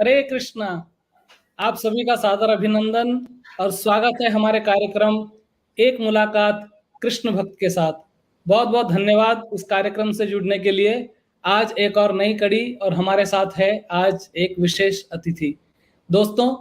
हरे कृष्णा। आप सभी का सादर अभिनंदन और स्वागत है हमारे कार्यक्रम एक मुलाकात कृष्ण भक्त के साथ। बहुत बहुत धन्यवाद इस कार्यक्रम से जुड़ने के लिए। आज एक और नई कड़ी और हमारे साथ है आज एक विशेष अतिथि। दोस्तों,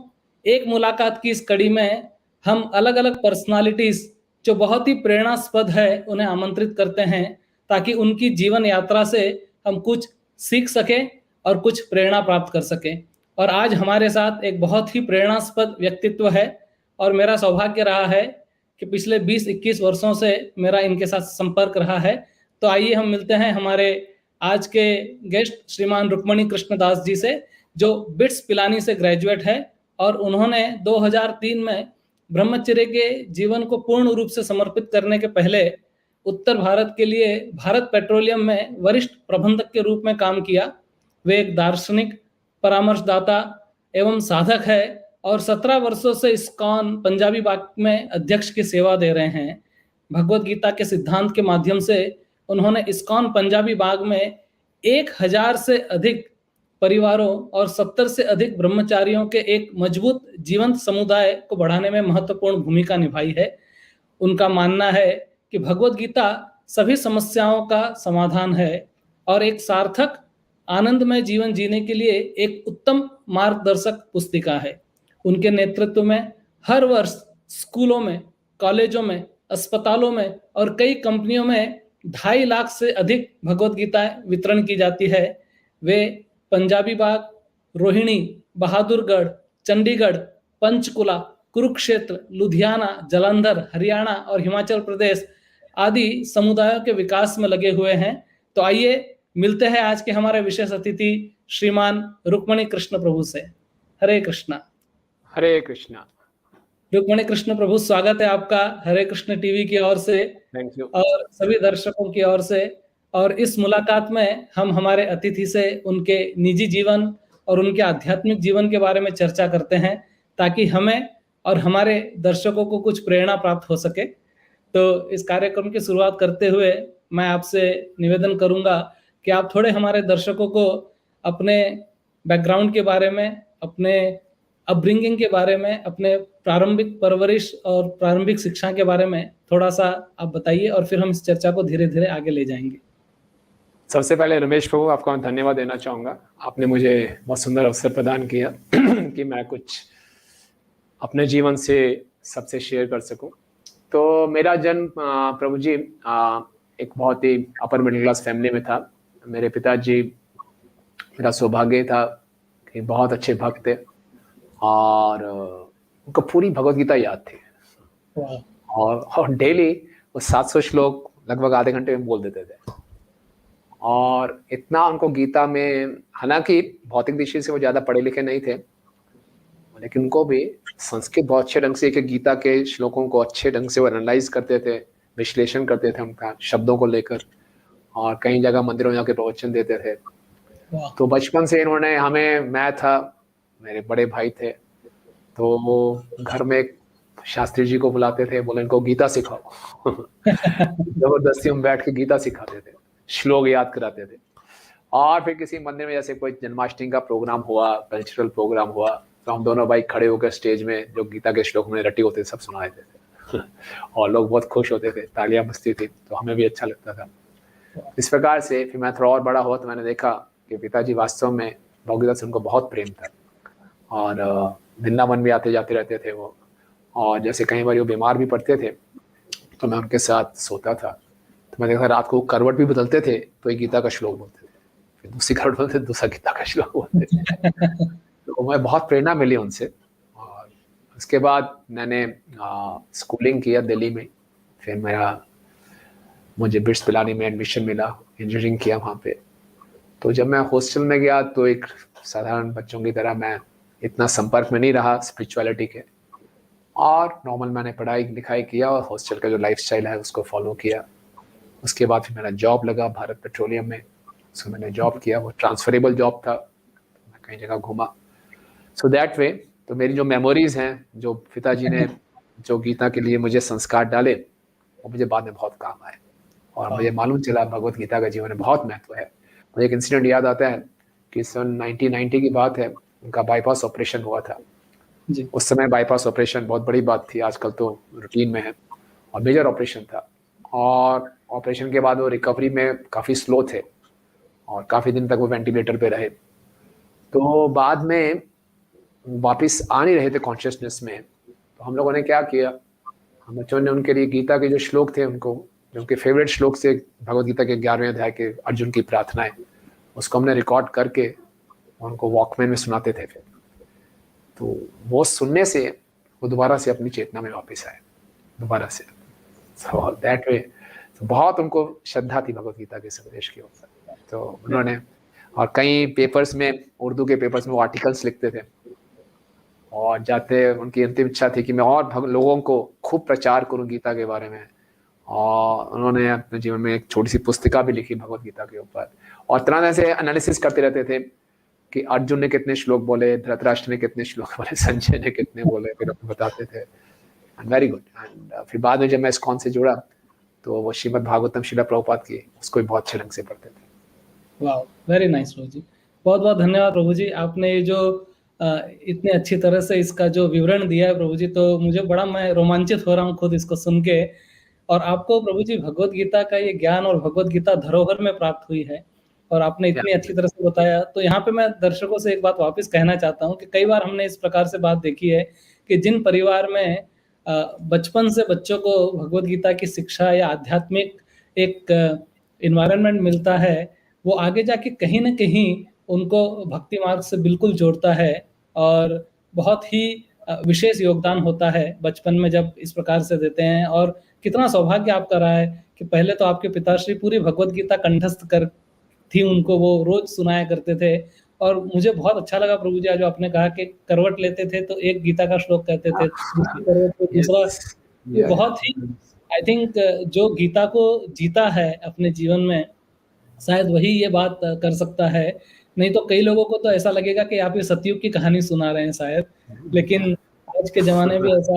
एक मुलाकात की इस कड़ी में हम अलग अलग पर्सनालिटीज जो बहुत ही प्रेरणास्पद है उन्हें आमंत्रित करते हैं ताकि उनकी जीवन यात्रा से हम कुछ सीख सकें और कुछ प्रेरणा प्राप्त कर सकें। और आज हमारे साथ एक बहुत ही प्रेरणास्पद व्यक्तित्व है और मेरा सौभाग्य रहा है कि पिछले 20-21 वर्षों से मेरा इनके साथ संपर्क रहा है। तो आइए हम मिलते हैं हमारे आज के गेस्ट श्रीमान रुक्मणी कृष्णदास जी से, जो बिट्स पिलानी से ग्रेजुएट है और उन्होंने 2003 में ब्रह्मचर्य के जीवन को पूर्ण रूप से समर्पित करने के पहले उत्तर भारत के लिए भारत पेट्रोलियम में वरिष्ठ प्रबंधक के रूप में काम किया। वे एक दार्शनिक, परामर्शदाता एवं साधक है और 17 वर्षों से इस्कॉन पंजाबी बाग में अध्यक्ष की सेवा दे रहे हैं। भगवत गीता के सिद्धांत के माध्यम से उन्होंने इस्कॉन पंजाबी बाग में 1000 से अधिक परिवारों और 70 से अधिक ब्रह्मचारियों के एक मजबूत जीवंत समुदाय को बढ़ाने में महत्वपूर्ण भूमिका निभाई है। उनका मानना है कि भगवत गीता सभी समस्याओं का समाधान है और एक सार्थक आनंदमय जीवन जीने के लिए एक उत्तम मार्गदर्शक पुस्तिका है। उनके नेतृत्व में हर वर्ष स्कूलों में, कॉलेजों में, अस्पतालों में और कई कंपनियों में 2.5 लाख से अधिक भगवत गीता वितरण की जाती है। वे पंजाबी बाग, रोहिणी, बहादुरगढ़, चंडीगढ़, पंचकुला, कुरुक्षेत्र, लुधियाना, जालंधर, हरियाणा और हिमाचल प्रदेश आदि समुदायों के विकास में लगे हुए हैं। तो आइए मिलते हैं आज के हमारे विशेष अतिथि श्रीमान रुक्मणी कृष्ण प्रभु से। हरे कृष्णा। हरे कृष्णा। रुक्मणी कृष्ण प्रभु, स्वागत है आपका हरे कृष्ण टीवी की ओर से और सभी दर्शकों की ओर से। और इस मुलाकात में हम हमारे अतिथि से उनके निजी जीवन और उनके आध्यात्मिक जीवन के बारे में चर्चा करते हैं ताकि हमें और हमारे दर्शकों को कुछ प्रेरणा प्राप्त हो सके। तो इस कार्यक्रम की शुरुआत करते हुए मैं आपसे निवेदन करूंगा कि आप थोड़े हमारे दर्शकों को अपने बैकग्राउंड के बारे में, अपने अपब्रिंगिंग के बारे में, अपने प्रारंभिक परवरिश और प्रारंभिक शिक्षा के बारे में थोड़ा सा आप बताइए और फिर हम इस चर्चा को धीरे धीरे आगे ले जाएंगे। सबसे पहले रमेश प्रभु, आपको मैं धन्यवाद देना चाहूँगा। आपने मुझे बहुत सुंदर अवसर प्रदान किया कि मैं कुछ अपने जीवन से सबसे शेयर कर सकूं। तो मेरा जन्म प्रभु जी एक बहुत ही अपर मिडिल क्लास फैमिली में था। मेरे पिताजी, मेरा सौभाग्य था कि बहुत अच्छे भक्त थे और उनको पूरी भगवत गीता याद थी और डेली वो 700 श्लोक लगभग आधे घंटे में बोल देते थे। और इतना उनको गीता में, हालांकि भौतिक दृष्टि से वो ज़्यादा पढ़े लिखे नहीं थे, लेकिन उनको भी संस्कृत बहुत अच्छे ढंग से, कि गीता के श्लोकों को अच्छे ढंग से वो एनालाइज करते थे, विश्लेषण करते थे उनका शब्दों को लेकर, और कई जगह मंदिरों जाके प्रवचन देते थे। तो बचपन से इन्होंने हमें, मैं था, मेरे बड़े भाई थे, तो वो घर में शास्त्री जी को बुलाते थे, बोले इनको गीता सिखाओ। जबरदस्ती हम बैठ के गीता सिखाते थे, श्लोक याद कराते थे। और फिर किसी मंदिर में जैसे कोई जन्माष्टमी का प्रोग्राम हुआ, कल्चरल प्रोग्राम हुआ, तो हम दोनों भाई खड़े होकर स्टेज में जो गीता के श्लोक में रटे होते सब सुना देते थे और लोग बहुत खुश होते थे, तालियां बजती थी, तो हमें भी अच्छा लगता था। इस प्रकार से फिर मैं थोड़ा और बड़ा हुआ तो मैंने देखा कि पिताजी वास्तव में भगवद से उनको बहुत प्रेम था और वृंदावन भी आते जाते रहते थे वो। और जैसे कई बार वो बीमार भी पड़ते थे तो मैं उनके साथ सोता था, तो मैं देखा रात को करवट भी बदलते थे तो एक गीता का श्लोक बोलते थे, फिर दूसरी करवट बोलते दूसरा गीता का श्लोक बोलते थे। तो मैं बहुत प्रेरणा मिली उनसे। और उसके बाद मैंने स्कूलिंग किया दिल्ली में, फिर मुझे बिट्स पिलानी में एडमिशन मिला, इंजीनियरिंग किया वहाँ पे। तो जब मैं हॉस्टल में गया तो एक साधारण बच्चों की तरह मैं इतना संपर्क में नहीं रहा स्पिरिचुअलिटी के, और नॉर्मल मैंने पढ़ाई लिखाई किया और हॉस्टल का जो लाइफस्टाइल है उसको फॉलो किया। उसके बाद फिर मेरा जॉब लगा भारत पेट्रोलियम में, उसको मैंने जॉब किया, वो ट्रांसफरेबल जॉब था, मैं कई जगह घूमा। सो दैट वे तो मेरी जो मेमोरीज हैं, जो पिताजी ने जो गीता के लिए मुझे संस्कार डाले, वो मुझे बाद में बहुत काम आए और मुझे मालूम चला भगवत गीता का जीवन में बहुत महत्व है। मुझे एक इंसिडेंट याद आता है कि सन 1990 की बात है, उनका बाईपास ऑपरेशन हुआ था। जी। उस समय बाईपास ऑपरेशन बहुत बड़ी बात थी, आजकल तो रूटीन में है, और मेजर ऑपरेशन था। और ऑपरेशन के बाद वो रिकवरी में काफ़ी स्लो थे और काफ़ी दिन तक वो वेंटिलेटर पे रहे। तो बाद में वापस आ नहीं रहे थे कॉन्शियसनेस में। तो हम लोगों ने क्या किया, हम बच्चों ने उनके लिए गीता के जो श्लोक थे, उनको जो उनके फेवरेट श्लोक से भगवद गीता के 11वें अध्याय के अर्जुन की प्रार्थनाएं, उसको हमने रिकॉर्ड करके उनको वॉकमैन में सुनाते थे। फिर तो वो सुनने से वो दोबारा से अपनी चेतना में वापस आए, दोबारा से। सो दैट वे बहुत उनको श्रद्धा थी भगवद गीता के संदेश के ऊपर। तो उन्होंने, और कई पेपर्स में, उर्दू के पेपर्स में वो आर्टिकल्स लिखते थे, और जाते उनकी अंतिम इच्छा थी कि मैं और लोगों को खूब प्रचार करूं गीता के बारे में। और उन्होंने अपने जीवन में एक छोटी सी पुस्तिका भी लिखी भगवद गीता के ऊपर, और तरह से एनालिसिस करते रहते थे कि अर्जुन ने कितने श्लोक बोले, धृतराष्ट्र ने कितने श्लोक बोले, संजय ने कितने बोले, फिर बताते थे। And very good. एंड फिर बाद में जब मैं इस्कॉन से जुड़ा तो वो श्रीमद् भागवतम श्रीला प्रभुपाद की, उसको भी बहुत अच्छे ढंग से पढ़ते थे। वाह, वेरी नाइस प्रभु जी। बहुत बहुत धन्यवाद प्रभु जी, आपने ये जो इतने अच्छी तरह से इसका जो विवरण दिया है प्रभु जी, तो मुझे बड़ा, मैं रोमांचित हो रहा हूँ खुद इसको सुन के। और आपको प्रभु जी भगवद गीता का ये ज्ञान और भगवद गीता धरोहर में प्राप्त हुई है, और आपने इतनी अच्छी तरह से बताया। तो यहाँ पे मैं दर्शकों से एक बात वापस कहना चाहता हूँ कि कई बार हमने इस प्रकार से बात देखी है कि जिन परिवार में बचपन से बच्चों को भगवद गीता की शिक्षा या आध्यात्मिक एक इन्वायरमेंट मिलता है, वो आगे जाके कहीं ना कहीं उनको भक्ति मार्ग से बिल्कुल जोड़ता है, और बहुत ही विशेष योगदान होता है बचपन में जब इस प्रकार से देते हैं। और कितना सौभाग्य आपका रहा है कि पहले तो आपके पिताश्री पूरी भगवद गीता कंठस्थ कर थी, उनको वो रोज सुनाया करते थे। और मुझे बहुत अच्छा लगा प्रभु जी जो आपने कहा कि करवट लेते थे तो एक गीता का श्लोक कहते थे, दूसरी करवट पे दूसरा। ये बहुत ही, आई थिंक, जो गीता को जीता है अपने जीवन में, शायद वही ये बात कर सकता है। नहीं तो कई लोगों को तो ऐसा लगेगा कि आप ये सतयुग की कहानी सुना रहे हैं शायद, लेकिन आज के ज़माने में ऐसा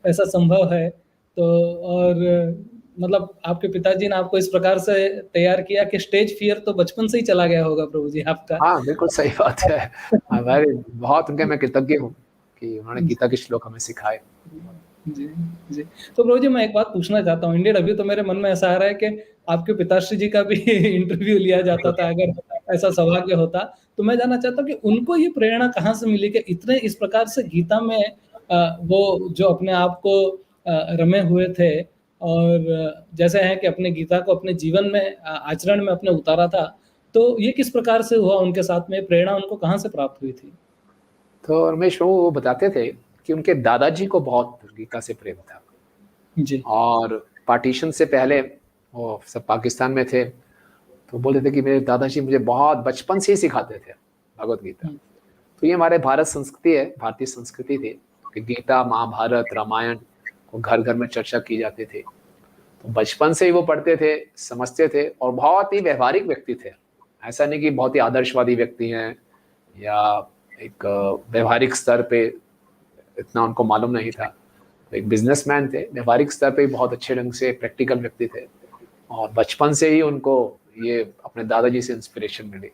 ऐसा संभव है। तो और मतलब आपके पिताजी ने आपको इस प्रकार से तैयार किया कि स्टेज फ़ियर तो बचपन से ही चला गया होगा प्रभु जी आपका। हाँ, बिल्कुल सही बात है। हमारे बहुत उनके मैं कृतज्ञ हूँ कि उन्होंने गीता के श्लोक हमें सिखाए। जी, जी। तो प्रभु जी मैं एक बात पूछना चाहता हूँ, इंडियन, अभी तो मेरे मन में ऐसा आ रहा है कि आपके पिताश्री जी का भी इंटरव्यू लिया जाता था अगर ऐसा सौभाग्य होता। तो मैं जानना चाहता हूँ कि उनको ये प्रेरणा कहाँ से मिली कि इतने इस प्रकार से गीता में वो जो अपने आप को रमे हुए थे, और जैसे हैं कि अपने गीता को अपने जीवन में आचरण में अपने उतारा था। तो ये किस प्रकार से हुआ उनके साथ में, प्रेरणा उनको कहाँ से प्राप्त हुई थी? तो रमेश बाबू वो बताते थे कि उनके दादाजी को बहुत गीता से प्रेम था। जी। और पार्टीशन से पहले वो सब पाकिस्तान में थे, तो बोलते थे कि मेरे दादाजी मुझे बहुत बचपन से ही सिखाते थे भगवद गीता। तो ये हमारे भारत संस्कृति है, भारतीय संस्कृति थी कि गीता, महाभारत, रामायण को घर घर में चर्चा की जाती थी। तो बचपन से ही वो पढ़ते थे, समझते थे, और बहुत ही व्यवहारिक व्यक्ति थे। ऐसा नहीं कि बहुत ही आदर्शवादी व्यक्ति हैं या एक व्यवहारिक स्तर पे इतना उनको मालूम नहीं था। तो एक बिजनेसमैन थे, व्यवहारिक स्तर पे बहुत अच्छे ढंग से प्रैक्टिकल व्यक्ति थे, और बचपन से ही उनको ये अपने दादाजी से इंस्पिरेशन मिली।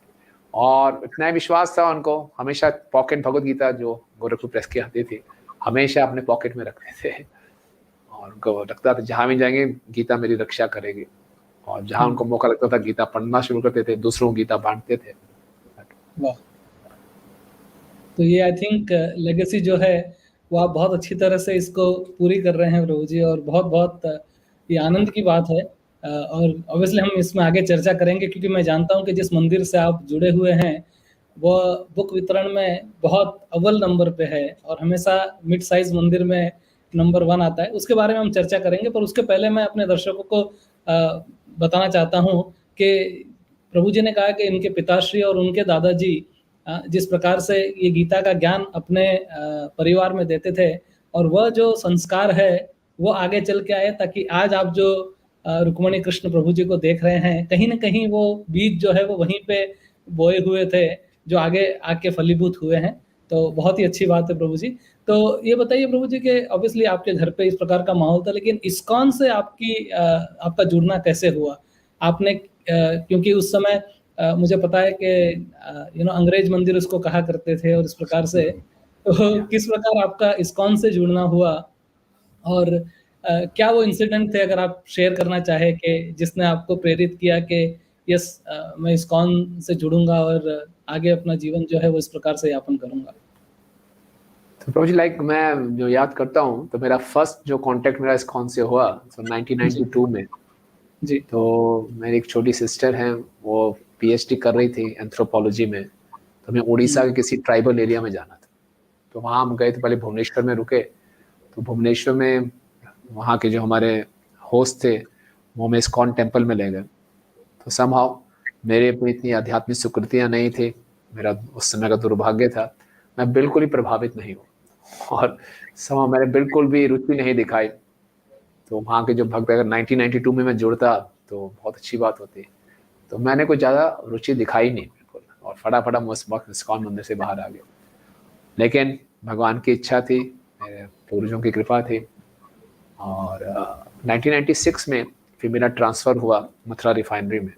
और इतना ही विश्वास था उनको, हमेशा पॉकेट भगवद गीता जो गोरखपुर प्रेस की आती थी, हमेशा अपने पॉकेट में रखते थे, और उनको लगता था जहाँ भी जाएंगे गीता मेरी रक्षा करेगी। और जहाँ उनको मौका लगता था गीता पढ़ना शुरू करते थे, दूसरों को गीता बांटते थे। वाह! तो ये आई थिंक लेगेसी जो है वो आप बहुत अच्छी तरह से इसको पूरी कर रहे हैं प्रभु जी, और बहुत-बहुत ये आनंद की बात है। और ऑब्वियसली हम इसमें आगे चर्चा करेंगे, क्योंकि मैं जानता हूँ कि जिस मंदिर से आप जुड़े हुए हैं, वो बुक वितरण में बहुत अव्वल नंबर पे है, और हमेशा मिड साइज़ मंदिर में नंबर 1 आता है। उसके बारे में हम चर्चा करेंगे, पर उसके पहले मैं अपने दर्शकों को बताना चाहता हूँ कि प्रभु जी ने कहा कि इनके पिताश्री और उनके दादाजी जिस प्रकार से ये गीता का ज्ञान अपने परिवार में देते थे, और वह जो संस्कार है वो आगे चल के आए, ताकि आज आप जो रुक्मणी कृष्ण प्रभु जी को देख रहे हैं, कहीं न कहीं वो बीज जो है वो वहीं पे बोए हुए थे, जो आगे आके फलीभूत हुए हैं। तो बहुत ही अच्छी बात है प्रभु जी। तो ये बताइए प्रभु जी कि ऑब्वियसली आपके घर पे इस प्रकार का माहौल था, लेकिन इस्कॉन से आपका जुड़ना कैसे हुआ? आपने क्योंकि उस समय मुझे पता है कि अंग्रेज मंदिर उसको कहा करते थे और इस प्रकार से। तो किस प्रकार आपका इस्कॉन से जुड़ना हुआ और क्या वो इंसिडेंट थे, अगर आप शेयर करना चाहें, कि जिसने आपको प्रेरित किया कि यस, मैं इस्कॉन से जुड़ूंगा और आगे अपना जीवन जो है वो इस प्रकार से यापन करूंगा। तो प्रभु जी, मैं जो याद करता हूँ, तो मेरा फर्स्ट जो कांटेक्ट मेरा इस्कॉन से हुआ तो 1992 में। जी तो मेरी एक छोटी सिस्टर है, वो पीएचडी कर रही थी एंथ्रोपोलॉजी में। तो हमें उड़ीसा के किसी ट्राइबल एरिया में जाना था। तो वहाँ हम गए, तो पहले भुवनेश्वर में रुके। तो भुवनेश्वर में वहाँ के जो हमारे होस्ट थे वो हमें इस्कॉन टेम्पल में ले गए। तो समहाउ मेरे पे इतनी आध्यात्मिक सुकृतियाँ नहीं थी, मेरा उस समय का दुर्भाग्य था, मैं बिल्कुल ही प्रभावित नहीं हूँ और समहाउ मैंने बिल्कुल भी रुचि नहीं दिखाई। तो वहाँ के जो भक्त, अगर 1992 में मैं जुड़ता तो बहुत अच्छी बात होती। तो मैंने कुछ ज़्यादा रुचि दिखाई नहीं बिल्कुल, और फटाफट हम उस वक्त इस्कॉन मंदिर से बाहर आ गए। लेकिन भगवान की इच्छा थी, मेरे पूर्वजों की कृपा थी, और 1996 में फिर मेरा ट्रांसफ़र हुआ मथुरा रिफाइनरी में।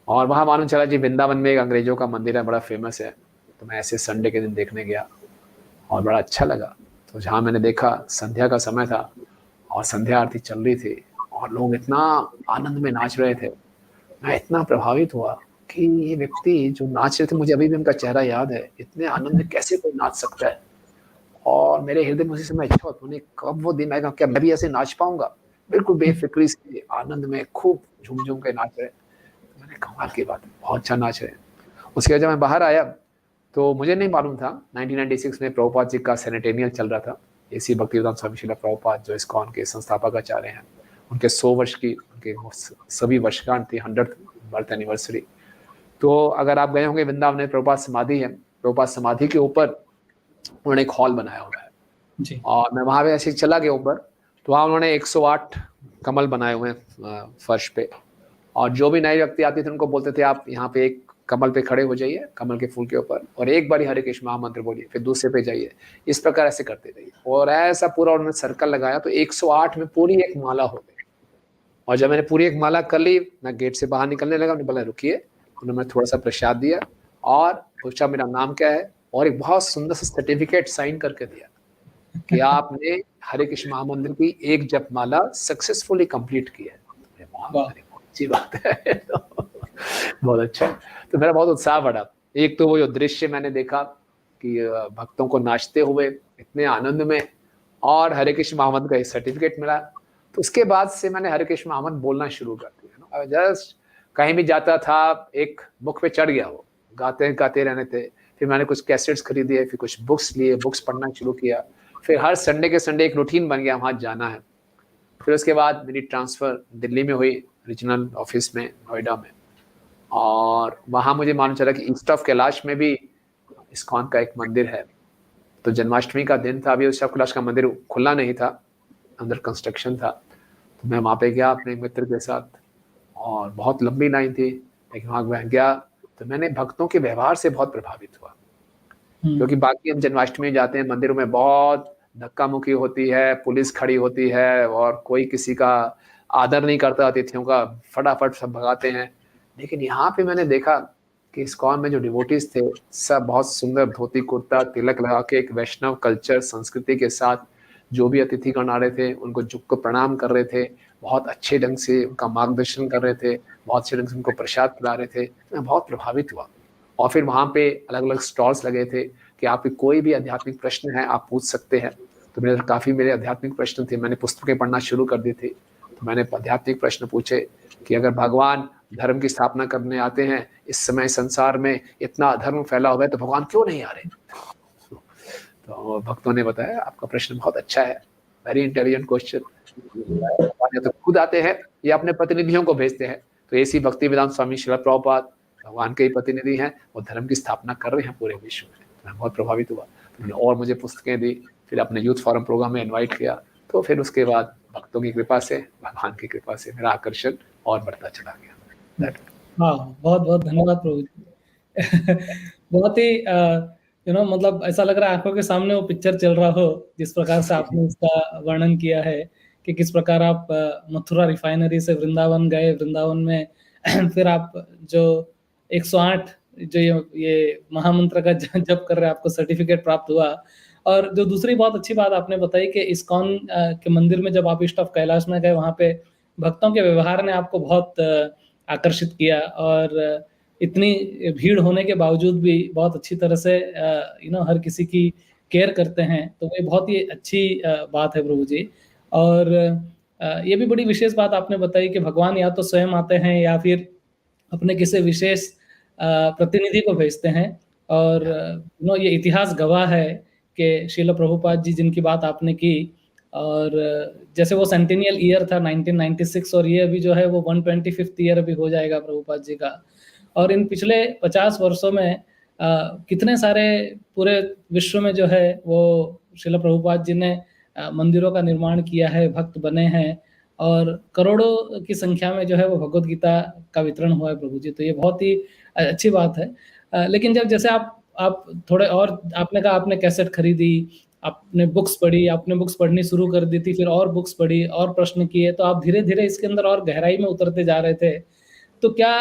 और वहाँ मालूम चला जी वृंदावन में एक अंग्रेज़ों का मंदिर है, बड़ा फेमस है। तो मैं ऐसे संडे के दिन देखने गया और बड़ा अच्छा लगा। तो जहाँ मैंने देखा, संध्या का समय था और संध्या आरती चल रही थी और लोग इतना आनंद में नाच रहे थे। मैं इतना प्रभावित हुआ कि ये व्यक्ति जो नाच रहे थे, मुझे अभी भी उनका चेहरा याद है, इतने आनंद में कैसे कोई नाच सकता है। और मेरे हृदय में उसी समय इच्छा होती, उन्हें कब वो दिन आएगा, क्या मैं भी ऐसे नाच पाऊंगा। बिल्कुल बेफिक्री से आनंद में खूब झूम झूम के नाच रहे। मैंने कमाल की बात है, बहुत अच्छा नाच रहे। उसके बाद जब मैं बाहर आया तो मुझे नहीं मालूम था 1996 में प्रभुपाद जी का सेनेटेनियल चल रहा था। एसी भक्तिवेदांत स्वामी श्रील प्रभुपाद जो इस्कॉन के संस्थापक आचार्य हैं, उनके 100 वर्ष की, उनके सभी वर्षगांठ थी, 100th बर्थ एनिवर्सरी। तो अगर आप गए होंगे वृंदावन में प्रभुपाद समाधि है, प्रभुपाद समाधि के ऊपर उन्होंने एक हॉल बनाया हुआ है। जी और मैं वहाँ पे ऐसे चला गया ऊपर, तो वहाँ उन्होंने 108 कमल बनाए हुए हैं फर्श पे। और जो भी नए व्यक्ति आते थे उनको बोलते थे आप यहाँ पे एक कमल पे खड़े हो जाइए, कमल के फूल के ऊपर, और एक बार हरे कृष्ण महामंत्र बोलिए, फिर दूसरे पे जाइए। इस प्रकार ऐसे करते रहिए। और ऐसा पूरा उन्होंने सर्कल लगाया, तो 108 में पूरी एक माला हो गई। और जब मैंने पूरी एक माला कर ली, मैं गेट से बाहर निकलने लगा, उन्होंने बोला रुकिए। उन्होंने थोड़ा सा प्रसाद दिया और पूछा मेरा नाम क्या है, और एक बहुत सुंदर सा सर्टिफिकेट साइन करके दिया कि आपने हरे कृष्ण महामंत्र की एक जपमाला सक्सेसफुली कंप्लीट की है। बहुत अच्छी बात है। तो बहुत अच्छा। तो मेरा बहुत उत्साह बढ़ा। एक तो वो जो दृश्य मैंने देखा कि भक्तों को नाचते हुए इतने आनंद में, और हरे कृष्ण महामंत्र का एक सर्टिफिकेट मिला। तो उसके बाद से मैंने हरे कृष्ण महामंत्र बोलना शुरू कर दिया। जस्ट कहीं भी जाता था, एक मुख पे चढ़ गया, वो गाते रहने थे। फिर मैंने कुछ कैसेट्स खरीदे, फिर कुछ बुक्स लिए, बुक्स पढ़ना शुरू किया। फिर हर संडे के संडे एक रूटीन बन गया, वहाँ जाना है। फिर उसके बाद मेरी ट्रांसफ़र दिल्ली में हुई, रीजनल ऑफिस में, नोएडा में। और वहाँ मुझे मालूम चला कि ईस्ट ऑफ कैलाश में भी इस्कॉन का एक मंदिर है। तो जन्माष्टमी का दिन था, अभी ईस्ट ऑफ कैलाश का मंदिर खुला नहीं था, अंडर कंस्ट्रक्शन था। तो मैं वहाँ पे गया अपने मित्र के साथ, और बहुत लंबी लाइन थी, लेकिन वहाँ मैं गया तो मैंने भक्तों के व्यवहार से बहुत प्रभावित हुआ। क्योंकि बाकी हम जन्माष्टमी में जाते हैं, मंदिरों में बहुत धक्का मुक्की होती है, पुलिस खड़ी होती है और कोई किसी का आदर नहीं करता, अतिथियों का फटाफट सब भगाते हैं। लेकिन यहाँ पे मैंने देखा कि इस्कॉन में जो डिवोटीज थे, सब बहुत सुंदर धोती कुर्ता तिलक लगा के, एक वैष्णव कल्चर संस्कृति के साथ जो भी अतिथिगण आ रहे थे उनको झुक कर प्रणाम कर रहे थे, बहुत अच्छे ढंग से उनका मार्गदर्शन कर रहे थे, बहुत अच्छे ढंग से उनको प्रसाद खिला रहे थे। मैं बहुत प्रभावित हुआ। और फिर वहाँ पे अलग अलग स्टॉल्स लगे थे कि आपके कोई भी आध्यात्मिक प्रश्न है आप पूछ सकते हैं। तो मेरे आध्यात्मिक प्रश्न थे, मैंने पुस्तकें पढ़ना शुरू कर दी थी। तो मैंने आध्यात्मिक प्रश्न पूछे कि अगर भगवान धर्म की स्थापना करने आते हैं, इस समय संसार में इतना अधर्म फैला हुआ है, तो भगवान क्यों नहीं आ रहे। तो भक्तों ने बताया आपका प्रश्न बहुत अच्छा है, वेरी इंटेलिजेंट क्वेश्चन। भगवान या तो खुद आते हैं या अपने प्रतिनिधियों को भेजते हैं। तो ऐसी भक्तिवेदांत स्वामी श्रील प्रभुपाद भगवान के ही प्रतिनिधि हैं, वो धर्म की स्थापना कर रहे हैं पूरे विश्व में। मैं बहुत प्रभावित हुआ। और मुझे पुस्तकें दी, फिर अपने यूथ फोरम प्रोग्राम में इनवाइट किया। तो फिर उसके बाद भक्तों की कृपा से, भगवान की कृपा से मेरा आकर्षण और बढ़ता चला गया। हाँ, बहुत बहुत धन्यवाद प्रभु जी। बहुत ही मतलब ऐसा लग रहा है आंखों के सामने वो पिक्चर चल रहा हो, जिस प्रकार से आपने इसका वर्णन किया है कि किस प्रकार आप मथुरा रिफाइनरी से वृंदावन गए, वृंदावन में फिर आप जो 108 जो ये महामंत्र का जप कर रहे हैं, आपको सर्टिफिकेट प्राप्त हुआ। और जो दूसरी बहुत अच्छी बात आपने बताई कि इस्कॉन के मंदिर में जब आप ईस्ट ऑफ कैलाश में गए, वहाँ पे भक्तों के व्यवहार ने आपको बहुत आकर्षित किया, और इतनी भीड़ होने के बावजूद भी बहुत अच्छी तरह से हर किसी की केयर करते हैं, तो ये बहुत ही अच्छी बात है प्रभु जी। और ये भी बड़ी विशेष बात आपने बताई कि भगवान या तो स्वयं आते हैं या फिर अपने किसी विशेष प्रतिनिधि को भेजते हैं। और ये इतिहास गवाह है कि श्रील प्रभुपाद जी जिनकी बात आपने की, और जैसे वो सेंटेनियल ईयर था 1996, और ये अभी जो है वो 125th ईयर अभी हो जाएगा प्रभुपाद जी का। और इन पिछले 50 वर्षों में कितने सारे पूरे विश्व में जो है वो श्रील प्रभुपाद जी ने मंदिरों का निर्माण किया है, भक्त बने हैं, और करोड़ों की संख्या में जो है वो भगवत गीता का वितरण हुआ है प्रभु जी। तो ये बहुत ही अच्छी बात है। लेकिन जब जैसे आप थोड़े और, आपने कहा आपने कैसेट खरीदी, आपने बुक्स पढ़ी, आपने बुक्स पढ़नी शुरू कर दी थी, फिर और बुक्स पढ़ी और प्रश्न किए, तो आप धीरे धीरे इसके अंदर और गहराई में उतरते जा रहे थे। तो क्या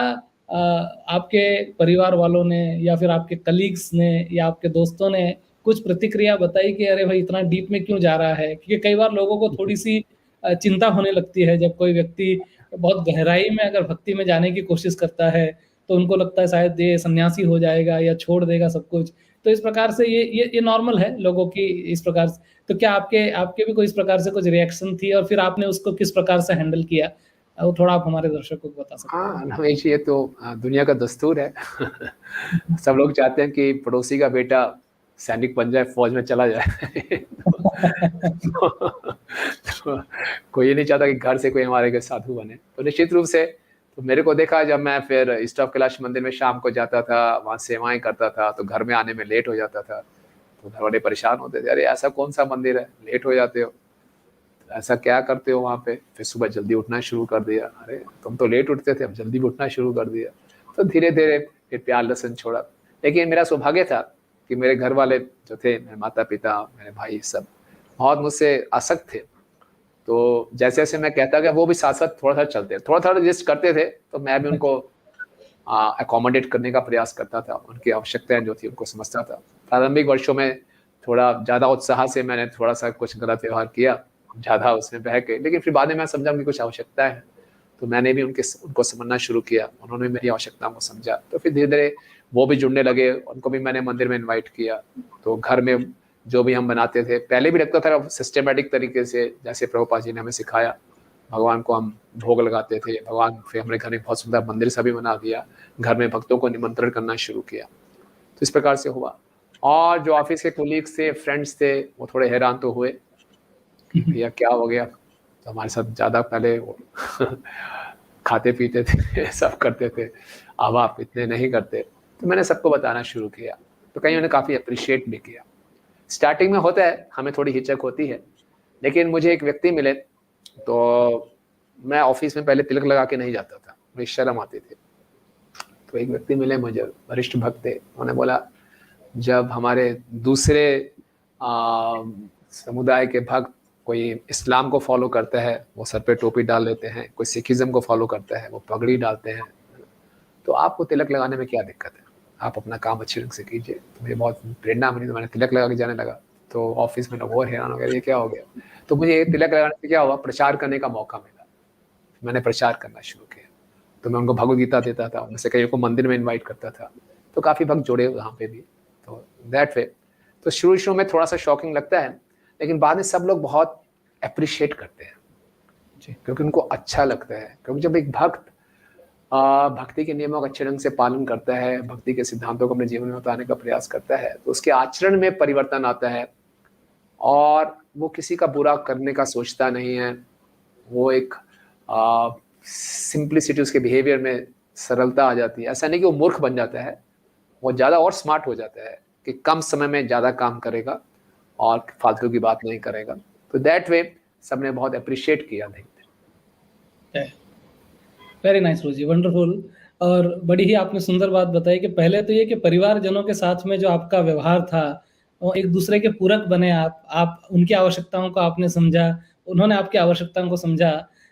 आपके परिवार वालों ने या फिर आपके कलीग्स ने या आपके दोस्तों ने कुछ प्रतिक्रिया बताई कि अरे भाई इतना डीप में क्यों जा रहा है? क्योंकि कई बार लोगों को थोड़ी सी चिंता होने लगती है जब कोई व्यक्ति बहुत गहराई में अगर भक्ति में जाने की कोशिश करता है, तो उनको लगता है शायद ये सन्यासी हो जाएगा या छोड़ देगा सब कुछ। तो इस प्रकार से ये नॉर्मल है लोगों की इस प्रकार से। तो क्या आपके भी कोई इस प्रकार से कुछ रिएक्शन थी, और फिर आपने उसको किस प्रकार से हैंडल किया, वो थोड़ा आप हमारे दर्शकों को बता सकते हैं? हाँ रमेश, ये तो दुनिया का दस्तूर है। सब लोग चाहते हैं कि पड़ोसी का बेटा सैनिक बन जाए, फौज में चला जाए। तो कोई ये नहीं चाहता कि घर से कोई हमारे घर साधु बने। तो निश्चित रूप से तो मेरे को देखा, जब मैं फिर ईस्ट ऑफ कैलाश मंदिर में शाम को जाता था, वहाँ सेवाएं करता था, तो घर में आने में लेट हो जाता था। तो घर वाले परेशान होते थे, अरे ऐसा कौन सा मंदिर है, लेट हो जाते हो, ऐसा क्या करते हो वहाँ पे। फिर सुबह जल्दी उठना शुरू कर दिया, अरे तुम तो लेट उठते थे, अब जल्दी भी उठना शुरू कर दिया। तो धीरे धीरे फिर प्यार लहसन छोड़ा। लेकिन मेरा सौभाग्य था कि मेरे घर वाले जो थे, मेरे माता पिता, मेरे भाई, सब बहुत मुझसे आसक्त थे। तो जैसे जैसे मैं कहता गया, वो भी साथ साथ थोड़ा सा चलते, थोड़ा थोड़ा जिस्ट करते थे, तो मैं भी उनको अकोमोडेट करने का प्रयास करता था। उनकी आवश्यकताएं जो थी उनको समझता था। प्रारंभिक वर्षों में थोड़ा ज़्यादा उत्साह से मैंने थोड़ा सा कुछ गलत व्यवहार किया, ज़्यादा उसमें बह के, लेकिन फिर बाद में मैं समझा उनकी कुछ आवश्यकता है, तो मैंने भी उनको समझना शुरू किया, उन्होंने मेरी आवश्यकताओं को समझा। तो फिर धीरे धीरे वो भी जुड़ने लगे, उनको भी मैंने मंदिर में इनवाइट किया। तो घर में जो भी हम बनाते थे, पहले भी लगता था सिस्टमेटिक तरीके से, जैसे प्रभुपाद जी ने हमें सिखाया, भगवान को हम भोग लगाते थे। भगवान फिर हमारे घर में बहुत सुंदर मंदिर सा भी बना दिया, घर में भक्तों को निमंत्रण करना शुरू किया। तो इस प्रकार से हुआ। और जो ऑफिस के कोलीग्स थे, फ्रेंड्स थे, वो थोड़े हैरान तो हुए कि भैया क्या हो गया, तो हमारे साथ ज़्यादा पहले खाते पीते थे, सब करते थे, अब आप इतने नहीं करते। तो मैंने सबको बताना शुरू किया, तो कहीं उन्होंने काफ़ी अप्रिशिएट भी किया। स्टार्टिंग में होता है, हमें थोड़ी हिचक होती है, लेकिन मुझे एक व्यक्ति मिले, तो मैं ऑफिस में पहले तिलक लगा के नहीं जाता था, मुझे शर्म आती थी। तो एक व्यक्ति मिले मुझे, वरिष्ठ भक्त थे, उन्होंने बोला जब हमारे दूसरे समुदाय के भक्त कोई इस्लाम को फॉलो करता है, वो सर पे टोपी डाल लेते हैं, कोई सिखिज्म को फॉलो करता है, वो पगड़ी डालते हैं, तो आपको तिलक लगाने में क्या दिक्कत है, आप अपना काम अच्छे ढंग से कीजिए। तो मुझे बहुत प्रेरणा मिली, तो मैंने तिलक लगा के जाने लगा। तो ऑफिस में लोग और हैरान हो गए, ये क्या हो गया। तो मुझे ये तिलक लगाने से क्या हुआ, प्रचार करने का मौका मिला, मैंने प्रचार करना शुरू किया। तो मैं उनको भगवद गीता देता था, उनसे कई को मंदिर में इन्वाइट करता था, तो काफ़ी भक्त जुड़े वहाँ पे भी। तो दैट वे, तो शुरू में थोड़ा सा शॉकिंग लगता है, लेकिन बाद में सब लोग बहुत अप्रिशिएट करते हैं जी, क्योंकि उनको अच्छा लगता है। क्योंकि जब एक भक्त भक्ति के नियमों का अच्छे ढंग से पालन करता है, भक्ति के सिद्धांतों को अपने जीवन में उतारने का प्रयास करता है, तो उसके आचरण में परिवर्तन आता है, और वो किसी का बुरा करने का सोचता नहीं है। वो एक सिंप्लिसिटी, उसके बिहेवियर में सरलता आ जाती है। ऐसा नहीं कि वो मूर्ख बन जाता है, वो ज़्यादा और स्मार्ट हो जाता है कि कम समय में ज़्यादा काम करेगा और फालतू की बात नहीं करेगा। तो दैट वे सबने बहुत अप्रिशिएट किया। वेरी नाइस रोजी, वंडरफुल। और बड़ी ही आपने सुंदर बात बताई कि पहले तो ये कि परिवारजनों के साथ में जो आपका व्यवहार था, वो एक दूसरे के पूरक बने। आप उनकी आवश्यकताओं को आपने समझा, उन्होंने आपकी आवश्यकताओं को समझा।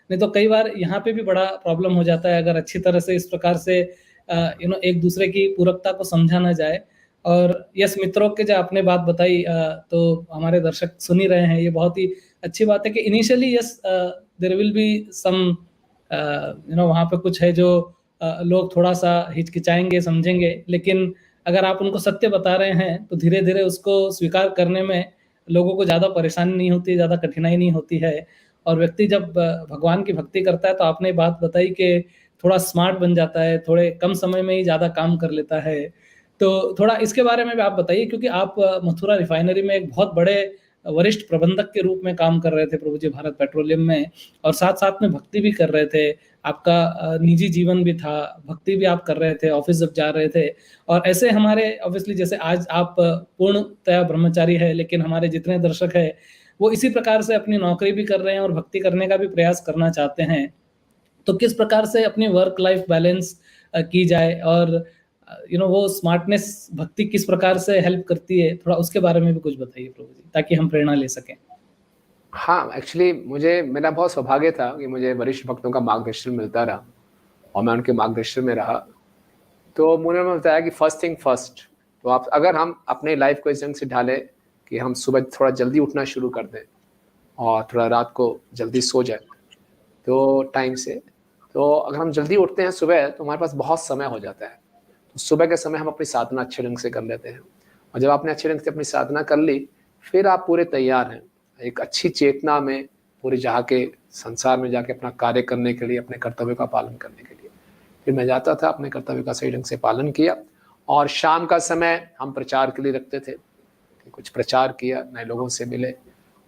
नहीं तो कई बार यहाँ पे भी बड़ा प्रॉब्लम हो जाता है, अगर अच्छी तरह से इस प्रकार से एक दूसरे की पूरकता को समझा ना जाए। और यस, मित्रों के जो आपने बात बताई, तो हमारे दर्शक सुन ही रहे हैं, ये बहुत ही अच्छी बात है कि initially yes there will be some वहाँ पे कुछ है जो लोग थोड़ा-सा हिचकिचाएँगे, समझेंगे, लेकिन अगर आप उनको सत्य बता रहे हैं, तो धीरे-धीरे उसको स्वीकार करने में लोगों को ज़्यादा परेशानी नहीं होती है, ज़्यादा कठिनाई नहीं होती है। और व्यक्ति जब भगवान की भक्ति करता है, तो आपने बात बताई कि थोड़ा स्मार्ट बन जाता है, थोड़े कम समय में ही ज़्यादा काम कर लेता है। तो थोड़ा इसके बारे में भी आप बताइए, क्योंकि आप मथुरा रिफाइनरी में एक बहुत बड़े वरिष्ठ प्रबंधक के रूप में काम कर रहे थे प्रभु जी भारत पेट्रोलियम में, और साथ-साथ में भक्ति भी कर रहे थे। आपका निजी जीवन भी था, भक्ति भी आप कर रहे थे, ऑफ़िस जब जा रहे थे। और ऐसे हमारे ऑब्वियसली जैसे आज आप पूर्णतया ब्रह्मचारी हैं, लेकिन हमारे जितने दर्शक हैं, वो इसी प्रकार से अपनी नौकरी भी कर रहे हैं और भक्ति करने का भी प्रयास करना चाहते हैं। तो किस प्रकार से अपनी वर्क लाइफ बैलेंस की जाए, और वो स्मार्टनेस भक्ति किस प्रकार से हेल्प करती है, थोड़ा उसके बारे में भी कुछ बताइए प्रभु जी, ताकि हम प्रेरणा ले सकें। हाँ, एक्चुअली मेरा बहुत सौभाग्य था कि मुझे वरिष्ठ भक्तों का मार्गदर्शन मिलता रहा और मैं उनके मार्गदर्शन में रहा। तो उन्होंने बताया कि फर्स्ट थिंग फर्स्ट, तो अगर हम अपने लाइफ को इस ढंग से ढालें कि हम सुबह थोड़ा जल्दी उठना शुरू कर दें और थोड़ा रात को जल्दी सो जाए, तो टाइम से, तो अगर हम जल्दी उठते हैं सुबह, तो हमारे पास बहुत समय हो जाता है। तो सुबह के समय हम अपनी साधना अच्छे ढंग से कर लेते हैं, और जब आपने अच्छे ढंग से अपनी साधना कर ली, फिर आप पूरे तैयार हैं एक अच्छी चेतना में पूरे जाके संसार में जाके अपना कार्य करने के लिए, अपने कर्तव्य का पालन करने के लिए। फिर मैं जाता था, अपने कर्तव्य का सही ढंग से पालन किया, और शाम का समय हम प्रचार के लिए रखते थे कि कुछ प्रचार किया, नए लोगों से मिले,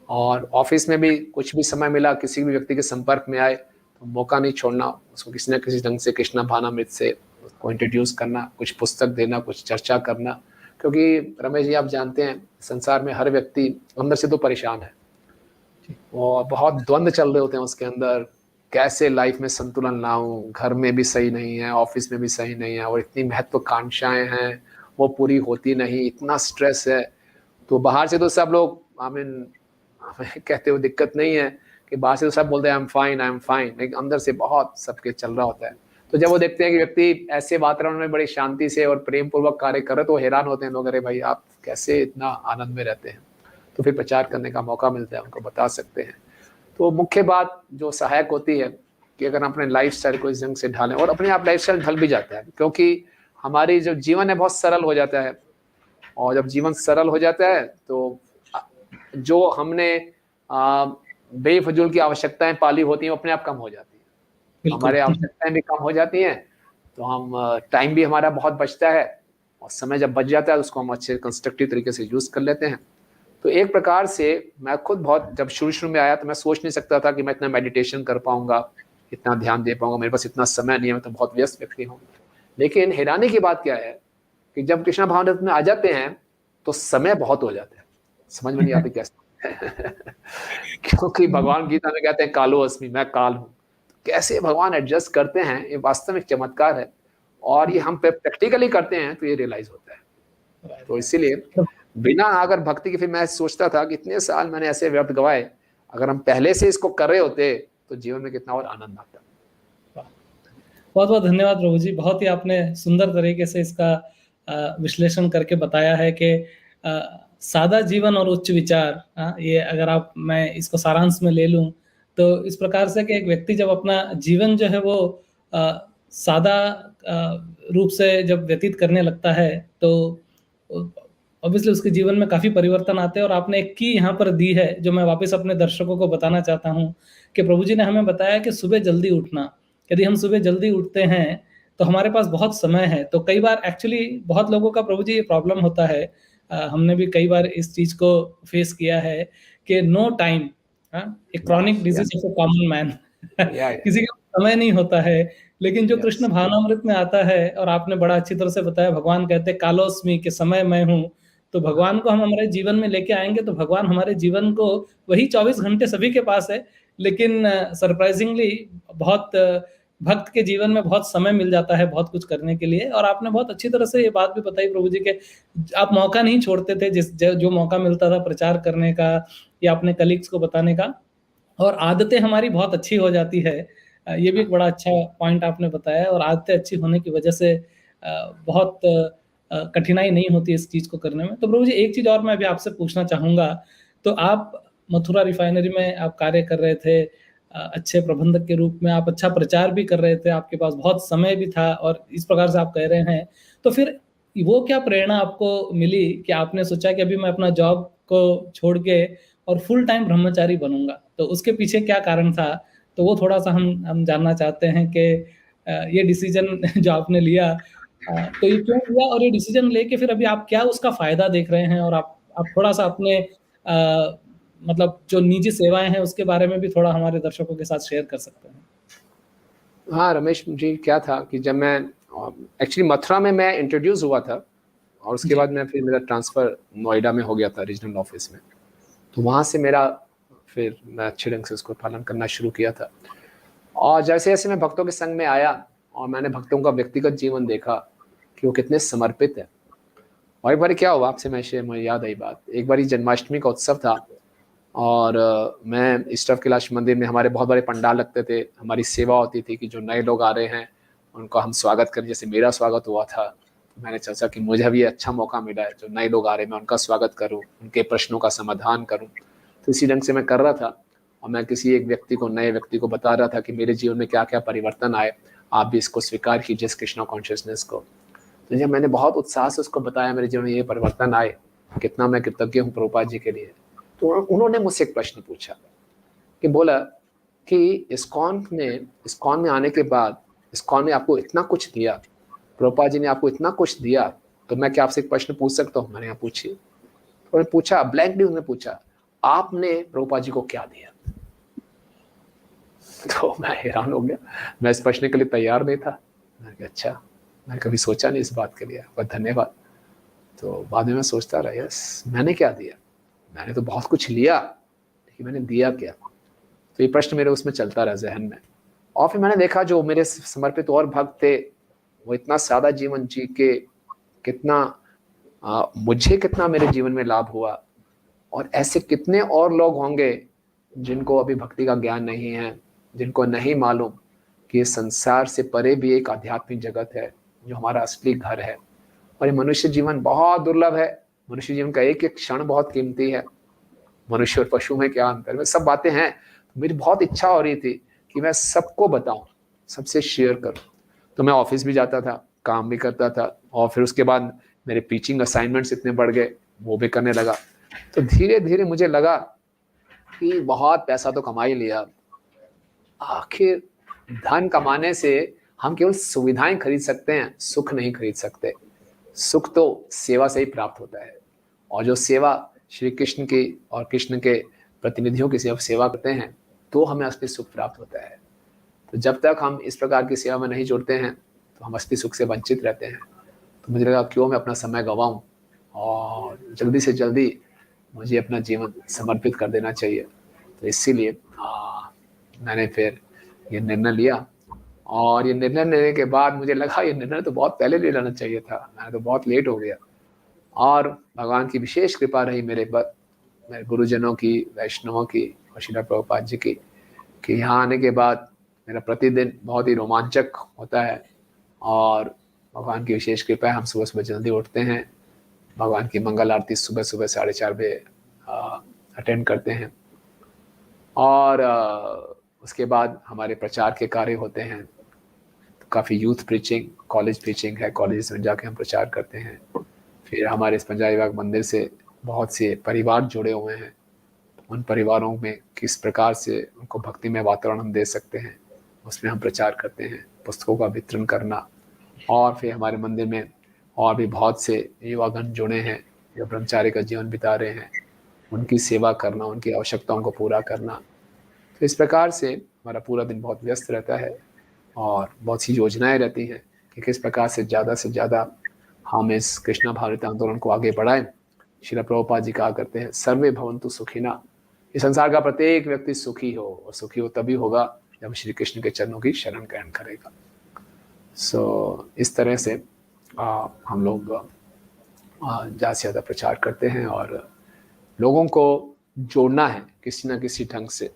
और ऑफिस में भी कुछ भी समय मिला, किसी भी व्यक्ति के संपर्क में आए तो मौका नहीं छोड़ना, उसको किसी न किसी ढंग से कृष्ण भावनामृत से उसको इंट्रोड्यूस करना, कुछ पुस्तक देना, कुछ चर्चा करना। क्योंकि रमेश जी, आप जानते हैं संसार में हर व्यक्ति अंदर से तो परेशान है, और बहुत द्वंद्व चल रहे होते हैं उसके अंदर, कैसे लाइफ में संतुलन लाऊं, घर में भी सही नहीं है, ऑफिस में भी सही नहीं है, और इतनी महत्वाकांक्षाएं हैं वो पूरी होती नहीं, इतना स्ट्रेस है। तो बाहर से तो सब लोग कहते हो दिक्कत नहीं है, कि बाहर से तो सब बोलते हैं आई एम फाइन, लेकिन अंदर से बहुत सबके चल रहा होता है। तो जब वो देखते हैं कि व्यक्ति ऐसे वातावरण में बड़ी शांति से और प्रेम पूर्वक कार्य कर रहे, तो हैरान होते हैं लोग, अरे भाई आप कैसे इतना आनंद में रहते हैं। तो फिर प्रचार करने का मौका मिलता है, उनको बता सकते हैं। तो मुख्य बात जो सहायक होती है कि अगर हम अपने लाइफस्टाइल को इस ढंग से ढालें, और अपने आप लाइफस्टाइल ढल भी जाता है, क्योंकि हमारी जो जीवन है बहुत सरल हो जाता है, और जब जीवन सरल हो जाता है तो जो हमने बेफजूल की आवश्यकताएं पाली होती हैं, वो अपने आप कम हो जाती हैं, हमारे आवश्यकताएं भी कम हो जाती हैं, तो हम टाइम भी हमारा बहुत बचता है, और समय जब बच जाता है उसको हम अच्छे कंस्ट्रक्टिव तरीके से यूज कर लेते हैं। तो एक प्रकार से मैं खुद बहुत, जब शुरू में आया तो मैं सोच नहीं सकता था कि मैं इतना मेडिटेशन कर पाऊंगा, इतना ध्यान दे पाऊंगा, मेरे पास इतना समय नहीं है, मैं तो बहुत व्यस्त व्यक्ति हूँ। लेकिन हैरानी की बात क्या है कि जब कृष्ण भावनामृत में आ जाते हैं तो समय बहुत हो जाता है, समझ में नहीं आती कैसे क्योंकि भगवान गीता में कहते हैं कालो अस्मि, मैं काल हूँ। कैसे भगवान एडजस्ट करते हैं, ये वास्तव में चमत्कार है, और ये हम प्रैक्टिकली करते हैं तो ये रियलाइज होता है। तो इसीलिए बिना अगर भक्ति के, फिर मैं सोचता था कि इतने साल मैंने ऐसे व्यर्थ गवाए, अगर हम पहले से इसको कर रहे होते तो जीवन में कितना और आनंद आता। बहुत बहुत धन्यवाद प्रभु जी, बहुत ही आपने सुंदर तरीके से इसका विश्लेषण करके बताया है कि सादा जीवन और उच्च विचार, ये अगर मैं इसको सारांश में ले लूं, तो इस प्रकार से कि एक व्यक्ति जब अपना जीवन जो है वो सादा रूप से जब व्यतीत करने लगता है, तो ऑब्वियसली उसके जीवन में काफ़ी परिवर्तन आते हैं। और आपने एक की यहाँ पर दी है जो मैं वापस अपने दर्शकों को बताना चाहता हूँ, कि प्रभु जी ने हमें बताया कि सुबह जल्दी उठना। यदि हम सुबह जल्दी उठते हैं तो हमारे पास बहुत समय है। तो कई बार एक्चुअली बहुत लोगों का प्रभु जी ये प्रॉब्लम होता है, हमने भी कई बार इस चीज़ को फेस किया है कि नो टाइम, एक chronic disease of a common man किसी का समय नहीं होता है। लेकिन जो कृष्ण भावनामृत में आता है, और आपने बड़ा अच्छी तरह से बताया, भगवान कहते हैं कालोस्मि, कि समय मैं हूँ। तो भगवान को हम हमारे जीवन में लेके आएंगे तो भगवान हमारे जीवन को, वही 24 घंटे सभी के पास है, लेकिन सरप्राइजिंगली बहुत भक्त के जीवन में बहुत समय मिल जाता है बहुत कुछ करने के लिए। और आपने बहुत अच्छी तरह से ये बात भी बताई प्रभु जी के, आप मौका नहीं छोड़ते थे, जो मौका मिलता था प्रचार करने का या अपने कलीग्स को बताने का, और आदतें हमारी बहुत अच्छी हो जाती है। ये भी एक बड़ा अच्छा पॉइंट आपने बताया और आदतें अच्छी होने की वजह से बहुत कठिनाई नहीं होती इस चीज़ को करने में। तो प्रभु जी एक चीज़ और मैं अभी आपसे पूछना चाहूँगा, तो आप मथुरा रिफाइनरी में आप कार्य कर रहे थे, अच्छे प्रबंधक के रूप में आप अच्छा प्रचार भी कर रहे थे, आपके पास बहुत समय भी था और इस प्रकार से आप कह रहे हैं। तो फिर वो क्या प्रेरणा आपको मिली कि आपने सोचा कि अभी मैं अपना जॉब को छोड़ के और फुल टाइम ब्रह्मचारी बनूँगा? तो उसके पीछे क्या कारण था? तो वो थोड़ा-सा हम जानना चाहते हैं कि ये डिसीज़न जो आपने लिया, तो ये क्यों लिया और ये डिसीज़न लेके फिर अभी आप क्या उसका फ़ायदा देख रहे हैं? और आप थोड़ा-सा अपने मतलब जो निजी सेवाएँ हैं उसके बारे में भी थोड़ा हमारे दर्शकों के साथ शेयर कर सकते हैं? हाँ, रमेश जी, क्या था कि जब मैं एक्चुअली मथुरा में मैं इंट्रोड्यूस हुआ था और उसके जी। बाद फिर मेरा ट्रांसफ़र नोएडा में हो गया था रीजनल ऑफ़िस में। तो वहाँ से मेरा फिर मैं अच्छे ढंग से उसको पालन करना शुरू किया था। और जैसे-जैसे मैं भक्तों के संग में आया और मैंने भक्तों का व्यक्तिगत जीवन देखा कि वो कितने समर्पित हैं। और एक बारी क्या हुआ, आपसे मुझे याद आई बात। एक बारी जन्माष्टमी का उत्सव था और मैं ईस्टर ऑफ कैलाश मंदिर में हमारे बहुत बड़े पंडाल लगते थे। हमारी सेवा होती थी कि जो नए लोग आ रहे हैं, उनका हम स्वागत करें। जैसे मेरा स्वागत हुआ था, तो मैंने सोचा कि मुझे भी अच्छा मौका मिला है, जो नए लोग आ रहे हैं, मैं उनका स्वागत करूँ, उनके प्रश्नों का समाधान करूँ। तो इसी ढंग से मैं कर रहा था और मैं किसी एक व्यक्ति को, नए व्यक्ति को बता रहा था कि मेरे जीवन में क्या-क्या परिवर्तन आए, आप भी इसको स्वीकार कीजिए, इस कृष्णा कॉन्शियसनेस को। तो जब मैंने बहुत उत्साह से उसको बताया मेरे जीवन में ये परिवर्तन आए, कितना मैं कृतज्ञ हूँ प्रभुपाद जी के लिए, तो उन्होंने मुझसे एक प्रश्न पूछा कि बोला कि इस्कॉन में आने के बाद, इस्कॉन ने आपको इतना कुछ दिया, प्रभुपाद जी ने आपको इतना कुछ दिया, तो मैं क्या आपसे एक प्रश्न पूछ सकता हूँ? मैंने कहा पूछिए। उन्होंने पूछा, ब्लैंकली उन्होंने पूछा, आपने प्रभुपाद जी को क्या दिया? तो मैं हैरान हो गया, मैं इस प्रश्न के लिए तैयार नहीं था। मैंने कहा अच्छा, मैंने कभी सोचा नहीं इस बात के लिए, पर धन्यवाद। तो बाद में मैं सोचता रहा, यस, मैंने क्या दिया? मैंने तो बहुत कुछ लिया, लेकिन मैंने दिया क्या? तो ये प्रश्न मेरे उसमें चलता रहा ज़हन में। और फिर मैंने देखा जो मेरे समर्पित और भक्त थे, वो इतना सादा जीवन जी के कितना मुझे कितना मेरे जीवन में लाभ हुआ और ऐसे कितने और लोग होंगे जिनको अभी भक्ति का ज्ञान नहीं है, जिनको नहीं मालूम कि ये संसार से परे भी एक आध्यात्मिक जगत है, जो हमारा असली घर है। और ये मनुष्य जीवन बहुत दुर्लभ है, मनुष्य जीवन का एक-एक क्षण बहुत कीमती है। मनुष्य और पशु में क्या अंतर है? सब बातें हैं। मेरी बहुत इच्छा हो रही थी कि मैं सबको बताऊँ, सबसे शेयर करूँ। तो मैं ऑफ़िस भी जाता था, काम भी करता था और फिर उसके बाद मेरे टीचिंग असाइनमेंट्स इतने बढ़ गए, वो भी करने लगा। तो धीरे-धीरे मुझे लगा कि बहुत पैसा तो कमा ही लिया, आखिर धन कमाने से हम केवल सुविधाएँ खरीद सकते हैं, सुख नहीं खरीद सकते। सुख तो सेवा से ही प्राप्त होता है और जो सेवा श्री कृष्ण की और कृष्ण के प्रतिनिधियों की जब सेवा करते हैं, तो हमें असली सुख प्राप्त होता है। तो जब तक हम इस प्रकार की सेवा में नहीं जुड़ते हैं, तो हम असली सुख से वंचित रहते हैं। तो मुझे लगा क्यों मैं अपना समय गँवाऊँ और जल्दी से जल्दी मुझे अपना जीवन समर्पित कर देना चाहिए। तो इसीलिए मैंने फिर ये निर्णय लिया और ये निर्णय लेने के बाद मुझे लगा ये निर्णय तो बहुत पहले ले लेना चाहिए था, मैंने तो बहुत लेट हो गया। और भगवान की विशेष कृपा रही मेरे पर, मेरे गुरुजनों की, वैष्णवों की और श्रील प्रभुपाद जी की, कि यहाँ आने के बाद मेरा प्रतिदिन बहुत ही रोमांचक होता है और भगवान की विशेष कृपा है, हम सुबह-सुबह जल्दी उठते हैं, भगवान की मंगल आरती सुबह-सुबह 4:30 बजे अटेंड करते हैं और उसके बाद हमारे प्रचार के कार्य होते हैं। तो काफ़ी यूथ प्रीचिंग, कॉलेज प्रीचिंग है, कॉलेजेस में जाके हम प्रचार करते हैं। फिर हमारे इस पंजाबी बाग मंदिर से बहुत से परिवार जुड़े हुए हैं, उन परिवारों में किस प्रकार से उनको भक्तिमय वातावरण हम दे सकते हैं, उसमें हम प्रचार करते हैं, पुस्तकों का वितरण करना। और फिर हमारे मंदिर में और भी बहुत से युवागण जुड़े हैं, जो ब्रह्मचारी का जीवन बिता रहे हैं, उनकी सेवा करना, उनकी आवश्यकताओं को पूरा करना। तो इस प्रकार से हमारा पूरा दिन बहुत व्यस्त रहता है और बहुत सी योजनाएँ रहती हैं कि किस प्रकार से ज़्यादा हम इस कृष्णा भारत आंदोलन को आगे बढ़ाएँ। श्रील प्रभुपाद जी कहा करते हैं, सर्वे भवन्तु सुखिनः। इस संसार का प्रत्येक व्यक्ति सुखी हो और सुखी हो तभी होगा जब श्री कृष्ण के चरणों की शरण ग्रहण करेगा। इस तरह से हम लोग ज़्यादा से ज़्यादा प्रचार करते हैं और लोगों को जोड़ना है किसी न किसी ढंग से,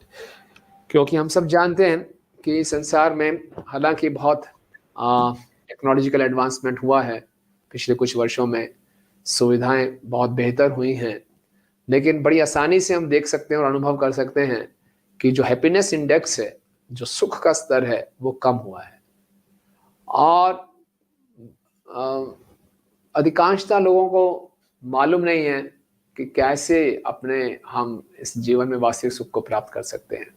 क्योंकि हम सब जानते हैं कि संसार में हालांकि बहुत टेक्नोलॉजिकल एडवांसमेंट हुआ है पिछले कुछ वर्षों में, सुविधाएं बहुत बेहतर हुई हैं, लेकिन बड़ी आसानी से हम देख सकते हैं और अनुभव कर सकते हैं कि जो हैप्पीनेस इंडेक्स है, जो सुख का स्तर है, वो कम हुआ है। और अधिकांशतः लोगों को मालूम नहीं है कि कैसे अपने हम इस जीवन में वास्तविक सुख को प्राप्त कर सकते हैं,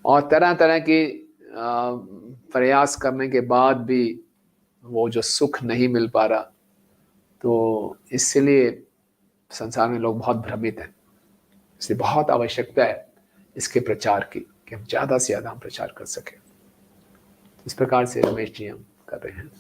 और तरह तरह की प्रयास करने के बाद भी वो जो सुख नहीं मिल पा रहा। तो इसलिए संसार में लोग बहुत भ्रमित हैं। इसलिए बहुत आवश्यकता है इसके प्रचार की, कि हम ज़्यादा से ज़्यादा हम प्रचार कर सकें। इस प्रकार से रमेश जी हम कर रहे हैं।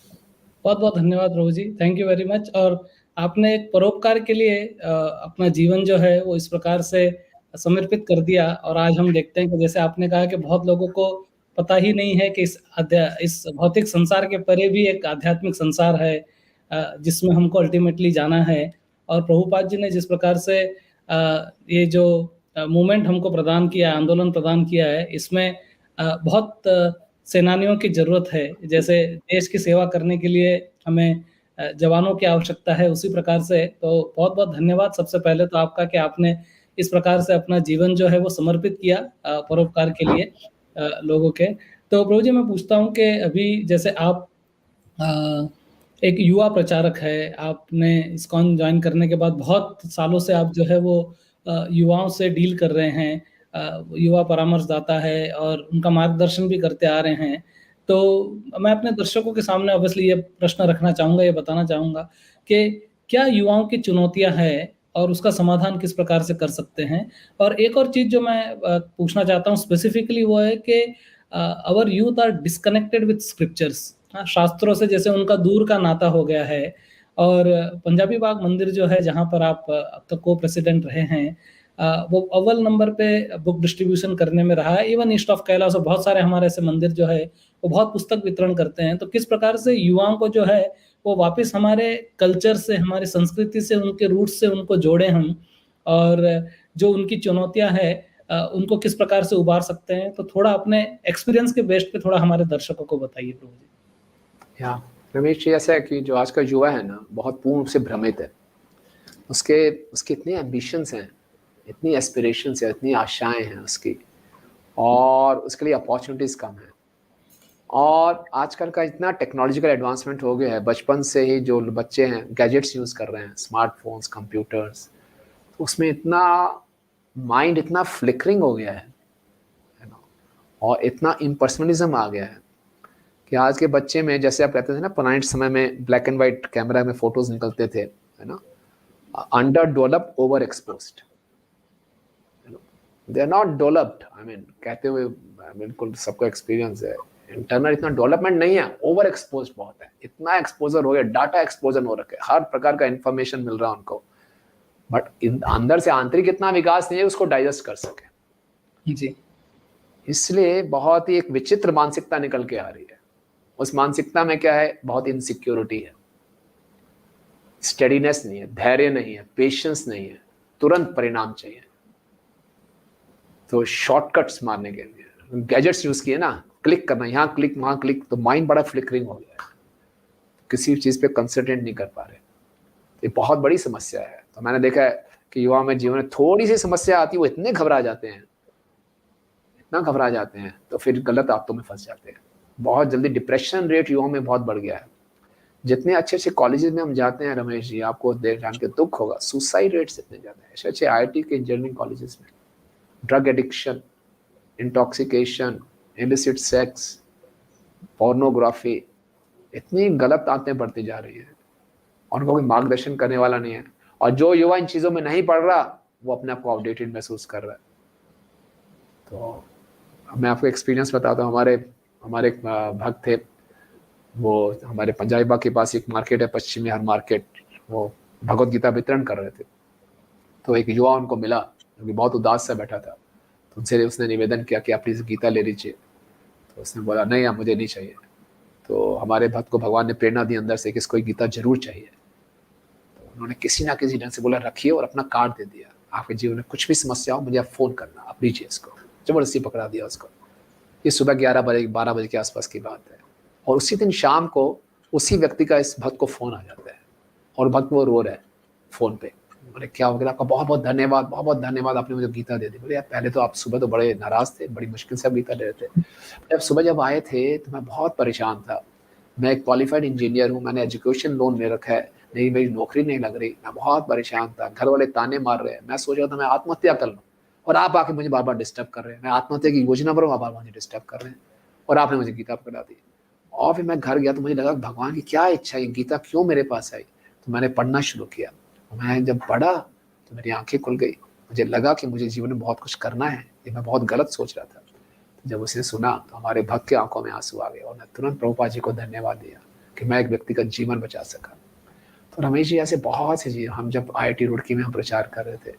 बहुत बहुत धन्यवाद प्रभु जी, थैंक यू वेरी मच। और आपने एक परोपकार के लिए अपना जीवन जो है वो इस प्रकार से समर्पित कर दिया, और आज हम देखते हैं कि जैसे आपने कहा कि बहुत लोगों को पता ही नहीं है कि इस भौतिक संसार के परे भी एक आध्यात्मिक संसार है जिसमें हमको अल्टीमेटली जाना है। और प्रभुपाद जी ने जिस प्रकार से ये जो मूवमेंट हमको प्रदान किया, आंदोलन प्रदान किया है, इसमें बहुत सेनानियों की ज़रूरत है। जैसे देश की सेवा करने के लिए हमें जवानों की आवश्यकता है, उसी प्रकार से तो बहुत-बहुत धन्यवाद सबसे पहले तो आपका कि आपने इस प्रकार से अपना जीवन जो है वो समर्पित किया परोपकार के लिए लोगों के। तो प्रभु जी मैं पूछता हूँ कि अभी जैसे आप एक युवा प्रचारक है, आपने इस्कॉन जॉइन करने के बाद बहुत सालों से आप जो है वो युवाओं से डील कर रहे हैं, युवा परामर्शदाता है और उनका मार्गदर्शन भी करते आ रहे हैं। तो मैं अपने दर्शकों के सामने ऑब्वियसली ये प्रश्न रखना चाहूँगा, ये बताना चाहूँगा कि क्या युवाओं की चुनौतियाँ हैं और उसका समाधान किस प्रकार से कर सकते हैं? और एक और चीज़ जो मैं पूछना चाहता हूँ स्पेसिफिकली वो है कि our youth are disconnected with scriptures. हाँ, शास्त्रों से जैसे उनका दूर का नाता हो गया है। और पंजाबी बाग मंदिर जो है जहाँ पर आप अब तक को-प्रेसिडेंट रहे हैं, वो अव्वल नंबर पे बुक डिस्ट्रीब्यूशन करने में रहा है। इवन ईस्ट ऑफ कैलाश और बहुत सारे हमारे ऐसे मंदिर जो है, वो बहुत पुस्तक वितरण करते हैं। तो किस प्रकार से युवाओं को जो है, वो वापस हमारे कल्चर से, हमारी संस्कृति से, उनके रूट्स से उनको जोड़ें हम, और जो उनकी चुनौतियाँ हैं उनको किस प्रकार से उबार सकते हैं? तो थोड़ा अपने एक्सपीरियंस के बेस पे थोड़ा हमारे दर्शकों को बताइए प्रभु जी। या रमेश जी, ऐसा है कि जो आज का युवा है ना, बहुत पूर्ण रूप से भ्रमित है। उसके इतने एम्बिशंस हैं, इतनी एस्पिरेशंस है, इतनी आशाएं हैं उसकी, और उसके लिए अपॉर्चुनिटीज़ कम है। और आजकल का इतना टेक्नोलॉजिकल एडवांसमेंट हो गया है, बचपन से ही जो बच्चे हैं गैजेट्स यूज़ कर रहे हैं, स्मार्टफोन्स, कंप्यूटर्स, उसमें इतना माइंड इतना फ्लिकरिंग हो गया है ना, और इतना इम्पर्सनलिज्म आ गया है कि आज के बच्चे में, जैसे आप कहते थे ना पुराने समय में ब्लैक एंड वाइट कैमरा में फोटोज निकलते थे, है ना, underdeveloped, overexposed, they are not developed. I mean कहते हुए बिल्कुल सबको एक्सपीरियंस है, इंटरनल इतना डेवलपमेंट नहीं है, ओवर एक्सपोज बहुत है, इतना एक्सपोजर हो गया, डाटा एक्सपोजर हो रखे, हर प्रकार का इंफॉर्मेशन मिल रहा है उनको, बट अंदर से आंतरिक इतना विकास नहीं है उसको डाइजेस्ट कर सके जी। इसलिए बहुत ही एक विचित्र मानसिकता निकल के आ रही है। उस मानसिकता में क्या है, बहुत इनसिक्योरिटी है, स्टेडीनेस नहीं है, धैर्य नहीं है, पेशेंस नहीं है, तुरंत परिणाम चाहिए। तो शॉर्टकट्स मारने के लिए गैजेट्स यूज किए ना, क्लिक करना, यहाँ क्लिक वहाँ क्लिक, तो माइंड बड़ा फ्लिकरिंग हो गया है, किसी चीज पे कंसंट्रेट नहीं कर पा रहे। ये बहुत बड़ी समस्या है। तो मैंने देखा है कि युवा में जीवन में थोड़ी सी समस्या आती है, वो इतने घबरा जाते हैं, इतना घबरा जाते हैं, तो फिर गलत आदतों में फंस जाते हैं। बहुत जल्दी डिप्रेशन रेट युवाओं में बहुत बढ़ गया है। जितने अच्छे अच्छे कॉलेजेस में हम जाते हैं रमेश जी, आपको देख जान के दुख होगा, सुसाइड रेट्स इतने ज़्यादा है। अच्छे अच्छे IIT के इंजीनियरिंग कॉलेजेस में drug addiction, intoxication, illicit sex, pornography, इतनी गलत आदतें बढ़ती जा रही है, और उनको कोई मार्गदर्शन करने वाला नहीं है। और जो युवा इन चीज़ों में नहीं पढ़ रहा, वो अपने आप को आउटडेटेड महसूस कर रहा है। तो मैं आपको एक्सपीरियंस बताता हूँ। हमारे एक भक्त थे, वो हमारे पंजाबी बाग के पास एक मार्केट है, पश्चिमी हर मार्केट, वो भगवत गीता वितरण कर रहे थे। तो एक युवा उनको मिला जो कि बहुत उदास सा बैठा था, तो उनसे उसने निवेदन किया कि आप प्लीज़ गीता ले लीजिए। तो उसने बोला नहीं, आप मुझे नहीं चाहिए। तो हमारे भक्त को भगवान ने प्रेरणा दी अंदर से कि इसको गीता जरूर चाहिए। तो उन्होंने किसी ना किसी ढंग से बोला रखिए, और अपना कार्ड दे दिया, आपके जीवन में कुछ भी समस्या हो मुझे आप फ़ोन करना, आप लीजिए इसको। ज़बरदस्ती पकड़ा दिया उसको। ये सुबह 11 बजे 12 बजे के आसपास की बात है। और उसी दिन शाम को उसी व्यक्ति का इस भक्त को फ़ोन आ जाता है और भक्त वो रो रहा है फ़ोन पे। बोले क्या हो गया? आपका बहुत-बहुत धन्यवाद, बहुत-बहुत धन्यवाद, आपने मुझे गीता दे दी। बोले यार पहले तो आप सुबह तो बड़े नाराज़ थे, बड़ी मुश्किल से आप गीता दे रहे थे। जब सुबह जब आए थे तो मैं बहुत परेशान था। मैं एक क्वालिफाइड इंजीनियर हूँ, मैंने एजुकेशन लोन ले रखा है, नहीं मेरी नौकरी नहीं लग रही, मैं बहुत परेशान था, घर वाले ताने मार रहे हैं, मैं सोच रहा था मैं आत्महत्या कर लूँ और आप आके मुझे बार-बार डिस्टर्ब कर रहे हैं। मैं आत्महत्या की योजना पर हूँ, आप बार-बार मुझे डिस्टर्ब कर रहे हैं और आपने मुझे गीता पकड़ा दी। और फिर मैं घर गया तो मुझे लगा भगवान की क्या इच्छा है, गीता क्यों मेरे पास आई? तो मैंने पढ़ना शुरू किया। मैं जब पढ़ा तो मेरी आँखें खुल गई। मुझे लगा कि मुझे जीवन में बहुत कुछ करना है, ये मैं बहुत गलत सोच रहा था। जब उसने सुना तो हमारे भक्त की आँखों में आँसू आ गए और मैं तुरंत प्रभुपाद जी को धन्यवाद दिया कि मैं एक व्यक्ति का जीवन बचा सका। तो रमेश जी ऐसे बहुत से हम जब IIT रुड़की में हम प्रचार कर रहे थे,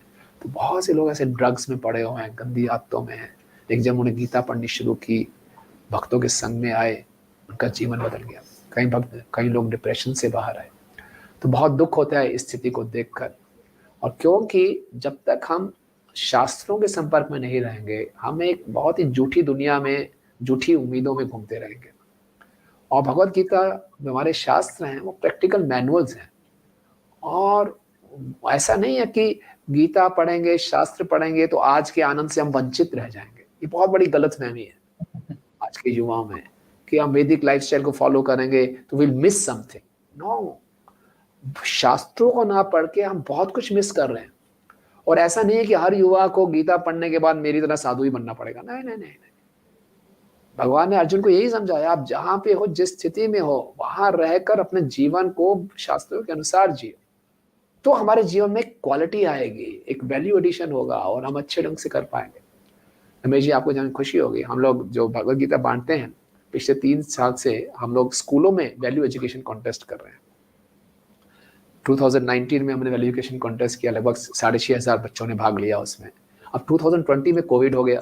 तो बहुत से लोग ऐसे ड्रग्स में पड़े हुए हैं, गंदी आदतों में हैं। लेकिन जब उन्होंने गीता पढ़नी शुरू की, भक्तों के संग में आए, उनका जीवन बदल गया। कई लोग डिप्रेशन से बाहर आए। तो बहुत दुःख होता है इस स्थिति को देखकर। और क्योंकि जब तक हम शास्त्रों के संपर्क में नहीं रहेंगे, हम एक बहुत ही झूठी दुनिया में, झूठी उम्मीदों में घूमते रहेंगे। और भगवद गीता जो हमारे शास्त्र हैं, वो प्रैक्टिकल मैनुअल्स हैं। और ऐसा नहीं है कि गीता पढ़ेंगे, शास्त्र पढ़ेंगे तो आज के आनंद से हम वंचित रह जाएँगे। ये बहुत बड़ी गलतफ़हमी है आज के युवाओं में कि हम वैदिक लाइफ़स्टाइल को फ़ॉलो करेंगे तो विल मिस समथिंग। नो, शास्त्रों को ना पढ़ के हम बहुत कुछ मिस कर रहे हैं। और ऐसा नहीं है कि हर युवा को गीता पढ़ने के बाद मेरी तरह साधु ही बनना पड़ेगा। नहीं, नहीं, नहीं, नहीं। भगवान ने अर्जुन को यही समझाया, आप जहाँ पे हो, जिस स्थिति में हो, वहाँ रहकर अपने जीवन को शास्त्रों के अनुसार जियो। तो हमारे जीवन में क्वालिटी आएगी, एक वैल्यू एडिशन होगा और हम अच्छे ढंग से कर पाएँगे। रमेश जी, आपको जान खुशी होगी, हम लोग जो भगवद गीता बाँटते हैं, पिछले 3 साल से हम लोग स्कूलों में वैल्यू एजुकेशन कॉन्टेस्ट कर रहे हैं। 2019 में हमने वैल्यू एजुकेशन कॉन्टेस्ट किया, लगभग 6,500 बच्चों ने भाग लिया उसमें। अब 2020 में कोविड हो गया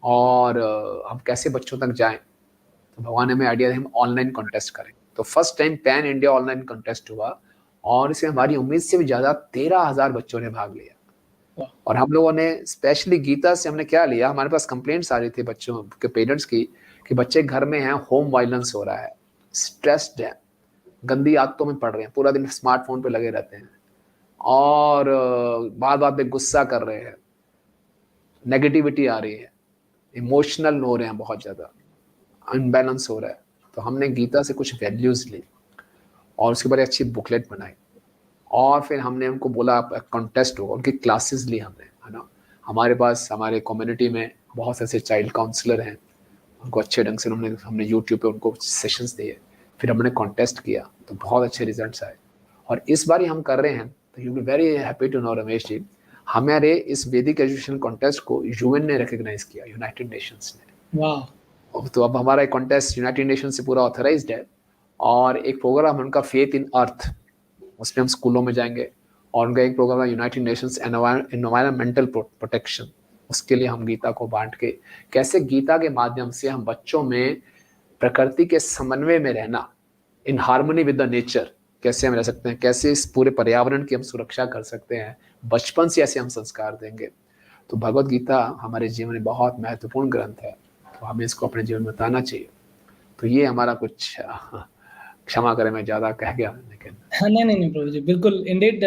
और हम कैसे बच्चों तक जाएँ? तो भगवान ने हमें आइडिया दिया हम ऑनलाइन कॉन्टेस्ट करें। तो first time pan India online contest हुआ और इसमें हमारी उम्मीद से भी ज़्यादा 13,000 बच्चों ने भाग लिया। और हम लोगों ने स्पेशली गीता से हमने क्या लिया, हमारे पास कंप्लेंट्स आ रही थी बच्चों के पेरेंट्स की कि बच्चे घर में हैं, होम वायलेंस हो रहा है, स्ट्रेस्ड है, गंदी आदतों में पड़ रहे हैं, पूरा दिन स्मार्टफ़ोन पे लगे रहते हैं और बात-बात पे गुस्सा कर रहे हैं, नेगेटिविटी आ रही है, इमोशनल हो रहे हैं बहुत ज़्यादा, अनबैलेंस हो रहा है। तो हमने गीता से कुछ वैल्यूज़ ली और उसके बाद अच्छी बुकलेट बनाई और फिर हमने उनको बोला कॉन्टेस्ट होगा, उनकी क्लासेस ली हमने, है ना। हमारे पास हमारे कम्युनिटी में बहुत से ऐसे चाइल्ड काउंसलर हैं, उनको अच्छे ढंग से हमने यूट्यूब पे उनको सेशंस दिए, फिर हमने कॉन्टेस्ट किया तो बहुत अच्छे रिजल्ट्स आए। और इस बार ही हम कर रहे हैं तो you be very happy to know Ramesh ji, हमारे इस वैदिक एजुकेशन कॉन्टेस्ट को यूएन ने रिकॉग्नाइज किया, यूनाइटेड नेशंस ने। वाह! तो अब हमारा कॉन्टेस्ट यूनाइटेड नेशन से पूरा ऑथराइज्ड है और एक प्रोग्राम है उनका फेथ इन अर्थ, उसमें हम स्कूलों में जाएंगे और उनका एक प्रोग्राम है यूनाइटेड नेशंस एनवायरमेंटल प्रोटेक्शन, उसके लिए हम गीता को बांट के कैसे गीता के माध्यम से हम बच्चों में प्रकृति के समन्वय में रहना, in harmony with the nature कैसे हम रह सकते हैं, कैसे इस पूरे पर्यावरण की हम सुरक्षा कर सकते हैं, बचपन से ऐसे हम संस्कार देंगे। तो भगवद गीता हमारे जीवन में बहुत महत्वपूर्ण ग्रंथ है, तो हमें इसको अपने जीवन में बताना चाहिए। तो ये हमारा कुछ क्षमा करें मैं ज़्यादा कह गया लेकिन हाँ, नहीं प्रभु जी, बिल्कुल इंडीड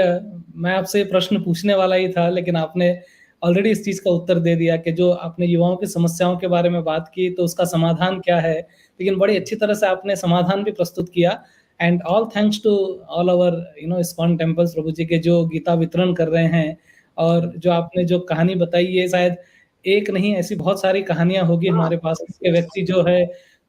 मैं आपसे प्रश्न पूछने वाला ही था, लेकिन आपने ऑलरेडी इस चीज़ का उत्तर दे दिया कि जो आपने युवाओं की समस्याओं के बारे में बात की, तो उसका समाधान क्या है, लेकिन बड़ी अच्छी तरह से आपने समाधान भी प्रस्तुत किया। And all thanks to all our ISKCON temples Prabhu ji के जो गीता वितरण कर रहे हैं और जो आपने जो कहानी बताई, ये शायद एक नहीं ऐसी बहुत सारी कहानियाँ होगी हमारे पास के व्यक्ति जो है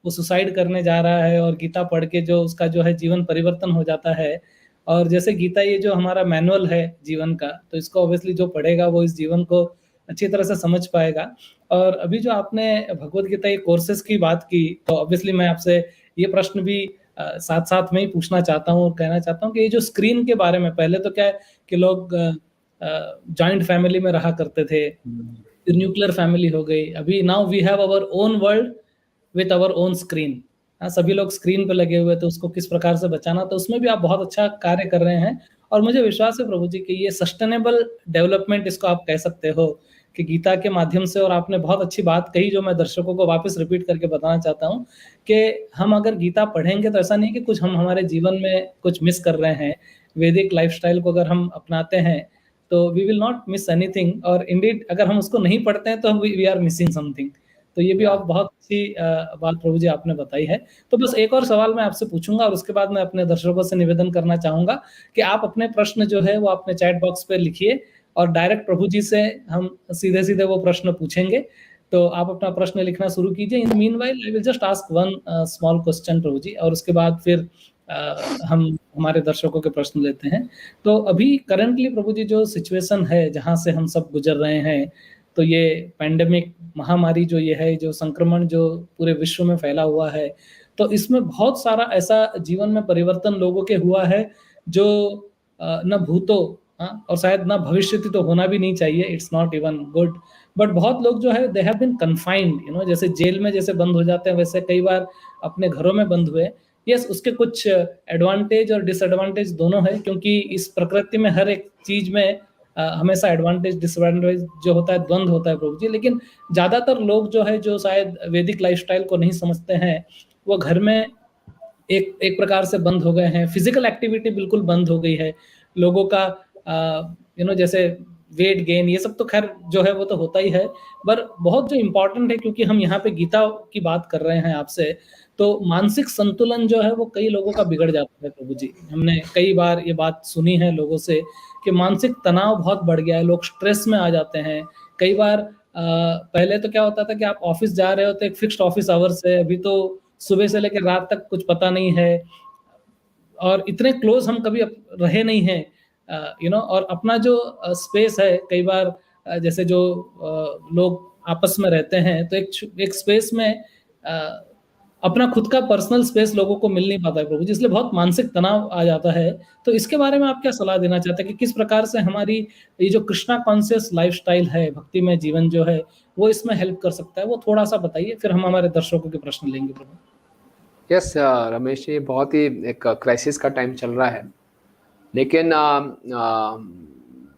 वो सुसाइड करने जा रहा है और गीता पढ़ के जो उसका जो है जीवन परिवर्तन हो जाता है। और जैसे गीता ये जो हमारा मैनुअल है जीवन का, तो इसको ऑब्वियसली जो पढ़ेगा वो इस जीवन को अच्छी तरह से समझ पाएगा। और अभी जो आपने भगवद गीता ये कोर्सेज की बात की, तो ऑब्वियसली मैं आपसे ये प्रश्न भी साथ-साथ में ही पूछना चाहता हूँ और कहना चाहता हूँ कि ये जो स्क्रीन के बारे में, पहले तो क्या है कि लोग जॉइंट फैमिली में रहा करते थे, फिर न्यूक्लियर फैमिली हो गई, अभी now we have our own world with our own screen. सभी लोग स्क्रीन पे लगे हुए, तो उसको किस प्रकार से बचाना, तो उसमें भी आप बहुत अच्छा कार्य कर रहे हैं। और मुझे विश्वास है प्रभु जी कि ये सस्टेनेबल डेवलपमेंट इसको आप कह सकते हो कि गीता के माध्यम से, और आपने बहुत अच्छी बात कही जो मैं दर्शकों को वापस रिपीट करके बताना चाहता हूँ कि हम अगर गीता पढ़ेंगे तो ऐसा नहीं कि कुछ हम हमारे जीवन में कुछ मिस कर रहे हैं। वैदिक लाइफ़स्टाइल को अगर हम अपनाते हैं तो we will not miss anything, और इंडीड अगर हम उसको नहीं पढ़ते हैं तो वी आर मिसिंग समथिंग। तो ये भी आप बहुत अच्छी बात प्रभु जी आपने बताई है। तो बस एक और सवाल मैं आपसे पूछूंगा और उसके बाद मैं अपने दर्शकों से निवेदन करना चाहूंगा कि आप अपने प्रश्न जो है वो अपने चैट बॉक्स पे लिखिए और डायरेक्ट प्रभु जी से हम सीधे सीधे वो प्रश्न पूछेंगे। तो आप अपना प्रश्न लिखना शुरू कीजिए। In the meanwhile I will just ask one small question Prabhu ji, और उसके बाद फिर हम हमारे दर्शकों के प्रश्न लेते हैं। तो अभी करंटली प्रभु जी जो सिचुएशन है जहाँ से हम सब गुजर रहे हैं, तो ये पैंडेमिक महामारी जो ये है, जो संक्रमण जो पूरे विश्व में फैला हुआ है, तो इसमें बहुत सारा ऐसा जीवन में परिवर्तन लोगों के हुआ है जो न भूतो, और शायद ना भविष्य तो होना भी नहीं चाहिए, it's not even good. But बहुत लोग जो है दे हैव बीन कन्फाइंड, जैसे जेल में जैसे बंद हो जाते हैं वैसे कई बार अपने घरों में बंद हुए। यस, उसके कुछ एडवांटेज और डिसएडवांटेज दोनों है, क्योंकि इस प्रकृति में हर एक चीज में हमेशा एडवांटेज डिसएडवांटेज जो होता है द्वंद होता है प्रभु जी। लेकिन ज्यादातर लोग जो है जो शायद वैदिक लाइफस्टाइल को नहीं समझते हैं, वो घर में एक एक प्रकार से बंद हो गए हैं। फिजिकल एक्टिविटी बिल्कुल बंद हो गई है लोगों का। जैसे वेट गेन ये सब तो खैर जो है वो तो होता ही है, पर बहुत जो इम्पोर्टेंट है, क्योंकि हम यहाँ पे गीता की बात कर रहे हैं आपसे, तो मानसिक संतुलन जो है वो कई लोगों का बिगड़ जाता है प्रभु जी। हमने कई बार ये बात सुनी है लोगों से कि मानसिक तनाव बहुत बढ़ गया है, लोग स्ट्रेस में आ जाते हैं। कई बार पहले तो क्या होता था कि आप ऑफिस जा रहे हो तो एक फिक्स्ड ऑफिस आवर्स है, अभी तो सुबह से लेकर रात तक कुछ पता नहीं है, और इतने क्लोज हम कभी रहे नहीं हैं। और अपना जो स्पेस है, कई बार जैसे जो लोग आपस में रहते हैं तो एक स्पेस में अपना खुद का पर्सनल स्पेस लोगों को मिल नहीं पाता है प्रभु जी, इसलिए बहुत मानसिक तनाव आ जाता है। तो इसके बारे में आप क्या सलाह देना चाहते हैं कि किस प्रकार से हमारी ये जो कृष्णा कॉन्शियस लाइफस्टाइल है, भक्ति में जीवन जो है, वो इसमें हेल्प कर सकता है? वो थोड़ा सा बताइए, फिर हम हमारे दर्शकों के प्रश्न लेंगे प्रभु। यस रमेश जी, बहुत ही एक क्राइसिस का टाइम चल रहा है, लेकिन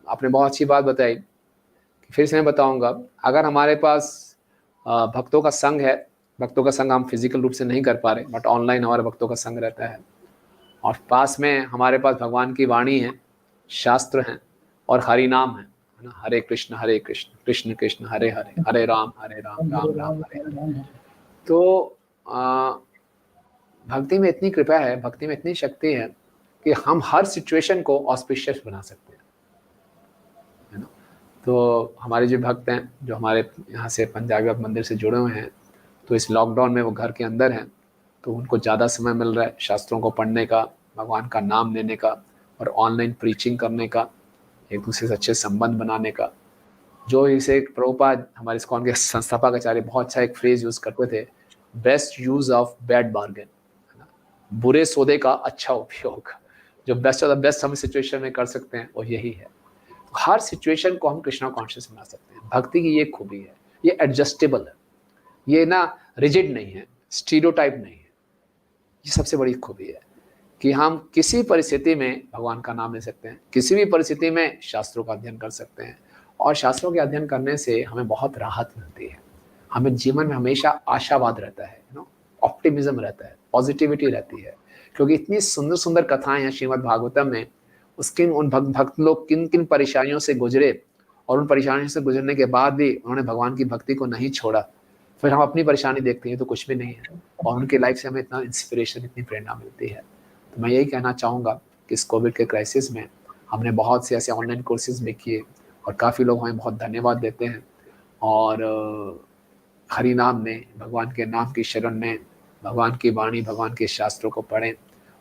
आपने बहुत अच्छी बात बताई। फिर से मैं बताऊंगा, अगर हमारे पास भक्तों का संग है, भक्तों का संग हम फिजिकल रूप से नहीं कर पा रहे, बट ऑनलाइन हमारे भक्तों का संग रहता है, और पास में हमारे पास भगवान की वाणी है, शास्त्र हैं और हरि नाम है ना, हरे कृष्ण कृष्ण कृष्ण हरे हरे, हरे राम राम राम हरे हरे। तो भक्ति में इतनी कृपा है, भक्ति में इतनी शक्ति है कि हम हर सिचुएशन को ऑस्पिशियस बना सकते हैं, है ना। तो हमारे जो भक्त हैं, जो हमारे यहाँ से पंजाबी मंदिर से जुड़े हुए हैं, तो इस लॉकडाउन में वो घर के अंदर हैं, तो उनको ज़्यादा समय मिल रहा है शास्त्रों को पढ़ने का, भगवान का नाम लेने का, और ऑनलाइन प्रीचिंग करने का, एक दूसरे से अच्छे संबंध बनाने का। जो इसे प्रभुपाद हमारे इस्कॉन के संस्थापक आचार्य बहुत अच्छा एक फ्रेज यूज़ करते थे, best use of bad bargain, है ना, बुरे सौदे का अच्छा उपयोग। जो बेस्ट ऑफ द बेस्ट हम सिचुएशन में कर सकते हैं वो यही है। हर सिचुएशन को हम कृष्णा कॉन्शियस बना सकते हैं। भक्ति की ये खूबी है, ये एडजस्टेबल है, ये ना रिजिड नहीं है, स्टीरियोटाइप नहीं है। ये सबसे बड़ी खूबी है कि हम किसी परिस्थिति में भगवान का नाम ले सकते हैं, किसी भी परिस्थिति में शास्त्रों का अध्ययन कर सकते हैं, और शास्त्रों के अध्ययन करने से हमें बहुत राहत मिलती है। हमें जीवन में हमेशा आशावाद रहता है, ऑप्टिमिज्म रहता है, पॉजिटिविटी रहती है, क्योंकि इतनी सुंदर सुंदर कथाएं हैं श्रीमद् भागवतम में। उन भक्त लोग किन किन परेशानियों से गुजरे, और उन परेशानियों से गुजरने के बाद भी उन्होंने भगवान की भक्ति को नहीं छोड़ा। फिर हम अपनी परेशानी देखते हैं तो कुछ भी नहीं है, और उनकी लाइफ से हमें इतना इंस्पिरेशन, इतनी प्रेरणा मिलती है। तो मैं यही कहना चाहूँगा कि इस कोविड के क्राइसिस में हमने बहुत से ऐसे ऑनलाइन कोर्सेज भी किए, और काफ़ी लोग हमें बहुत धन्यवाद देते हैं, और हरि नाम में, भगवान के नाम की शरण में, भगवान की वाणी, भगवान के शास्त्रों को पढ़ें,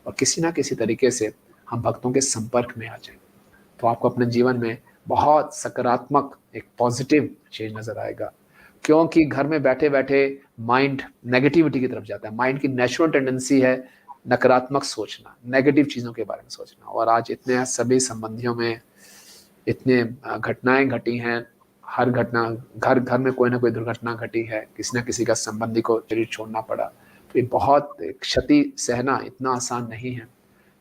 और किसी ना किसी तरीके से हम भक्तों के संपर्क में आ जाएं, तो आपको अपने जीवन में बहुत सकारात्मक एक पॉजिटिव चेंज नज़र आएगा। क्योंकि घर में बैठे बैठे माइंड नेगेटिविटी की तरफ जाता है। माइंड की नेचुरल टेंडेंसी है नकारात्मक सोचना, नेगेटिव चीज़ों के बारे में सोचना, और आज इतने सभी संबंधियों में इतने घटनाएं घटी हैं। हर घटना, घर घर में कोई ना कोई दुर्घटना घटी है, किसी न किसी का संबंधी को शरीर छोड़ना पड़ा। तो ये बहुत क्षति सहना इतना आसान नहीं है,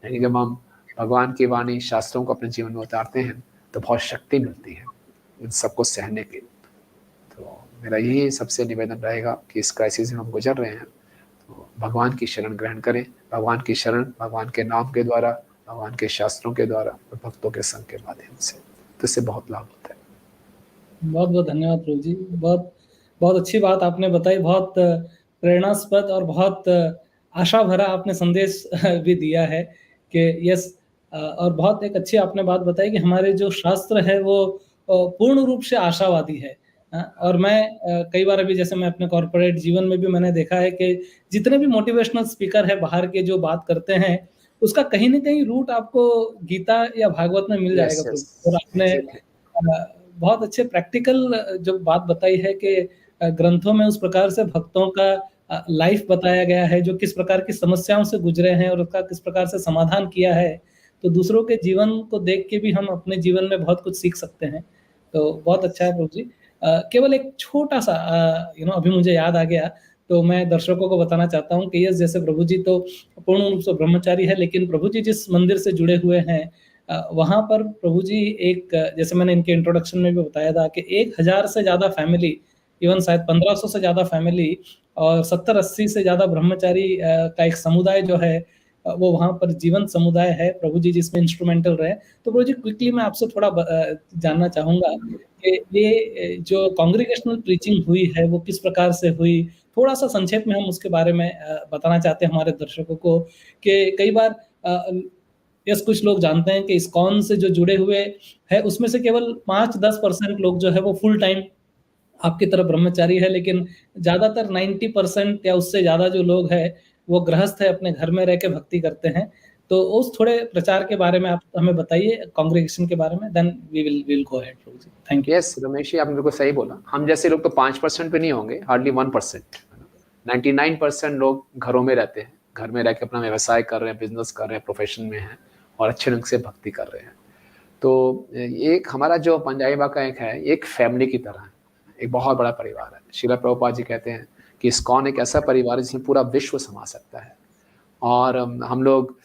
लेकिन जब हम भगवान की वाणी, शास्त्रों को अपने जीवन में उतारते हैं तो बहुत शक्ति मिलती है इन सबको सहने की। मेरा यही सबसे निवेदन रहेगा कि इस क्राइसिस में हम गुजर रहे हैं तो भगवान की शरण ग्रहण करें, भगवान की शरण भगवान के नाम के द्वारा, भगवान के शास्त्रों के द्वारा और भक्तों के संग के माध्यम से, तो इससे बहुत लाभ होता है। बहुत बहुत धन्यवाद प्रभु जी। बहुत बहुत अच्छी बात आपने बताई, बहुत प्रेरणास्पद और बहुत आशा भरा आपने संदेश भी दिया है कि यस, और बहुत एक अच्छी आपने बात बताई कि हमारे जो शास्त्र है वो पूर्ण रूप से आशावादी है। और मैं कई बार अभी जैसे मैं अपने कॉर्पोरेट जीवन में भी मैंने देखा है कि जितने भी मोटिवेशनल स्पीकर है बाहर के जो बात करते हैं, उसका कहीं न कहीं रूट आपको गीता या भागवत में मिल यस, जाएगा यस, प्रभु। और आपने एग्ज़ैक्टली। बहुत अच्छे प्रैक्टिकल जो बात बताई है कि ग्रंथों में उस प्रकार से भक्तों का लाइफ बताया गया है, जो किस प्रकार की समस्याओं से गुजरे हैं और उसका किस प्रकार से समाधान किया है। तो दूसरों के जीवन को देख के भी हम अपने जीवन में बहुत कुछ सीख सकते हैं। तो बहुत अच्छा है प्रभु जी। केवल एक छोटा-सा अभी मुझे याद आ गया, तो मैं दर्शकों को बताना चाहता हूँ कि यस, जैसे प्रभु जी तो पूर्ण रूप से ब्रह्मचारी है, लेकिन प्रभु जी जिस मंदिर से जुड़े हुए हैं, वहाँ पर प्रभु जी एक जैसे मैंने इनके इंट्रोडक्शन में भी बताया था कि 1000 से ज़्यादा फैमिली, इवन शायद 1500 से ज़्यादा फैमिली और 70-80 से ज़्यादा ब्रह्मचारी का एक समुदाय जो है, वो वहाँ पर जीवंत समुदाय है, प्रभु जी जिसमें इंस्ट्रूमेंटल रहे। तो प्रभु जी क्विकली मैं आपसे थोड़ा जानना चाहूँगा कि ये जो कांग्रीगेशनल प्रीचिंग हुई है, वो किस प्रकार से हुई? थोड़ा-सा संक्षेप में हम उसके बारे में बताना चाहते हैं हमारे दर्शकों को कि कई बार यस, कुछ लोग जानते हैं कि इस्कॉन से जो जुड़े हुए हैं, उसमें से केवल 5-10% लोग जो है वो फुल टाइम आपकी तरह ब्रह्मचारी है, लेकिन ज़्यादातर 90% या उससे ज़्यादा जो लोग हैं, वो गृहस्थ है, अपने घर में रह के भक्ति करते हैं। तो उस थोड़े प्रचार के बारे में आप हमें बताइए, कांग्रीगेशन के बारे में, then we will go ahead Prabhu ji. Thank you. Yes, Ramesh ji, आपने बिल्कुल सही बोला। हम जैसे लोग तो 5% भी नहीं होंगे, हार्डली 1%। 99% लोग घरों में रहते हैं, घर में रह के अपना व्यवसाय कर रहे हैं, बिजनेस कर रहे हैं, प्रोफेशन में हैं और अच्छे ढंग से भक्ति कर रहे हैं। तो एक हमारा जो पंजाबी बाबा का एक है, एक फैमिली की तरह है, एक बहुत बड़ा परिवार है। श्रील प्रभुपाद जी कहते हैं कि इस्कॉन एक ऐसा परिवार है जिसमें पूरा विश्व समा सकता है। और हम लोग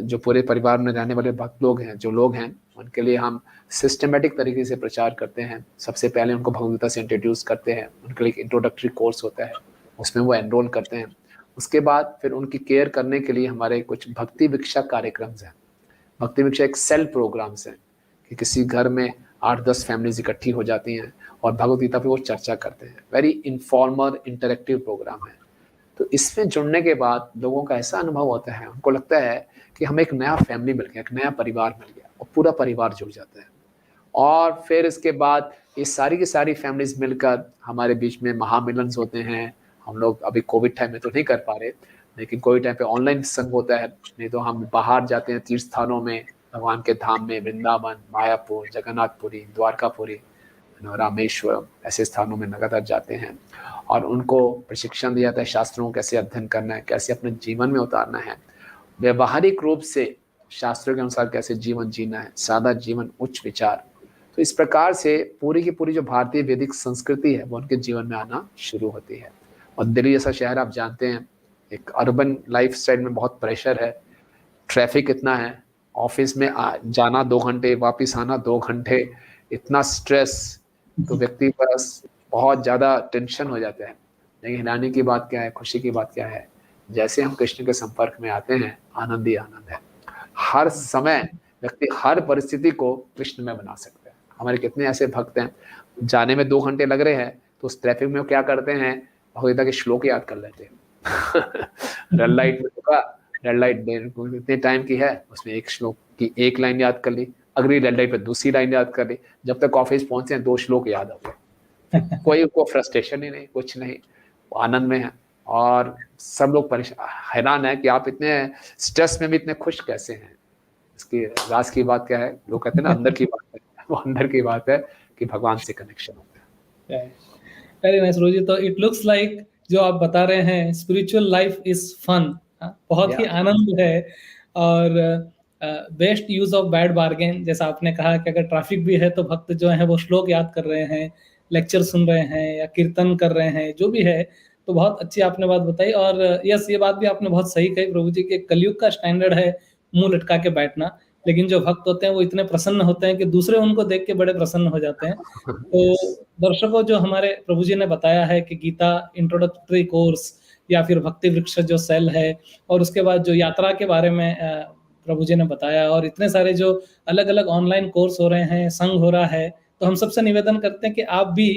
जो पूरे परिवार में रहने वाले भक्त लोग हैं, जो लोग हैं, उनके लिए हम सिस्टमैटिक तरीके से प्रचार करते हैं। सबसे पहले उनको भगवद गीता से इंट्रोड्यूस करते हैं, उनके लिए एक इंट्रोडक्टरी कोर्स होता है, उसमें वो एनरोल करते हैं। उसके बाद फिर उनकी केयर करने के लिए हमारे कुछ भक्ति भिक्षा कार्यक्रम्स हैं। भक्ति भिक्षा एक सेल प्रोग्राम्स हैं कि किसी घर में 8-10 फैमिलीज इकट्ठी हो जाती हैं और भगवद गीता पे वो चर्चा करते हैं। वेरी इनफॉर्मल इंटरेक्टिव प्रोग्राम है। तो इसमें जुड़ने के बाद लोगों का ऐसा अनुभव होता है, उनको लगता है कि हमें एक नया फैमिली मिल गया, एक नया परिवार मिल गया और पूरा परिवार जुड़ जाता है। और फिर इसके बाद ये सारी की सारी फैमिलीज मिलकर हमारे बीच में महामिलन्स होते हैं। हम लोग अभी कोविड टाइम में तो नहीं कर पा रहे, लेकिन कोविड टाइम पे ऑनलाइन संग होता है, नहीं तो हम बाहर जाते हैं तीर्थ स्थानों में, भगवान के धाम में, वृंदावन, मायापुर, जगन्नाथपुरी, द्वारकापुरी, रामेश्वरम, ऐसे स्थानों में लगातार जाते हैं और उनको प्रशिक्षण दिया जाता है, शास्त्रों को कैसे अध्ययन करना है, कैसे अपने जीवन में उतारना है, व्यवहारिक रूप से शास्त्रों के अनुसार कैसे जीवन जीना है, सादा जीवन, उच्च विचार। तो इस प्रकार से पूरी की पूरी जो भारतीय वैदिक संस्कृति है वो उनके जीवन में आना शुरू होती है। और दिल्ली जैसा शहर आप जानते हैं, एक अर्बन लाइफस्टाइल में बहुत प्रेशर है, ट्रैफिक इतना है, ऑफिस में जाना 2 घंटे, वापस आना 2 घंटे, इतना स्ट्रेस, तो व्यक्ति पास बहुत ज़्यादा टेंशन हो जाता है। लेकिन हिलाने की बात क्या है, खुशी की बात क्या है, जैसे हम कृष्ण के संपर्क में आते हैं, आनंद ही आनंद है। हर समय व्यक्ति हर परिस्थिति को कृष्ण में बना सकता है। हमारे कितने ऐसे भक्त हैं, जाने में 2 घंटे लग रहे हैं तो उस ट्रैफिक में वो क्या करते हैं, भगवद गीता के श्लोक याद कर लेते हैं। रेड लाइट में रुका, रेड लाइट इतने टाइम की है, उसमें एक श्लोक की एक लाइन याद कर ली, अगली रेड लाइट पे दूसरी लाइन याद कर ली, जब तक ऑफिस पहुंचे 2 श्लोक याद हो गए। कोई को फ्रस्ट्रेशन ही नहीं, कुछ नहीं, वो आनंद में है। और सब लोग हैरान है कि आप इतने स्ट्रेस में भी इतने खुश कैसे हैं। इसकी राज की बात क्या है, लोग कहते हैं ना, अंदर की बात है, वो अंदर की बात है कि भगवान से कनेक्शन होता है। वेरी नाइस रोजी। तो इट लुक्स लाइक जो आप बता रहे हैं, स्पिरिचुअल लाइफ इज फन, बहुत ही आनंद है। और best use of bad bargain, जैसा आपने कहा कि अगर ट्रैफिक भी है तो भक्त जो है वो श्लोक याद कर रहे हैं, लेक्चर सुन रहे हैं या कीर्तन कर रहे हैं, जो भी है। तो बहुत अच्छी आपने बात बताई। और यस, ये बात भी आपने बहुत सही कही प्रभु जी के, कलयुग का स्टैंडर्ड है मुंह लटका के बैठना, लेकिन जो भक्त होते हैं वो इतने प्रसन्न होते हैं कि दूसरे उनको देख के बड़े प्रसन्न हो जाते हैं। तो दर्शकों, जो हमारे प्रभु जी ने बताया है कि गीता इंट्रोडक्टरी कोर्स या फिर भक्ति वृक्ष जो सेल है, और उसके बाद जो यात्रा के बारे में प्रभु जी ने बताया, और इतने सारे जो अलग अलग ऑनलाइन कोर्स हो रहे हैं, संघ हो रहा है, तो हम सबसे निवेदन करते हैं कि आप भी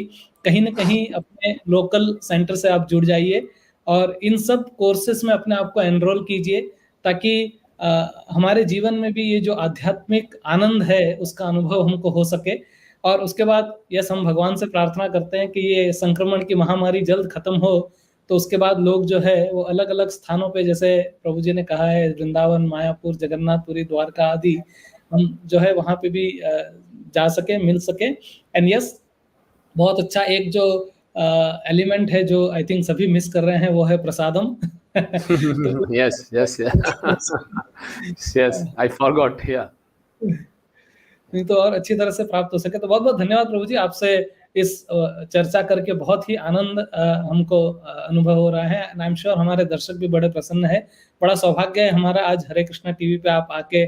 कहीं न कहीं अपने लोकल सेंटर से आप जुड़ जाइए और इन सब कोर्सेस में अपने आप को एनरोल कीजिए, ताकि हमारे जीवन में भी ये जो आध्यात्मिक आनंद है उसका अनुभव हमको हो सके। और उसके बाद यस, हम भगवान से प्रार्थना करते हैं कि ये संक्रमण की महामारी जल्द खत्म हो, तो उसके बाद लोग जो है वो अलग-अलग स्थानों पे, जैसे प्रभु जी ने कहा है, वृंदावन, मायापुर, जगन्नाथपुरी, द्वारका आदि, हम जो है वहाँ पे भी जा सके, मिल सके। एंड यस, बहुत अच्छा एक जो एलिमेंट है जो आई थिंक सभी मिस कर रहे हैं, वो है प्रसादम। तो Yes, yes, yeah. Yes, I forgot. Yeah. नहीं तो और अच्छी तरह से प्राप्त हो सके। तो बहुत-बहुत धन्यवाद प्रभु जी, आपसे इस चर्चा करके बहुत ही आनंद हमको अनुभव हो रहा है। एंड आई एम श्योर हमारे दर्शक भी बड़े प्रसन्न हैं। बड़ा सौभाग्य है हमारा आज हरे कृष्णा टीवी पे आप आके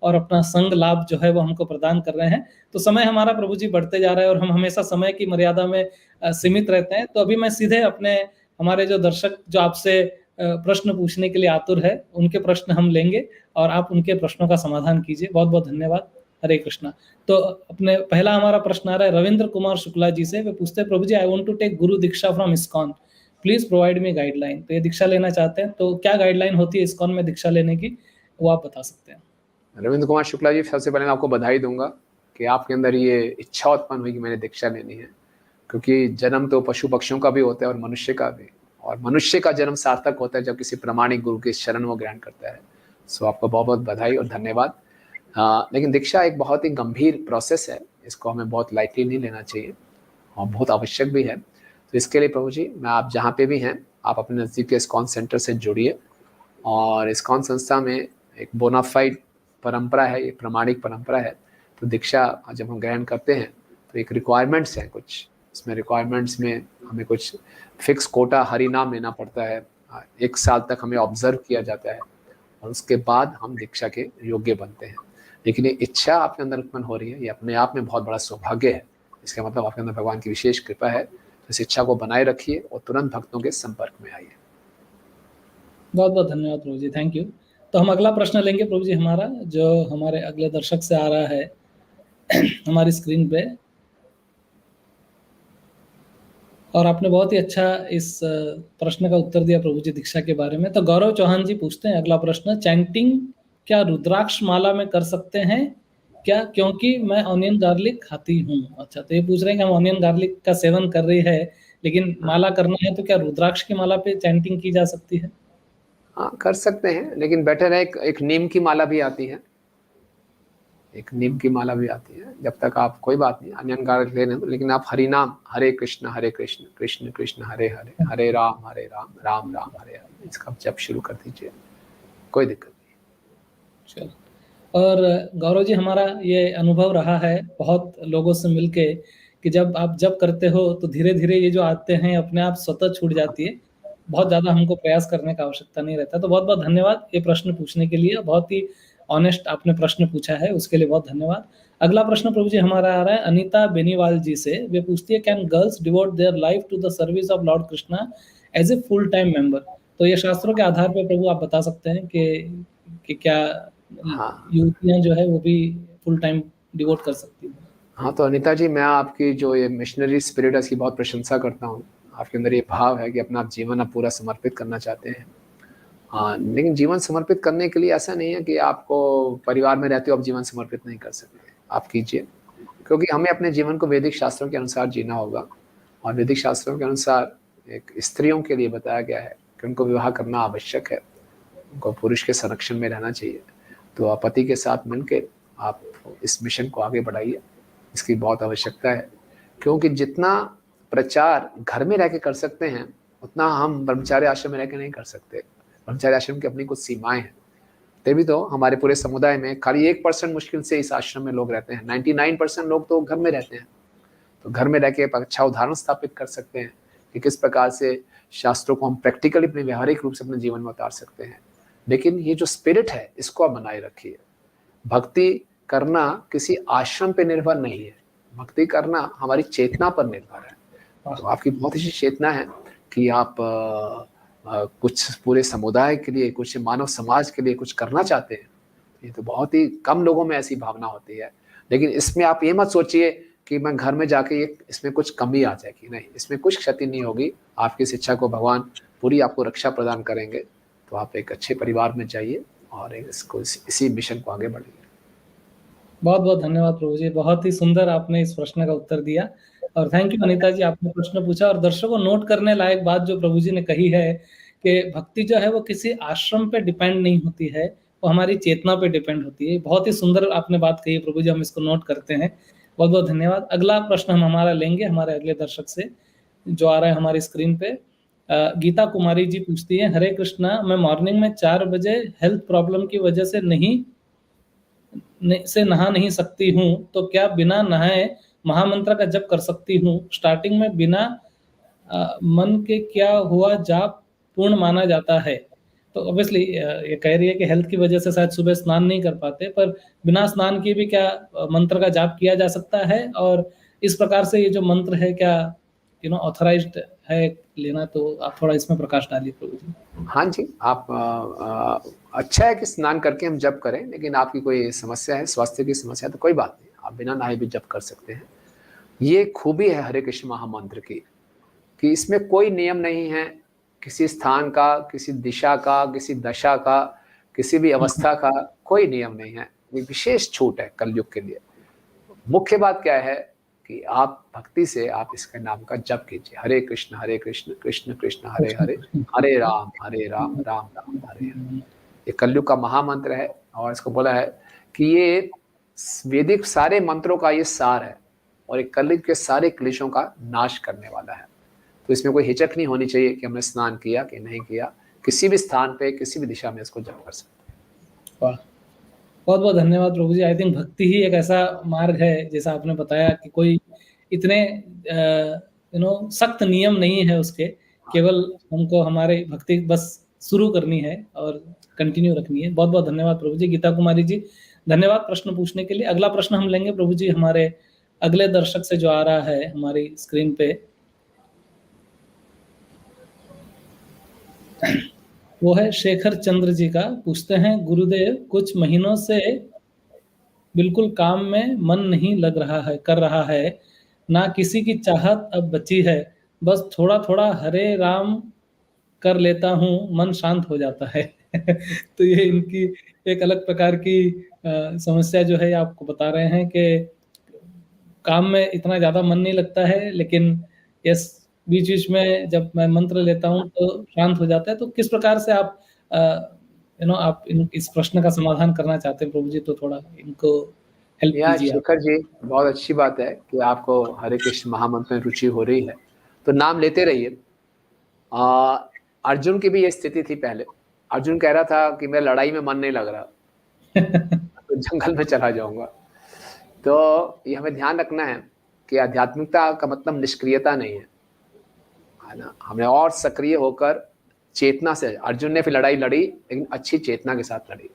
और अपना संग लाभ जो है वो हमको प्रदान कर रहे हैं। तो समय हमारा प्रभु जी बढ़ते जा रहा है और हम हमेशा समय की मर्यादा में सीमित रहते हैं। तो अभी मैं सीधे अपने हमारे जो दर्शक जो आपसे प्रश्न पूछने के लिए आतुर है, उनके प्रश्न हम लेंगे और आप उनके प्रश्नों का समाधान कीजिए। बहुत-बहुत धन्यवाद। हरे कृष्णा। तो अपने पहला हमारा प्रश्न आ रहा है रविंद्र कुमार शुक्ला जी से। वे पूछते हैं, Prabhu ji, I want to take guru diksha from ISKCON, please provide me guideline. तो ये दीक्षा लेना चाहते हैं, तो क्या गाइडलाइन होती है इस्कॉन में दीक्षा लेने की, वो आप बता सकते हैं। रविंद्र कुमार शुक्ला जी, सबसे पहले मैं आपको बधाई दूंगा कि आपके अंदर ये इच्छा उत्पन्न हुई कि मैंने दीक्षा लेनी है, क्योंकि जन्म तो पशु पक्षियों का भी होता है और मनुष्य का भी, और मनुष्य का जन्म सार्थक होता है जब किसी प्रामाणिक गुरु के शरण वो ग्रहण करता है। सो आपको बहुत बहुत बधाई और धन्यवाद। लेकिन दीक्षा एक बहुत ही गंभीर प्रोसेस है, इसको हमें बहुत लाइटली नहीं लेना चाहिए और बहुत आवश्यक भी है। तो इसके लिए प्रभु जी, मैं आप जहाँ पे भी हैं, आप अपने नज़दीक के इस्कॉन सेंटर से जुड़िए, और इस्कॉन संस्था में एक बोनाफाइड परंपरा है, ये प्रामाणिक परंपरा है। तो दीक्षा जब हम ग्रहण करते हैं तो एक रिक्वायरमेंट्स हैं कुछ, इसमें रिक्वायरमेंट्स में हमें कुछ फिक्स कोटा हरि नाम लेना पड़ता है, 1 साल तक हमें ऑब्जर्व किया जाता है और उसके बाद हम दीक्षा के योग्य बनते हैं। लेकिन ये इच्छा आपके अंदर उत्पन्न हो रही है, ये अपने आप में बहुत बड़ा सौभाग्य है। इसका मतलब आपके अंदर भगवान की विशेष कृपा है। तो इस इच्छा को बनाए रखिए और तुरंत भक्तों के संपर्क में आइए। बहुत बहुत धन्यवाद प्रभु जी, थैंक यू। तो हम अगला प्रश्न लेंगे प्रभु जी हमारा, जो हमारे अगले दर्शक से आ रहा है हमारी स्क्रीन पे। और आपने बहुत ही अच्छा इस प्रश्न का उत्तर दिया प्रभु जी दीक्षा के बारे में। तो गौरव चौहान जी पूछते हैं अगला प्रश्न, चैंटिंग क्या रुद्राक्ष माला में कर सकते हैं क्या, क्योंकि मैं ऑनियन गार्लिक खाती हूँ। अच्छा, तो ये पूछ रहे हैं कि हम ऑनियन गार्लिक का सेवन कर रही है, लेकिन माला करना है, तो क्या रुद्राक्ष की माला पे चैंटिंग की जा सकती है? हाँ, कर सकते हैं, लेकिन बेटर है एक नीम की माला भी आती है, एक नीम की माला भी आती है। जब तक आप, कोई बात नहीं, अनियन गार्लिक ले लें, लेकिन आप हरि नाम, हरे कृष्ण कृष्ण कृष्ण हरे हरे, हरे राम राम राम हरे हरे, इसका जप शुरू कर दीजिए, कोई दिक्कत नहीं। चलो। और गौरव जी, हमारा ये अनुभव रहा है बहुत लोगों से मिलके कि जब आप जप करते हो तो धीरे-धीरे ये जो आते हैं अपने आप स्वतः छूट जाती है। बहुत ज़्यादा हमको प्रयास करने का आवश्यकता नहीं रहता। तो बहुत-बहुत धन्यवाद ये प्रश्न पूछने के लिए। बहुत ही ऑनेस्ट आपने प्रश्न पूछा है, उसके लिए बहुत धन्यवाद। अगला प्रश्न प्रभु जी हमारा आ रहा है अनीता बेनीवाल जी से। वे पूछती है, can girls devote their life to the service of Lord Krishna as a full time member? तो ये शास्त्रों के आधार पे प्रभु आप बता सकते हैं कि क्या हाँ, युवतियाँ जो है वो भी फुल टाइम डिवोट कर सकती हैं? हाँ, तो अनीता जी, मैं आपकी जो ये मिशनरी स्पिरिट है इसकी बहुत प्रशंसा करता हूँ। आपके अंदर ये भाव है कि अपना जीवन आप पूरा समर्पित करना चाहते हैं। हाँ, लेकिन जीवन समर्पित करने के लिए ऐसा नहीं है कि आपको परिवार में रहते हो आप जीवन समर्पित नहीं कर सकते, आप कीजिए, क्योंकि हमें अपने जीवन को वैदिक शास्त्रों के अनुसार जीना होगा। और वैदिक शास्त्रों के अनुसार एक स्त्रियों के लिए बताया गया है कि उनको विवाह करना आवश्यक है, उनको पुरुष के संरक्षण में रहना चाहिए। तो आप पति के साथ मिलकर आप इस मिशन को आगे बढ़ाइए, इसकी बहुत आवश्यकता है, क्योंकि जितना प्रचार घर में रह के कर सकते हैं उतना हम ब्रह्मचार्य आश्रम में रह के नहीं कर सकते। ब्रह्मचार्य आश्रम की अपनी कुछ सीमाएं हैं। तभी तो हमारे पूरे समुदाय में खाली 1% मुश्किल से इस आश्रम में लोग रहते हैं, 99% लोग तो घर में रहते हैं। तो घर में रह के एक अच्छा उदाहरण स्थापित कर सकते हैं कि किस प्रकार से शास्त्रों को हम प्रैक्टिकली अपने व्यवहारिक रूप से अपने जीवन में उतार सकते हैं। लेकिन ये जो स्पिरिट है इसको आप बनाए रखिए। भक्ति करना किसी आश्रम पे निर्भर नहीं है, भक्ति करना हमारी चेतना पर निर्भर है। तो आपकी बहुत अच्छी चेतना है कि आप कुछ पूरे समुदाय के लिए, कुछ मानव समाज के लिए कुछ करना चाहते हैं। ये तो बहुत ही कम लोगों में ऐसी भावना होती है। लेकिन इसमें आप ये मत सोचिए कि मैं घर में जाके ये इसमें कुछ कमी आ जाएगी, नहीं, इसमें कुछ क्षति नहीं होगी। आपकी शिक्षा को भगवान पूरी आपको रक्षा प्रदान करेंगे। तो आप एक अच्छे परिवार में जाइए और इसी मिशन को आगे बढ़ाइए। बहुत बहुत धन्यवाद प्रभु जी, बहुत ही सुंदर आपने इस प्रश्न का उत्तर दिया। और थैंक यू अनीता जी, आपने प्रश्न पूछा। और दर्शकों, नोट करने लायक बात जो प्रभु जी ने कही है कि भक्ति जो है वो किसी आश्रम पे डिपेंड नहीं होती है, वो हमारी चेतना पे डिपेंड होती है। बहुत ही सुंदर आपने बात कही प्रभु जी, हम इसको नोट करते हैं। बहुत बहुत धन्यवाद। अगला प्रश्न हम हमारा लेंगे हमारे अगले दर्शक से, जो आ रहा है हमारी स्क्रीन पे। गीता कुमारी जी पूछती है, हरे कृष्णा, मैं मॉर्निंग में 4 बजे हेल्थ प्रॉब्लम की वजह से नहा नहीं सकती हूँ, तो क्या बिना नहाए महामंत्र का जप कर सकती हूँ? स्टार्टिंग में बिना मन के क्या हुआ जाप पूर्ण माना जाता है। तो ऑब्वियसली ये कह रही है कि हेल्थ की वजह से शायद सुबह स्नान नहीं कर पाते, पर बिना स्नान किए भी क्या मंत्र का जाप किया जा सकता है? और इस प्रकार से ये जो मंत्र है क्या ऑथराइज्ड है लेना? तो आप थोड़ा इसमें प्रकाश डालिए प्रभु जी। हाँ जी, आप अच्छा है कि स्नान करके हम जप करें, लेकिन आपकी कोई समस्या है, स्वास्थ्य की समस्या है, तो कोई बात नहीं, आप बिना नहाए भी जप कर सकते हैं। ये खूबी है हरे कृष्ण महामंत्र की कि इसमें कोई नियम नहीं है किसी स्थान का, किसी दिशा का, किसी दशा का, किसी भी अवस्था का कोई नियम नहीं है। ये विशेष छूट है कलयुग के लिए। मुख्य बात क्या है कि आप भक्ति से आप इसके नाम का जप कीजिए, हरे कृष्ण कृष्ण कृष्ण हरे हरे, हरे राम राम राम हरे हरे। ये कलयुग का महामंत्र है और इसको बोला है कि ये वैदिक सारे मंत्रों का ये सार है और एक कलयुग के सारे क्लेशों का नाश करने वाला है। तो इसमें कोई हिचक नहीं होनी चाहिए कि हमने स्नान किया कि नहीं किया, किसी भी स्थान पे, किसी भी दिशा में इसको जप कर सकते हैं। वाह, बहुत बहुत धन्यवाद प्रभु जी। आई थिंक भक्ति ही एक ऐसा मार्ग है, जैसा आपने बताया, कि कोई इतने सख्त नियम नहीं है उसके, केवल हमको हमारे भक्ति बस शुरू करनी है और कंटिन्यू रखनी है। बहुत बहुत धन्यवाद प्रभु जी। गीता कुमारी जी, धन्यवाद प्रश्न पूछने के लिए। अगला प्रश्न हम लेंगे प्रभु जी हमारे अगले दर्शक से, जो आ रहा है हमारी स्क्रीन पे। वो है शेखर चंद्र जी का। पूछते हैं, गुरुदेव, कुछ महीनों से बिल्कुल काम में मन नहीं लग रहा है, कर रहा है, ना किसी की चाहत अब बची है, बस थोड़ा थोड़ा हरे राम कर लेता हूँ, मन शांत हो जाता है। तो ये इनकी एक अलग प्रकार की समस्या जो है आपको बता रहे हैं कि काम में इतना ज़्यादा मन नहीं लगता है, लेकिन यस, बीच बीच में जब मैं मंत्र लेता हूँ तो शांत हो जाता है। तो किस प्रकार से आप आप इस प्रश्न का समाधान करना चाहते हैं प्रभु जी? तो थोड़ा इनको हेल्प कीजिए आप। शेखर जी, बहुत अच्छी बात है कि आपको हरे कृष्ण महामंत्र में रुचि हो रही है, तो नाम लेते रहिए। अर्जुन की भी ये स्थिति थी पहले। अर्जुन कह रहा था कि मेरा लड़ाई में मन नहीं लग रहा, तो जंगल में चला जाऊंगा। तो ये हमें ध्यान रखना है कि आध्यात्मिकता का मतलब निष्क्रियता नहीं है ना। हमें और सक्रिय होकर चेतना से, अर्जुन ने फिर लड़ाई लड़ी लेकिन अच्छी चेतना के साथ लड़ी।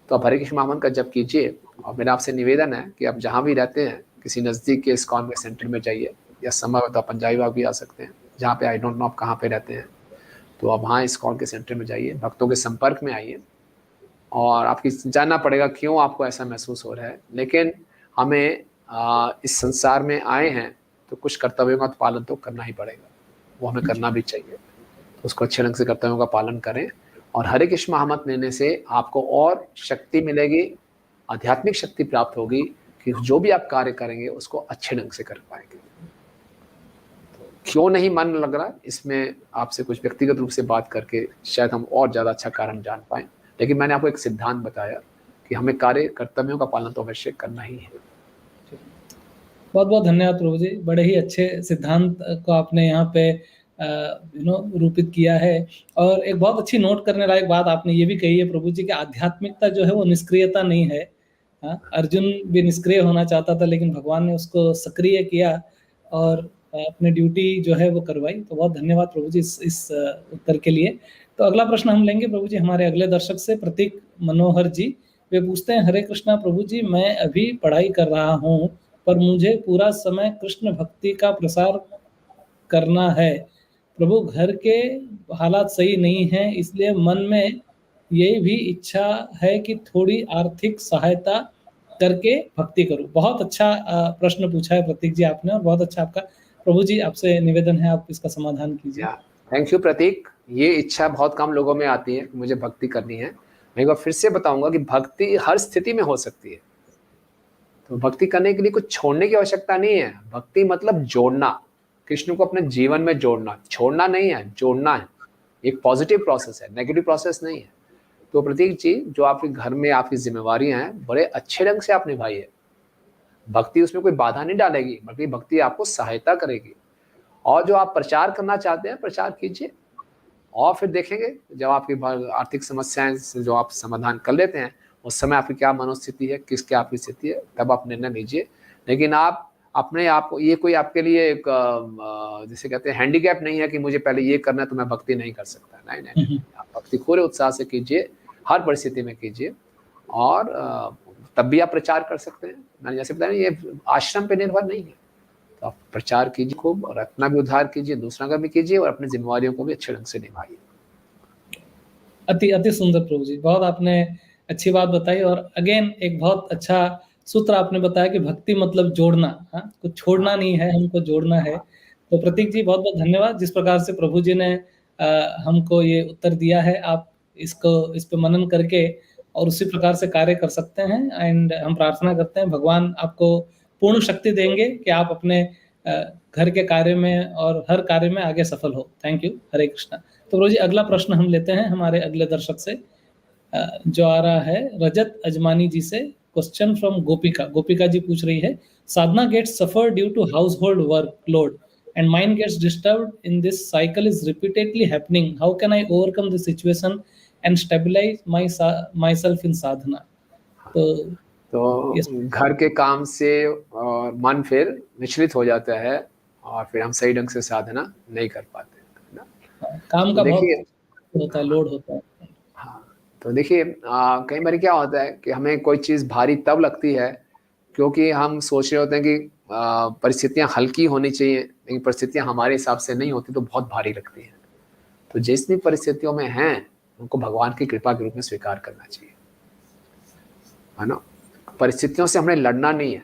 तो आप हरे कृष्ण महामंत्र का जप कीजिए। और मेरा आपसे निवेदन है कि आप जहाँ भी रहते हैं, किसी नज़दीक के इस्कॉन के सेंटर में जाइए, या समय हो तो आप पंजाबी बाग भी आ सकते हैं, जहाँ पे आई डोंट नो आप कहाँ पे रहते हैं, तो आप वहाँ इस्कॉन के सेंटर में जाइए, भक्तों के संपर्क में आइए। और आपकी जानना पड़ेगा क्यों आपको ऐसा महसूस हो रहा है, लेकिन हमें इस संसार में आए हैं तो कुछ कर्तव्यों का पालन तो करना ही पड़ेगा, वो हमें करना भी चाहिए। तो उसको अच्छे ढंग से कर्तव्यों का पालन करें। और हरे कृष्ण महामंत्र लेने से आपको और शक्ति मिलेगी, आध्यात्मिक शक्ति प्राप्त होगी कि जो भी आप कार्य करेंगे उसको अच्छे ढंग से कर पाएंगे। तो क्यों नहीं मन लग रहा, इसमें आपसे कुछ व्यक्तिगत रूप से बात करके शायद हम और ज़्यादा अच्छा कारण जान पाएँ। लेकिन मैंने आपको एक सिद्धांत बताया कि हमें कार्य कर्तव्यों का पालन तो अवश्य करना ही है। बहुत बहुत धन्यवाद प्रभु जी। बड़े ही अच्छे सिद्धांत को आपने यहाँ पे रूपित किया है। और एक बहुत अच्छी नोट करने लायक बात आपने ये भी कही है प्रभु जी कि आध्यात्मिकता जो है वो निष्क्रियता नहीं है। अर्जुन भी निष्क्रिय होना चाहता था, लेकिन भगवान ने उसको सक्रिय किया और अपनी ड्यूटी जो है वो करवाई। तो बहुत धन्यवाद प्रभु जी इस उत्तर के लिए। तो अगला प्रश्न हम लेंगे प्रभु जी हमारे अगले दर्शक से, प्रतीक मनोहर जी। वे पूछते हैं, हरे कृष्णा प्रभु जी, मैं अभी पढ़ाई कर रहा हूँ, पर मुझे पूरा समय कृष्ण भक्ति का प्रसार करना है। प्रभु, घर के हालात सही नहीं हैं, इसलिए मन में ये भी इच्छा है कि थोड़ी आर्थिक सहायता करके भक्ति करूं। बहुत अच्छा प्रश्न पूछा है प्रतीक जी आपने, और बहुत अच्छा आपका। प्रभु जी, आपसे निवेदन है, आप इसका समाधान कीजिए। थैंक यू प्रतीक। ये इच्छा बहुत कम लोगों में आती है कि मुझे भक्ति करनी है। मैं एक बार फिर से बताऊंगा कि भक्ति हर स्थिति में हो सकती है। तो भक्ति करने के लिए कुछ छोड़ने की आवश्यकता नहीं है। भक्ति मतलब जोड़ना, कृष्ण को अपने जीवन में जोड़ना, छोड़ना नहीं है, जोड़ना है। एक पॉजिटिव प्रोसेस है, नेगेटिव प्रोसेस नहीं है। तो प्रतीक जी, जो आपके घर में आपकी जिम्मेवारियां हैं, बड़े अच्छे ढंग से आप निभाई है। भक्ति उसमें कोई बाधा नहीं डालेगी, बल्कि भक्ति आपको सहायता करेगी। और जो आप प्रचार करना चाहते हैं, प्रचार कीजिए, और फिर देखेंगे जब आपकी आर्थिक समस्याएं से जो आप समाधान कर लेते हैं, उस समय आपकी क्या मनोस्थिति है, किस क्या आपकी स्थिति है, तब आप निर्णय लीजिए। लेकिन आप अपने आप को, ये कोई आपके लिए एक जिसे कहते हैं हैंडीकैप नहीं है कि मुझे पहले ये करना है तो मैं भक्ति नहीं कर सकता। नहीं नहीं, नहीं। आप भक्ति पूरे उत्साह से कीजिए, हर परिस्थिति में कीजिए, और तब भी आप प्रचार कर सकते हैं। मैंने जैसे बताया, ये आश्रम पे निर्भर नहीं है। तो आप प्रचार कीजिए खूब, और अपना भी उद्धार कीजिए, दूसरा का भी कीजिए, और अपनी जिम्मेवारियों को भी अच्छे ढंग से निभाइए। अति अति सुंदर प्रभु जी, बहुत आपने अच्छी बात बताई। और अगेन एक बहुत अच्छा सूत्र आपने बताया कि भक्ति मतलब जोड़ना। हाँ, कुछ छोड़ना नहीं है, हमको जोड़ना है। तो प्रतीक जी, बहुत बहुत धन्यवाद। जिस प्रकार से प्रभु जी ने हमको ये उत्तर दिया है, आप इस पे मनन करके और उसी प्रकार से कार्य कर सकते हैं। एंड हम प्रार्थना करते हैं भगवान आपको पूर्ण शक्ति देंगे कि आप अपने घर के कार्य में और हर कार्य में आगे सफल हो। Thank you. हरे कृष्णा। तो प्रभु जी, अगला प्रश्न हम लेते हैं हमारे अगले दर्शक से, जो आ रहा है रजत अजमानी जी से। क्वेश्चन फ्रॉम गोपिका। गोपिका जी पूछ रही है, sadhana gets suffer due to household workload and mind gets disturbed in this cycle is repeatedly happening. How can I overcome the situation and stabilize myself in sadhana? तो घर के काम से मन फिर विचलित हो जाता है, और फिर हम सही ढंग से साधना नहीं कर पाते, है ना। काम तो का बहुत देखिए, होता है, लोड होता है। हाँ, तो देखिए, कई बार क्या होता है कि हमें कोई चीज़ भारी तब लगती है क्योंकि हम सोच रहे होते हैं कि परिस्थितियाँ हल्की होनी चाहिए, लेकिन परिस्थितियाँ हमारे हिसाब से नहीं होती तो बहुत भारी लगती हैं। तो जिस भी परिस्थितियों में हैं, उनको भगवान की कृपा के रूप में स्वीकार करना चाहिए, है ना। परिस्थितियों से हमें लड़ना नहीं है।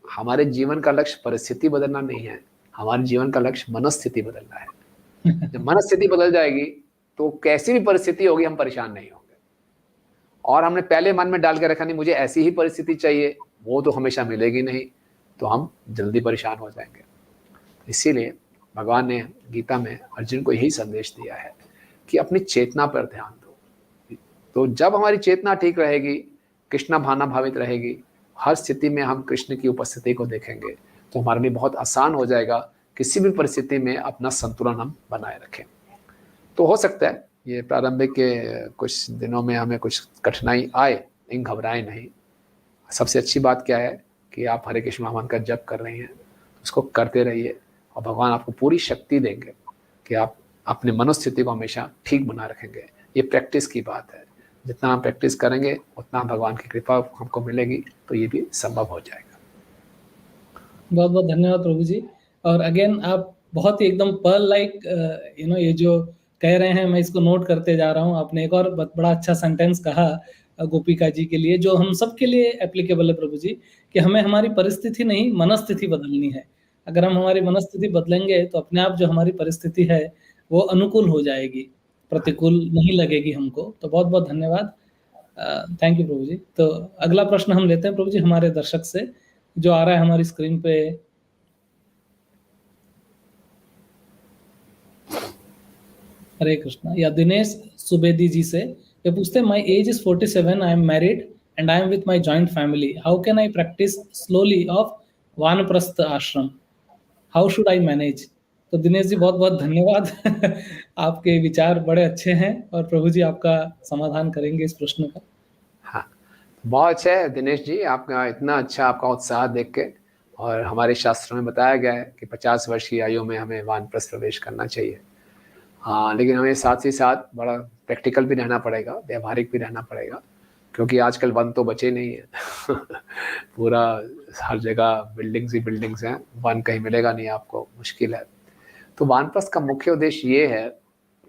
हमारे जीवन का लक्ष्य परिस्थिति बदलना नहीं है, हमारे जीवन का लक्ष्य मनस्थिति बदलना है। जब मनस्थिति बदल जाएगी तो कैसी भी परिस्थिति होगी, हम परेशान नहीं होंगे। और हमने पहले मन में डाल के रखा, नहीं मुझे ऐसी ही परिस्थिति चाहिए, वो तो हमेशा मिलेगी नहीं, तो हम जल्दी परेशान हो जाएंगे। इसीलिए भगवान ने गीता में अर्जुन को यही संदेश दिया है कि अपनी चेतना पर ध्यान दो। तो जब हमारी चेतना ठीक रहेगी, कृष्ण भावना भावित रहेगी, हर स्थिति में हम कृष्ण की उपस्थिति को देखेंगे, तो हमारे लिए बहुत आसान हो जाएगा किसी भी परिस्थिति में अपना संतुलन हम बनाए रखें। तो हो सकता है ये प्रारंभिक के कुछ दिनों में हमें कुछ कठिनाई आए, लेकिन घबराएं नहीं। सबसे अच्छी बात क्या है कि आप हरे कृष्ण महामंत्र का जप कर रही हैं, उसको करते रहिए, और भगवान आपको पूरी शक्ति देंगे कि आप अपने मनोस्थिति को हमेशा ठीक बना रखेंगे। ये प्रैक्टिस की बात है, जितना हम प्रैक्टिस करेंगे उतना भगवान की कृपा हमको मिलेगी, तो ये भी संभव हो जाएगा। बहुत बहुत धन्यवाद प्रभु जी। और अगेन आप बहुत ही एकदम पर्ल लाइक ये जो कह रहे हैं, मैं इसको नोट करते जा रहा हूँ। आपने एक और बड़ा अच्छा सेंटेंस कहा गोपिका जी के लिए, जो हम सब के लिए एप्लीकेबल है प्रभु जी, कि हमें हमारी परिस्थिति नहीं, मनस्थिति बदलनी है। अगर हम हमारी मनस्थिति बदलेंगे तो अपने आप जो हमारी परिस्थिति है वो अनुकूल हो जाएगी, प्रतिकूल नहीं लगेगी हमको। तो बहुत बहुत धन्यवाद। थैंक यू प्रभु जी। तो अगला प्रश्न हम लेते हैं प्रभु जी हमारे दर्शक से, जो आ रहा है हमारी स्क्रीन पे। हरे कृष्णा। या दिनेश सुबेदी जी से ये पूछते हैं, my age is 47, I am married and I am with my joint family, how can I practice slowly of वानप्रस्थ आश्रम, हाउ शुड आई मैनेज? तो दिनेश जी, बहुत बहुत धन्यवाद। आपके विचार बड़े अच्छे हैं, और प्रभु जी आपका समाधान करेंगे इस प्रश्न का। हाँ, बहुत अच्छा है दिनेश जी, आपका इतना अच्छा आपका उत्साह देख के। और हमारे शास्त्रों में बताया गया है कि 50 वर्ष की आयु में हमें वानप्रस्थ प्रवेश करना चाहिए। हाँ, लेकिन हमें साथ ही साथ बड़ा प्रैक्टिकल भी रहना पड़ेगा, व्यवहारिक भी रहना पड़ेगा, क्योंकि आजकल वन तो बचे नहीं है पूरा हर जगह बिल्डिंग्स ही बिल्डिंग्स हैं, वन कहीं मिलेगा नहीं आपको, मुश्किल है। तो वानप्रस्थ का मुख्य उद्देश्य ये है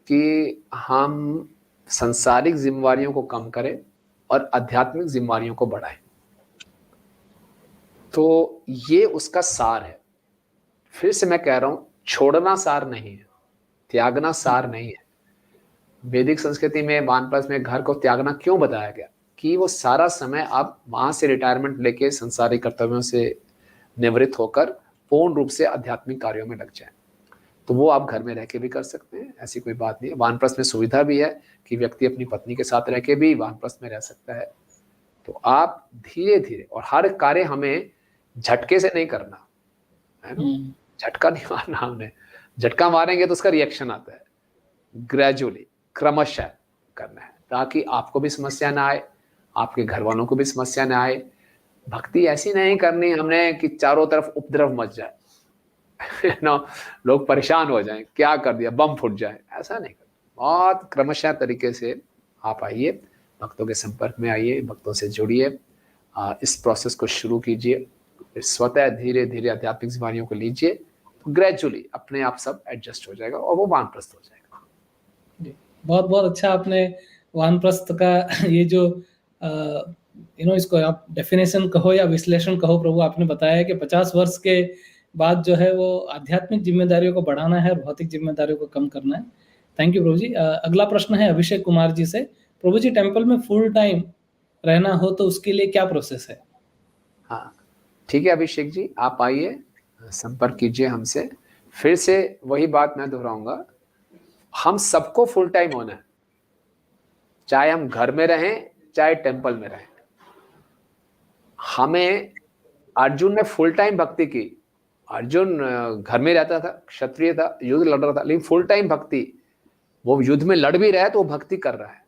कि हम सांसारिक जिम्मेवारियों को कम करें और आध्यात्मिक जिम्मेवारियों को बढ़ाएं। तो ये उसका सार है। फिर से मैं कह रहा हूं, छोड़ना सार नहीं है, त्यागना सार नहीं है। वैदिक संस्कृति में वानप्रस्थ में घर को त्यागना क्यों बताया गया? कि वो सारा समय आप वहां से रिटायरमेंट लेके संसारिक कर्तव्यों से निवृत्त होकर पूर्ण रूप से आध्यात्मिक कार्यों में लग जाएं। तो वो आप घर में रह के भी कर सकते हैं, ऐसी कोई बात नहीं है। वानप्रस्थ में सुविधा भी है कि व्यक्ति अपनी पत्नी के साथ रह के भी वानप्रस्थ में रह सकता है। तो आप धीरे धीरे, और हर कार्य हमें झटके से नहीं करना है ना, झटका नहीं मारना हमने। झटका मारेंगे तो उसका रिएक्शन आता है। ग्रेजुअली, क्रमशः करना है, ताकि आपको भी समस्या ना आए, आपके घर वालों को भी समस्या ना आए। भक्ति ऐसी नहीं करनी हमने कि चारों तरफ उपद्रव मच जाए ना, लोग परेशान हो जाएं, क्या कर दिया, बम फूट जाए, ऐसा नहीं करना। बहुत क्रमशः तरीके से आप आइए, भक्तों के संपर्क में आइए, भक्तों से जुड़िए, इस प्रोसेस को शुरू कीजिए, स्वतः धीरे धीरे आध्यात्मिक जिम्मेवारियों को लीजिए, तो ग्रेजुअली अपने आप सब एडजस्ट हो जाएगा और वो वानप्रस्थ हो जाएगा। बहुत बहुत अच्छा आपने वानप्रस्थ का ये जो इसको आप डेफिनेशन कहो या विश्लेषण कहो प्रभु, आपने बताया कि 50 वर्ष के बाद जो है वो आध्यात्मिक जिम्मेदारियों को बढ़ाना है और भौतिक जिम्मेदारियों को कम करना है। थैंक यू प्रभु जी। अगला प्रश्न है अभिषेक कुमार जी से। प्रभु जी, टेम्पल में फुल टाइम रहना हो तो उसके लिए क्या प्रोसेस है? हाँ, ठीक है अभिषेक जी, आप आइए, संपर्क कीजिए हमसे। फिर से वही बात मैं दोहराऊंगा, हम सबको फुल टाइम होना है, चाहे हम घर में रहें चाहे टेम्पल में रहें। हमें, अर्जुन ने फुल टाइम भक्ति की। अर्जुन घर में रहता था, क्षत्रिय था, युद्ध लड़ रहा था, लेकिन फुल टाइम भक्ति, वो युद्ध में लड़ भी रहा है तो वो भक्ति कर रहा है।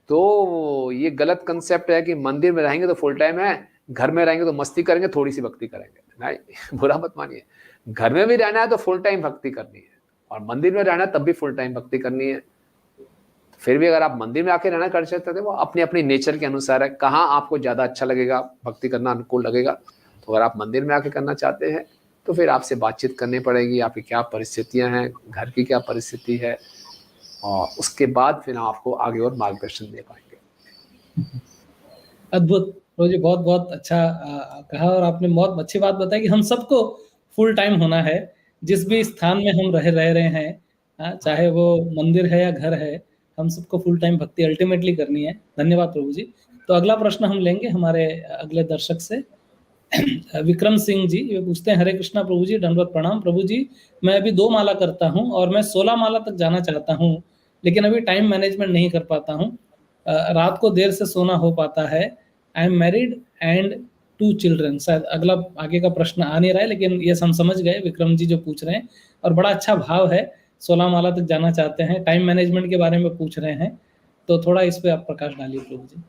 तो ये गलत कंसेप्ट है कि मंदिर में रहेंगे तो फुल टाइम है, घर में रहेंगे तो मस्ती करेंगे, थोड़ी सी भक्ति करेंगे। नहीं, बुरा मत मानिए। घर में भी रहना है तो फुल टाइम भक्ति करनी है, और मंदिर में रहना है तब भी फुल टाइम भक्ति करनी है। फिर भी अगर आप मंदिर में आके रहना कर सकते थे, वो अपनी अपनी नेचर के अनुसार है, कहाँ आपको ज़्यादा अच्छा लगेगा, भक्ति करना अनुकूल लगेगा। तो अगर आप मंदिर में आके करना चाहते हैं तो फिर आपसे बातचीत करनी पड़ेगी, आपकी क्या परिस्थितियाँ हैं, घर की क्या परिस्थिति है, और उसके बाद फिर हम आपको आगे और मार्गदर्शन दे पाएंगे। अद्भुत रोजी, बहुत बहुत अच्छा कहा, और आपने बहुत अच्छी बात बताई कि हम सबको फुल टाइम होना है, जिस भी स्थान में हम रह रहे हैं, चाहे वो मंदिर है या घर है, हम सबको फुल टाइम भक्ति अल्टीमेटली करनी है। धन्यवाद प्रभु जी। तो अगला प्रश्न हम लेंगे हमारे अगले दर्शक से। विक्रम सिंह जी ये पूछते हैं, हरे कृष्णा प्रभु जी, दंडवत प्रणाम प्रभु जी। मैं अभी 2 माला करता हूँ और मैं 16 माला तक जाना चाहता हूँ, लेकिन अभी टाइम मैनेजमेंट नहीं कर पाता हूँ। रात को देर से सोना हो पाता है। I am married and 2 children. शायद अगला आगे का प्रश्न आ नहीं रहा है, लेकिन ये हम समझ गए विक्रम जी जो पूछ रहे हैं, और बड़ा अच्छा भाव है। 16 माला तक जाना चाहते हैं, टाइम मैनेजमेंट के बारे में पूछ रहे हैं, तो थोड़ा इस पे आप प्रकाश डालिए प्रभु जी।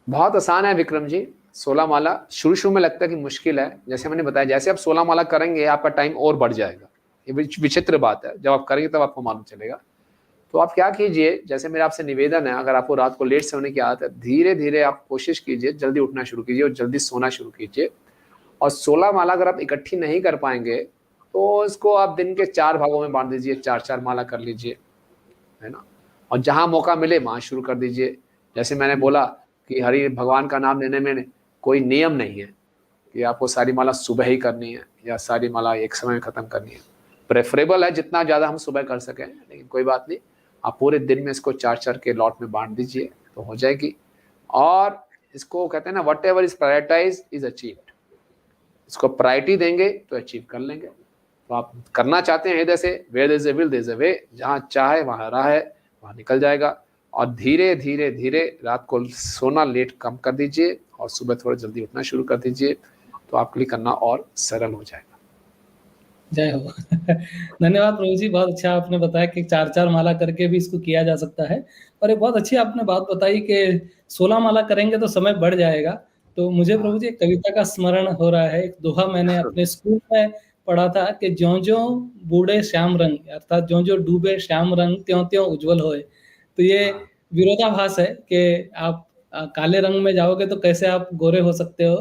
बहुत आसान है विक्रम जी। 16 माला शुरू में लगता है कि मुश्किल है, जैसे मैंने बताया, जैसे आप 16 माला करेंगे आपका टाइम और बढ़ जाएगा। ये विचित्र बात है, जब आप करेंगे तब आपको मालूम चलेगा। तो आप क्या कीजिए, जैसे मेरा आपसे निवेदन है, अगर आपको रात को लेट सोने की आदत है, धीरे धीरे आप कोशिश कीजिए, जल्दी उठना शुरू कीजिए और जल्दी सोना शुरू कीजिए। और 16 माला अगर आप इकट्ठी नहीं कर पाएंगे तो इसको आप दिन के 4 भागों में बांट दीजिए, 4-4 माला कर लीजिए, है ना। और जहाँ मौका मिले वहाँ शुरू कर दीजिए। जैसे मैंने बोला कि हरि भगवान का नाम लेने में कोई नियम नहीं है कि आपको सारी माला सुबह ही करनी है या सारी माला एक समय में ख़त्म करनी है। प्रेफरेबल है जितना ज़्यादा हम सुबह कर सकें, लेकिन कोई बात नहीं, आप पूरे दिन में इसको 4-4 के लॉट में बांट दीजिए तो हो जाएगी। और इसको कहते हैं ना, whatever is prioritize is achieved. इसको प्रायोरिटी देंगे तो अचीव कर लेंगे। तो आप करना चाहते हैं हृदय से, where there is a will there is a way, जहाँ चाहे वहाँ राह है, वहाँ निकल जाएगा। और धीरे धीरे धीरे रात को सोना लेट कम कर दीजिए और सुबह थोड़ा जल्दी उठना शुरू कर दीजिए, तो आपके लिए करना और सरल हो जाएगा। जय हो। धन्यवाद प्रभु जी, बहुत अच्छा आपने बताया कि 4-4 माला करके भी इसको किया जा सकता है। और एक बहुत अच्छी आपने बात बताई कि 16 माला करेंगे तो समय बढ़ जाएगा। तो मुझे प्रभु जी एक कविता का स्मरण हो रहा है। एक दोहा मैंने अपने स्कूल में पढ़ा था कि ज्यों-ज्यों बूढ़े श्याम रंग, अर्थात ज्यों-ज्यों डूबे श्याम रंग, त्यों-त्यों उज्जवल होए। तो ये विरोधाभास है कि आप काले रंग में जाओगे तो कैसे आप गोरे हो सकते हो,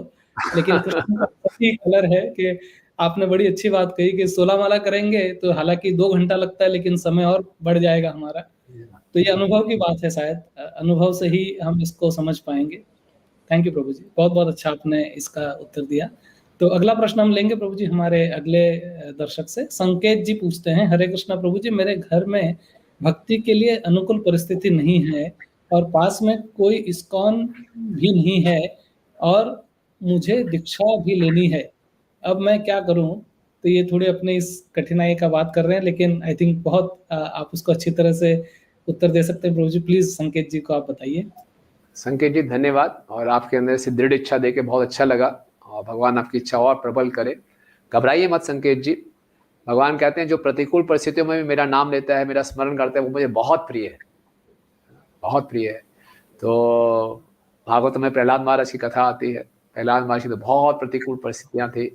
लेकिन कृष्ण का सही कलर है कि आपने बड़ी अच्छी बात कही कि 16 माला करेंगे तो हालांकि 2 घंटा लगता है, लेकिन समय और बढ़ जाएगा हमारा। तो ये अनुभव की बात है, शायद अनुभव से ही हम इसको समझ पाएंगे। थैंक यू प्रभु जी, बहुत बहुत अच्छा आपने इसका उत्तर दिया। तो अगला प्रश्न हम लेंगे प्रभु जी हमारे अगले दर्शक से। संकेत जी पूछते हैं, हरे कृष्णा प्रभु जी, मेरे घर में भक्ति के लिए अनुकूल परिस्थिति नहीं है और पास में कोई इस्कॉन भी नहीं है और मुझे दीक्षा भी लेनी है, अब मैं क्या करूं? तो ये थोड़ी अपने इस कठिनाई का बात कर रहे हैं, लेकिन आई थिंक बहुत आप उसको अच्छी तरह से उत्तर दे सकते हैं प्रभु जी। प्लीज संकेत जी को आप बताइए। संकेत जी धन्यवाद, और आपके अंदर से दृढ़ इच्छा देके बहुत अच्छा लगा, और भगवान आपकी इच्छा और प्रबल करे। घबराइए मत संकेत जी। भगवान कहते हैं जो प्रतिकूल परिस्थितियों में भी मेरा नाम लेता है, मेरा स्मरण करता है, वो मुझे बहुत प्रिय है, बहुत प्रिय है। तो भागवत में प्रहलाद महाराज की कथा आती है। प्रहलाद महाराज की तो बहुत प्रतिकूल परिस्थितियां थी,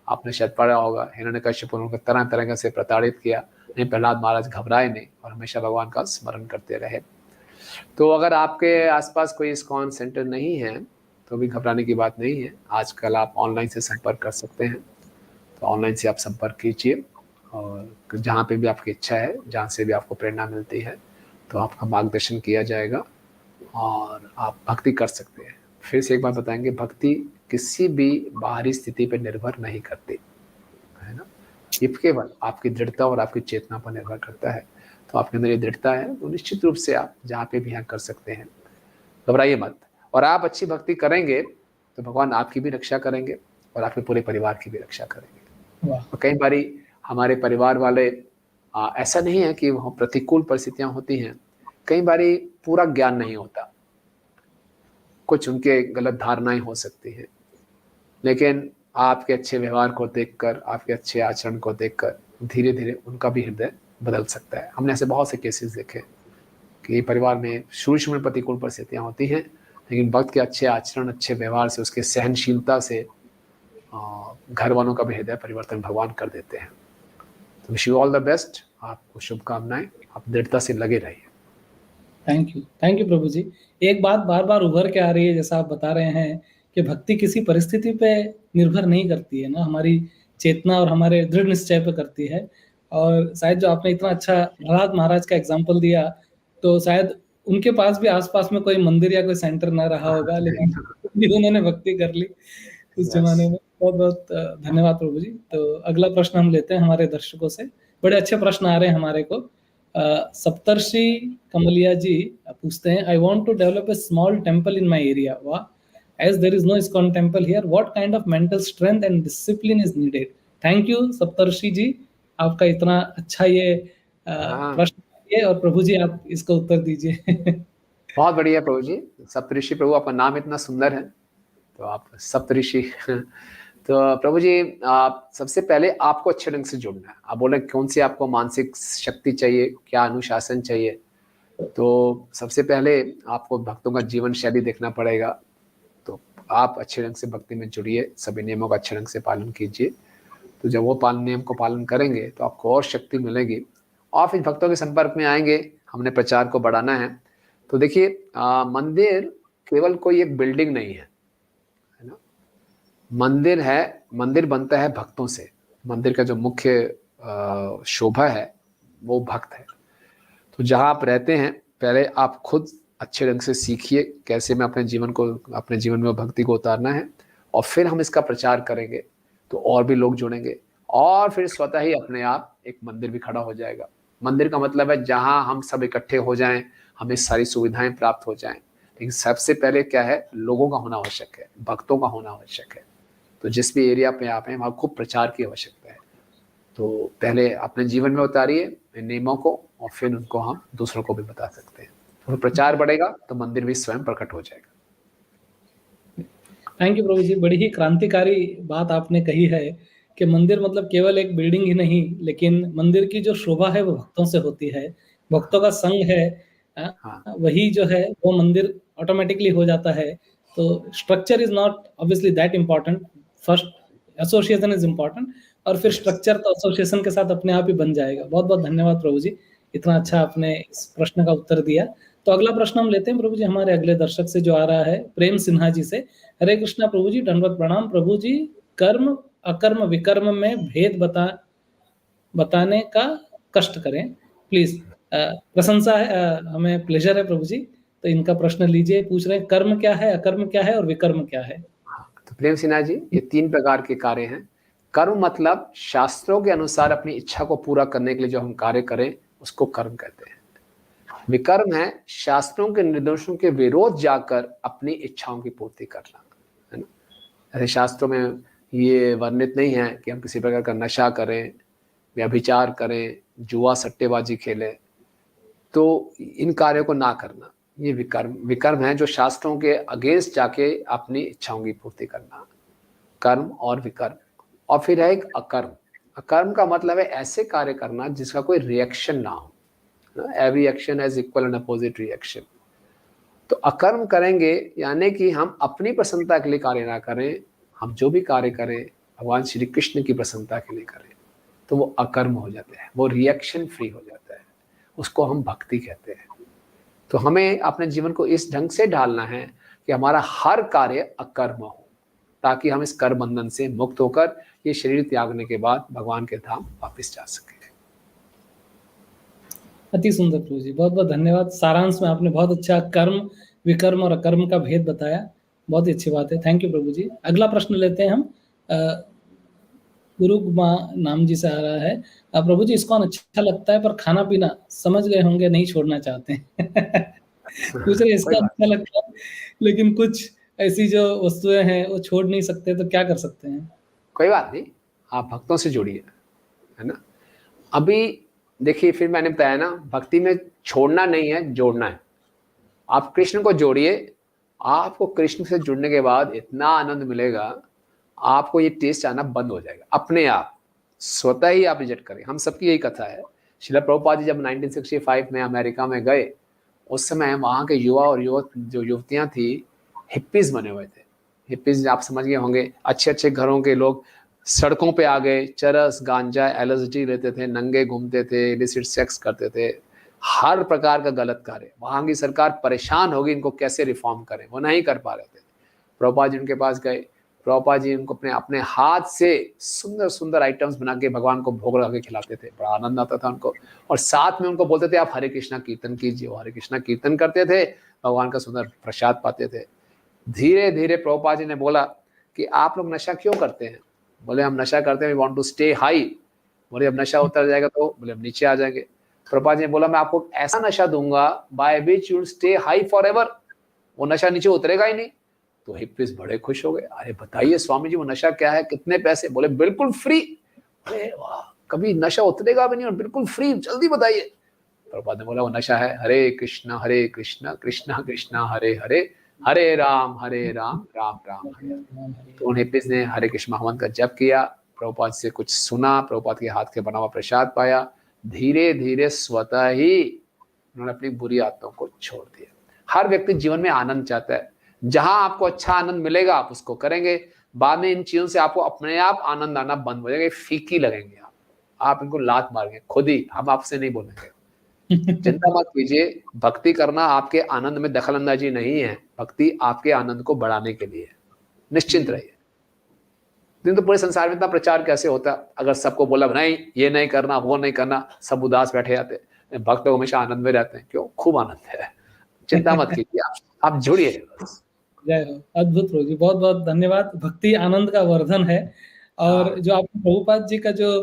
आपने शायद पढ़ा होगा। हिरण्यकश्यप उनको तरह तरह से प्रताड़ित किया, नहीं प्रहलाद महाराज घबराए नहीं और हमेशा भगवान का स्मरण करते रहे। तो अगर आपके आसपास कोई इस्कॉन सेंटर नहीं है तो भी घबराने की बात नहीं है। आजकल आप ऑनलाइन से संपर्क कर सकते हैं, तो ऑनलाइन से आप संपर्क कीजिए, और जहाँ पे भी आपकी इच्छा है, जहाँ से भी आपको प्रेरणा मिलती है, तो आपका मार्गदर्शन किया जाएगा और आप भक्ति कर सकते हैं। फिर से एक बार बताएंगे, भक्ति किसी भी बाहरी स्थिति पर निर्भर नहीं करती है ना, ये केवल आपकी दृढ़ता और आपकी चेतना पर निर्भर करता है। तो आपके अंदर ये दृढ़ता है तो निश्चित रूप से आप जहाँ पे भी यहाँ कर सकते हैं, घबराइए मत। और आप अच्छी भक्ति करेंगे तो भगवान आपकी भी रक्षा करेंगे और आपके पूरे परिवार की भी रक्षा करेंगे। और कई बारी हमारे परिवार वाले ऐसा नहीं है कि वहाँ प्रतिकूल परिस्थितियाँ होती हैं, कई बारी पूरा ज्ञान नहीं होता, कुछ उनके गलत धारणाएं हो सकती हैं, लेकिन आपके अच्छे व्यवहार को देखकर, आपके अच्छे आचरण को देखकर धीरे धीरे उनका भी हृदय बदल सकता है। हमने ऐसे बहुत से केसेस देखे कि परिवार में शुरू में प्रतिकूल परिस्थितियां होती हैं, लेकिन वक्त के अच्छे आचरण, अच्छे व्यवहार से, उसके सहनशीलता से घर वालों का भी हृदय परिवर्तन भगवान कर देते हैं। तो wish you all the best, आपको शुभकामनाएं, आप दृढ़ता से लगे रहिए। थैंक यू प्रभु जी। एक बात बार बार उभर के आ रही है, जैसा आप बता रहे हैं कि भक्ति किसी परिस्थिति पे निर्भर नहीं करती है ना, हमारी चेतना और हमारे दृढ़ निश्चय पे करती है। और शायद जो आपने इतना अच्छा प्रहलाद महाराज का एग्जाम्पल दिया, तो शायद उनके पास भी आसपास में कोई मंदिर या कोई सेंटर ना रहा होगा, लेकिन उन्होंने भक्ति कर ली उस जमाने में। बहुत बहुत धन्यवाद प्रभु जी। तो अगला प्रश्न हम लेते हैं हमारे दर्शकों से। बड़े अच्छे प्रश्न आ रहे हैं हमारे को। सप्तर्षि कमलिया जी पूछते हैं, I want to develop a small temple in my area, वाह, as there is no ISKCON temple here, what kind of mental strength and discipline is needed? Thank you सप्तर्षि जी, आपका इतना अच्छा ये प्रश्न है, और प्रभु जी आप इसका उत्तर दीजिए। बहुत बढ़िया प्रभु जी। सप्तऋषि प्रभु, आपका नाम इतना सुंदर है, तो आप सप्तऋषि। तो प्रभु जी, आप सबसे पहले आपको अच्छे ढंग से जुड़ना है। आप बोले कौन सी आपको मानसिक शक्ति चाहिए, क्या अनुशासन चाहिए, तो सबसे पहले आपको भक्तों का जीवन शैली देखना पड़ेगा। तो आप अच्छे ढंग से भक्ति में जुड़िए, सभी नियमों का अच्छे ढंग से पालन कीजिए। तो जब वो नियम को पालन करेंगे तो आपको और शक्ति मिलेगी, और फिर भक्तों के संपर्क में आएंगे। हमने प्रचार को बढ़ाना है। तो देखिए, मंदिर केवल कोई एक बिल्डिंग नहीं है ना, मंदिर है, मंदिर बनता है भक्तों से। मंदिर का जो मुख्य शोभा है वो भक्त है। तो जहाँ आप रहते हैं, पहले आप खुद अच्छे ढंग से सीखिए कैसे मैं अपने जीवन में भक्ति को उतारना है, और फिर हम इसका प्रचार करेंगे तो और भी लोग जुड़ेंगे, और फिर स्वतः ही अपने आप एक मंदिर भी खड़ा हो जाएगा। मंदिर का मतलब है जहां हम सब इकट्ठे हो जाएं, हमें सारी सुविधाएं प्राप्त हो जाएं। लेकिन सबसे पहले क्या है, लोगों का होना आवश्यक है, भक्तों का होना आवश्यक है। तो जिस भी एरिया पे आप हैं वहाँ खूब प्रचार की आवश्यकता है। तो पहले अपने जीवन में उतारिए नियमों को, और फिर उनको हम दूसरों को भी बता सकते हैं। तो प्रचार बढ़ेगा तो मंदिर भी स्वयं प्रकट हो जाएगा। थैंक यू प्रभु जी, बड़ी ही क्रांतिकारी बात आपने कही है कि मंदिर मतलब केवल एक बिल्डिंग ही नहीं, लेकिन मंदिर की जो शोभा है वो भक्तों से होती है, भक्तों का संग है। वही जो है वो मंदिर ऑटोमेटिकली हो जाता है। तो structure is not obviously that important, first association is important, और फिर स्ट्रक्चर तो एसोसिएशन के साथ अपने आप ही बन जाएगा। बहुत बहुत धन्यवाद प्रभु जी, इतना अच्छा आपने इस प्रश्न का उत्तर दिया। तो अगला प्रश्न हम लेते हैं प्रभु जी हमारे अगले दर्शक से जो आ रहा है प्रेम सिन्हा जी से। हरे कृष्णा प्रभु जी, दंडवत प्रणाम प्रभु जी। कर्म अकर्म विकर्म में भेद बताने का कष्ट करें प्लीज। प्रशंसा है, हमें प्लेजर है प्रभु जी। तो इनका प्रश्न लीजिए। पूछ रहे हैं कर्म क्या है, अकर्म क्या है और विकर्म क्या है। तो प्रेम सिन्हा जी, ये 3 प्रकार के कार्य हैं। कर्म मतलब शास्त्रों के अनुसार अपनी इच्छा को पूरा करने के लिए जो हम कार्य करें उसको कर्म कहते हैं। विकर्म है शास्त्रों के निर्देशों के विरोध जाकर अपनी इच्छाओं की पूर्ति करना, है ना। ऐसे शास्त्रों में ये वर्णित नहीं है कि हम किसी प्रकार का नशा करें, व्यभिचार करें, जुआ सट्टेबाजी खेलें, तो इन कार्यों को ना करना ये विकर्म है, जो शास्त्रों के अगेंस्ट जाके अपनी इच्छाओं की पूर्ति करना, कर्म और विकर्म। और फिर है एक अकर्म। अकर्म का मतलब है ऐसे कार्य करना जिसका कोई रिएक्शन ना हो। Every action has equal and opposite reaction. तो अकर्म करेंगे यानी कि हम अपनी प्रसन्नता के लिए कार्य ना करें, हम जो भी कार्य करें भगवान श्री कृष्ण की प्रसन्नता के लिए करें, तो वो अकर्म हो जाते हैं, वो रिएक्शन फ्री हो जाता है, उसको हम भक्ति कहते हैं। तो हमें अपने जीवन को इस ढंग से ढालना है कि हमारा हर कार्य अकर्म हो, ताकि हम इस कर बंधन से मुक्त होकर ये शरीर त्यागने के बाद भगवान के धाम वापस जा सके। अति सुंदर प्रभु जी, बहुत बहुत धन्यवाद। सारांश में आपने बहुत अच्छा कर्म विकर्म और अकर्म का भेद बताया, बहुत ही अच्छी बात है। थैंक यू प्रभु जी। अगला प्रश्न लेते हैं हम। गुरु नाम जी से आ रहा है। प्रभु जी, इस्कॉन अच्छा लगता है पर खाना पीना समझ गए होंगे नहीं छोड़ना चाहते हैं। पूछ रहे इसका अच्छा लगता है लेकिन कुछ ऐसी जो वस्तुएं हैं वो छोड़ नहीं सकते, तो क्या कर सकते हैं। कोई बात नहीं, आप भक्तों से जुड़िए, है ना। अभी देखिए, फिर मैंने बताया ना, भक्ति में छोड़ना नहीं है, जोड़ना है। आप कृष्ण को जोड़िए, आपको कृष्ण से जुड़ने के बाद इतना आनंद मिलेगा, आपको ये टेस्ट आना बंद हो जाएगा अपने आप, स्वतः ही आप रिजेक्ट करें। हम सबकी यही कथा है। श्रील प्रभुपाद जी जब 1965 में अमेरिका में गए, उस समय वहाँ के युवा और जो युवतियाँ थी, हिप्पीज बने हुए थे। हिप्पीज आप समझ गए होंगे, अच्छे अच्छे घरों के लोग सड़कों पे आ गए, चरस गांजा एलएसडी लेते थे, नंगे घूमते थे, इलिसिट सेक्स करते थे, हर प्रकार का गलत कार्य। वहाँ की सरकार परेशान होगी इनको कैसे रिफॉर्म करें, वो नहीं कर पा रहे थे। प्रभुपाद जी उनके पास गए, प्रभुपाद जी उनको अपने हाथ से सुंदर सुंदर आइटम्स बना के भगवान को भोग लगा के खिलाते थे, बड़ा आनंद आता था उनको। और साथ में उनको बोलते थे आप हरे कृष्णा कीर्तन कीजिए, वो हरे कृष्णा कीर्तन करते थे, भगवान का सुंदर प्रसाद पाते थे। धीरे धीरे प्रभुपाद जी ने बोला कि आप लोग नशा क्यों करते हैं। बोले हम नशा करते हैं, we want to stay high. बोले अब नशा उतर जाएगा तो बोले हम नीचे आ जाएंगे। प्रभुपाद जी ने बोला मैं आपको ऐसा नशा दूंगा by which you stay high for ever, वो नशा नीचे उतरेगा ही नहीं। तो हिप्पीज बड़े खुश हो गए, अरे बताइए स्वामी जी वो नशा क्या है, कितने पैसे। बोले बिल्कुल फ्री। अरे वाह, कभी नशा उतरेगा भी नहीं और बिल्कुल फ्री, जल्दी बताइए। प्रभुपाद ने बोला वो नशा है हरे कृष्णा कृष्णा कृष्णा हरे हरे, हरे राम राम राम हरे हरे। तो उन हिप्पीज ने हरे कृष्ण महामंत्र का जप किया, प्रभुपाद से कुछ सुना, प्रभुपाद के हाथ के बना हुआ प्रसाद पाया। धीरे धीरे स्वतः ही उन्होंने अपनी बुरी आदतों को छोड़ दिया। हर व्यक्ति जीवन में आनंद चाहता है, जहां आपको अच्छा आनंद मिलेगा आप उसको करेंगे। बाद में इन चीजों से आपको अपने आप आनंद आना बंद हो जाएगा, फीकी लगेंगे आप इनको लात मारेंगे खुद ही, हम आपसे नहीं बोलेंगे। चिंता मत कीजिए, भक्ति करना आपके आनंद में दखल अंदाजी नहीं है, भक्ति आपके आनंद को बढ़ाने के लिए। निश्चिंत रहिए। तो पूरे संसार में इतना प्रचार कैसे होता, अगर सबको बोला नहीं ये नहीं करना वो नहीं करना, सब उदास बैठे जाते। भक्त हमेशा आनंद में रहते हैं, क्यों, खूब आनंद है। चिंता मत कीजिए, आप जुड़िए। जय हो, अद्भुत प्रभु जी, बहुत बहुत धन्यवाद। भक्ति आनंद का वर्धन है। और जो आपने प्रभुपाद जी का जो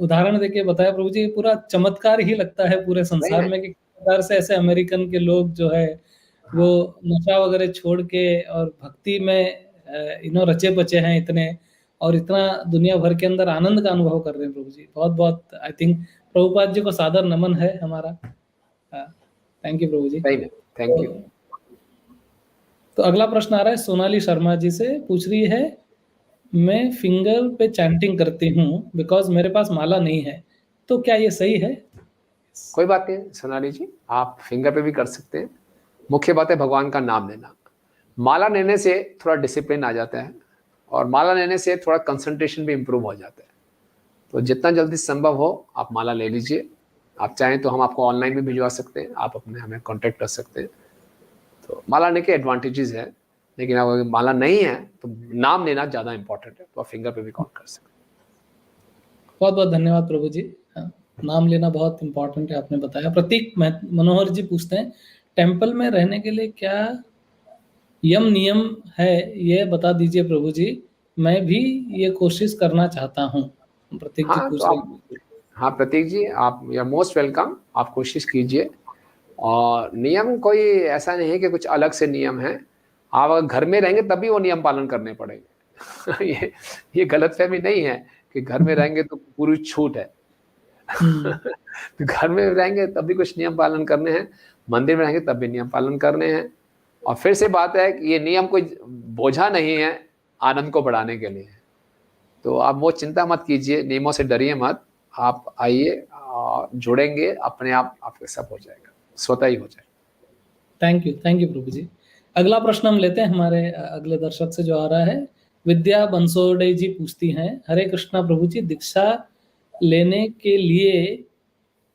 उदाहरण देके बताया प्रभु जी, पूरा चमत्कार ही लगता है पूरे संसार में कि किस प्रकार से ऐसे अमेरिकन के लोग जो है वो नशा वगैरह छोड़ के और भक्ति में रचे बचे हैं इतने, और इतना दुनिया भर के अंदर आनंद का अनुभव कर रहे हैं प्रभु जी। बहुत बहुत आई थिंक प्रभुपाद जी को सादर नमन है हमारा। Thank you Prabhu ji. Thank you. तो अगला प्रश्न आ रहा है सोनाली शर्मा जी से। पूछ रही है मैं फिंगर पे चैंटिंग करती हूँ बिकॉज मेरे पास माला नहीं है, तो क्या ये सही है। कोई बात नहीं सोनाली जी, आप फिंगर पे भी कर सकते हैं। मुख्य बात है भगवान का नाम लेना। माला लेने से थोड़ा डिसिप्लिन आ जाता है और माला लेने से थोड़ा कंसंट्रेशन भी इम्प्रूव हो जाता है। तो जितना जल्दी संभव हो आप माला ले लीजिए, आप चाहें तो हम आपको ऑनलाइन भी भिजवा सकते हैं, आप अपने हमें कांटेक्ट कर सकते हैं। तो माला लेने के एडवांटेजेस है, लेकिन अगर माला नहीं है तो नाम लेना ज़्यादा इंपॉर्टेंट है, तो आप फिंगर पे भी काउंट कर सकते हैं। बहुत बहुत धन्यवाद प्रभु जी। हाँ, नाम लेना बहुत इंपॉर्टेंट है, आपने बताया। प्रतीक मनोहर जी पूछते हैं, टेम्पल में रहने के लिए क्या यम नियम है, ये बता दीजिए प्रभु जी, मैं भी ये कोशिश करना चाहता हूँ। प्रतीक जी हाँ, पूछ तो रहे आप, हाँ प्रतीक जी, आप यू आर मोस्ट वेलकम, आप कोशिश कीजिए। और नियम कोई ऐसा नहीं है कि कुछ अलग से नियम है, आप अगर घर में रहेंगे तभी वो नियम पालन करने पड़ेंगे। ये गलतफहमी नहीं है कि घर में रहेंगे तो पूरी छूट है। तो घर में रहेंगे तब भी कुछ नियम पालन करने हैं, मंदिर में रहेंगे तब भी नियम पालन करने हैं। और फिर से बात है कि ये नियम कोई बोझा नहीं है, आनंद को बढ़ाने के लिए है। तो आप वो चिंता मत कीजिए, नियमों से डरिए मत, आप आइए, जुड़ेंगे, अपने आप आपके सब हो जाएगा, स्वतः ही हो जाएगा। थैंक यू प्रभु जी। अगला प्रश्न हम लेते हैं, हमारे अगले दर्शक से जो आ रहा है, विद्या बंसोड़े जी पूछती हैं, हरे कृष्णा प्रभु जी, दीक्षा लेने के लिए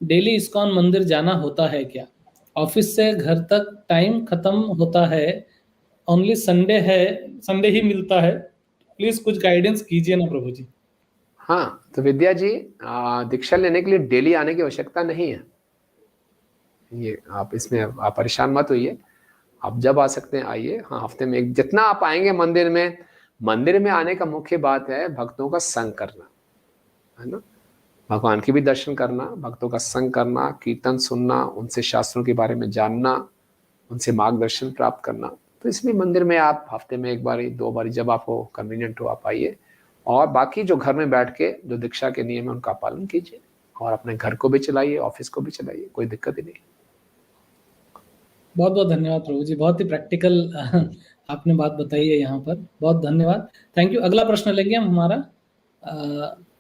डेली इस्कॉन मंदिर जाना होता है क्या? ऑफिस से घर तक टाइम खत्म होता है, ओनली संडे ही मिलता है, प्लीज कुछ गाइडेंस कीजिए ना प्रभु जी। हाँ, तो विद्या जी, दीक्षा लेने के लिए डेली आने की आवश्यकता नहीं है। ये आप इसमें आप परेशान मत होइए, आप जब आ सकते हैं आइए। हाँ, हफ्ते में जितना आप आएंगे मंदिर में आने का मुख्य बात है भक्तों का संग करना, है ना, भगवान के भी दर्शन करना, भक्तों का संग करना, कीर्तन सुनना, उनसे शास्त्रों के बारे में जानना, उनसे मार्गदर्शन प्राप्त करना। तो इसलिए मंदिर में आप हफ्ते में 1 बारी 2 बारी जब आपको कन्वीनियंट हो आप आइए, और बाकी जो घर में बैठ के जो दीक्षा के नियम है उनका पालन कीजिए, और अपने घर को भी चलाइए, ऑफिस को भी चलाइए, कोई दिक्कत ही नहीं। बहुत बहुत धन्यवाद प्रभु जी, बहुत ही प्रैक्टिकल आपने बात बताई है यहाँ पर, बहुत धन्यवाद, थैंक यू। अगला प्रश्न लेंगे हम हमारा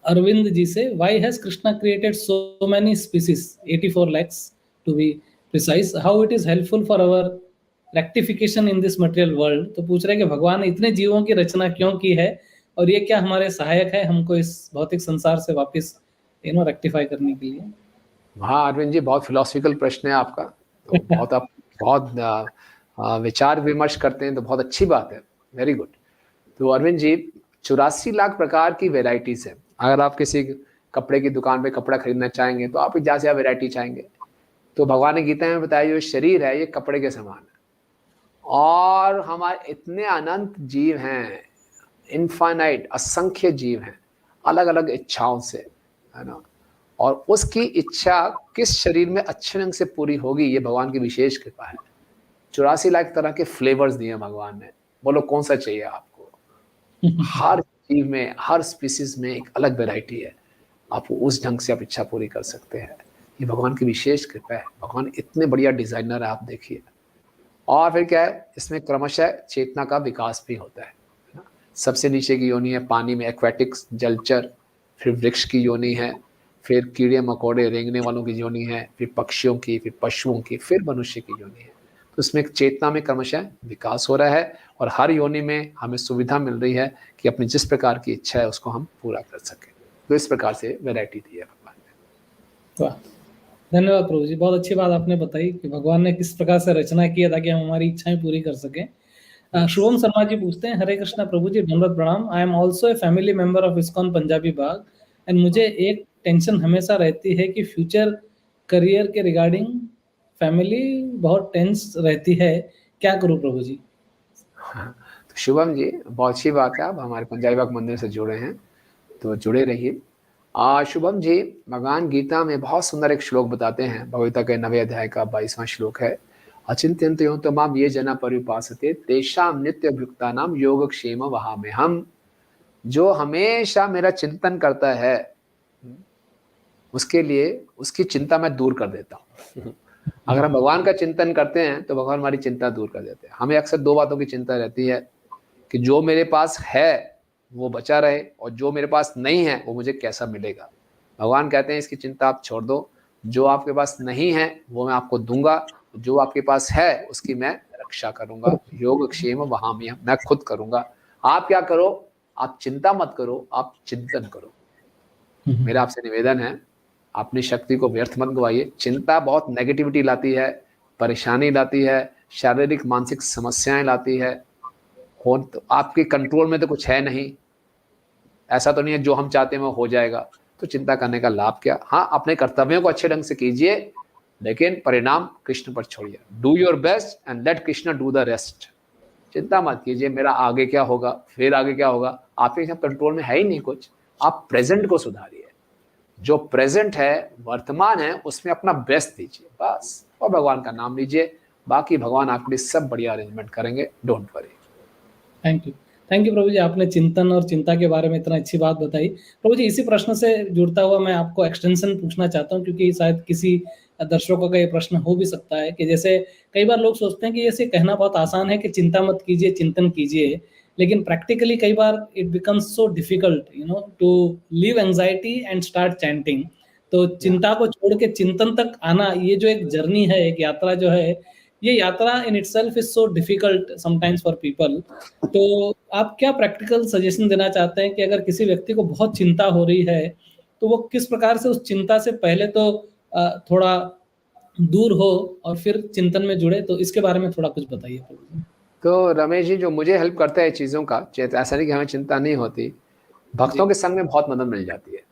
अरविंद जी से, why has Krishna created so many species 84 lakhs to be precise, how it is helpful for our rectification in this material world. तो पूछ रहे हैं कि भगवान ने इतने जीवों की रचना क्यों की है, और ये क्या हमारे सहायक है हमको इस भौतिक संसार से वापस रेक्टिफाई करने के लिए। हाँ अरविंद जी, बहुत फिलोसफिकल प्रश्न है आपका, तो बहुत आप बहुत विचार विमर्श करते हैं, तो बहुत अच्छी बात है, वेरी गुड। तो अरविंद जी, 84 लाख प्रकार की वेराइटीज है। अगर आप किसी कपड़े की दुकान पे कपड़ा खरीदना चाहेंगे तो आप ज़्यादा से ज़्यादा वेराइटी चाहेंगे। तो भगवान ने गीता में बताया जो शरीर है ये कपड़े के समान है, और हमारे इतने अनंत जीव हैं, इनफाइनाइट असंख्य जीव हैं, अलग अलग इच्छाओं से, है ना, और उसकी इच्छा किस शरीर में अच्छे ढंग से पूरी होगी ये भगवान की विशेष कृपा है। 84 लाख तरह के फ्लेवर्स दिए भगवान ने, बोलो कौन सा चाहिए आपको। हर जीव में, हर स्पीसीज में एक अलग वैरायटी है, आप उस ढंग से आप इच्छा पूरी कर सकते हैं। ये भगवान की विशेष कृपा है, भगवान इतने बढ़िया डिजाइनर है, आप देखिए। और फिर क्या है, इसमें क्रमशः चेतना का विकास भी होता है ना? सबसे नीचे की योनि है पानी में, एक्वेटिक्स जलचर, फिर वृक्ष की योनि है, फिर कीड़े मकोड़े रेंगने वालों की योनि है, फिर पक्षियों की, फिर पशुओं की, फिर मनुष्य की योनि है। तो इसमें चेतना में क्रमशः विकास हो रहा है, और हर योनि में हमें सुविधा मिल रही है कि अपनी जिस प्रकार की इच्छा है उसको हम पूरा कर सकें। तो इस प्रकार से वैरायटी दी है भगवान ने। वाह, धन्यवाद प्रभु जी, बहुत अच्छी बात आपने बताई कि भगवान ने किस प्रकार से रचना की है ताकि हम हमारी इच्छाएं पूरी कर सकें। शुभम शर्मा जी पूछते हैं, हरे कृष्णा प्रभु जी, दंडवत प्रणाम, I am also a family member of ISKCON Punjabi Bagh, and मुझे एक टेंशन हमेशा रहती है कि फ्यूचर करियर के रिगार्डिंग फैमिली बहुत टेंस रहती है, क्या करूं प्रभु जी। तो शुभम जी, बहुत अच्छी बात है, आप हमारे पंजाबी बाग मंदिर से जुड़े हैं, तो जुड़े रहिए। शुभम जी, भगवान गीता में बहुत सुंदर एक श्लोक बताते हैं, भगवद्गीता के 9वें अध्याय का 22वां श्लोक है, अचिंत्यन्त यो तमाम ये जना परिपासते तेषाम नित्य भुक्तानाम योगक्षेम वहाम्यहम्। जो हमेशा मेरा चिंतन करता है उसके लिए उसकी चिंता मैं दूर कर देता हूँ। अगर हम भगवान का चिंतन करते हैं तो भगवान हमारी चिंता दूर कर देते हैं। हमें अक्सर 2 बातों की चिंता रहती है कि जो मेरे पास है वो बचा रहे, और जो मेरे पास नहीं है वो मुझे कैसा मिलेगा। भगवान कहते हैं इसकी चिंता आप छोड़ दो, जो आपके पास नहीं है वो मैं आपको दूंगा, जो आपके पास है उसकी मैं रक्षा करूंगा, योगक्षेम वहाम्यहम्, मैं खुद करूंगा। आप क्या करो, आप चिंता मत करो, आप चिंतन करो। मेरा आपसे निवेदन है, अपनी शक्ति को व्यर्थ मत गवाइए। चिंता बहुत नेगेटिविटी लाती है, परेशानी लाती है, शारीरिक मानसिक समस्याएं लाती है। हो तो आपके कंट्रोल में तो कुछ है नहीं, ऐसा तो नहीं है जो हम चाहते हैं वो हो जाएगा। तो चिंता करने का लाभ क्या? हाँ, अपने कर्तव्यों को अच्छे ढंग से कीजिए, लेकिन परिणाम कृष्ण पर छोड़िए। Do your best and let Krishna do the rest. चिंता मत कीजिए मेरा आगे क्या होगा, फिर आगे क्या होगा, आपके सब कंट्रोल में है ही नहीं कुछ। आप प्रेजेंट को सुधारिए, जो प्रेजेंट है, वर्तमान है, उसमें अपना बेस्ट दीजिए बस, और भगवान का नाम लीजिए। बाकी भगवान आपके लिए सब बढ़िया अरेंजमेंट करेंगे, डोंट वरी। थैंक यू प्रभु जी, आपने चिंतन और चिंता के बारे में इतना अच्छी बात बताई। प्रभु जी, इसी प्रश्न से जुड़ता हुआ मैं आपको एक्सटेंशन पूछना चाहता हूँ, क्योंकि शायद किसी दर्शकों का ये प्रश्न हो भी सकता है कि जैसे कई बार लोग सोचते हैं कि ऐसे कहना बहुत आसान है कि चिंता मत कीजिए, चिंतन कीजिए, लेकिन प्रैक्टिकली कई बार it becomes so difficult to leave anxiety and start chanting. तो चिंता को छोड़ के चिंतन तक आना, ये जो एक जर्नी है, एक यात्रा जो है, ये यात्रा in itself is so difficult sometimes for people. तो आप क्या प्रैक्टिकल सजेशन देना चाहते हैं कि अगर किसी व्यक्ति को बहुत चिंता हो रही है, तो वो किस प्रकार से उस चिंता से पहले तो थोड़ा दूर हो और फिर चिंतन में जुड़े? तो इसके बारे में थोड़ा कुछ बताइए। तो रमेश जी, जो मुझे हेल्प करता है चीज़ों का, ऐसा नहीं कि हमें चिंता नहीं होती, भक्तों के संग में बहुत मदद मिल जाती है।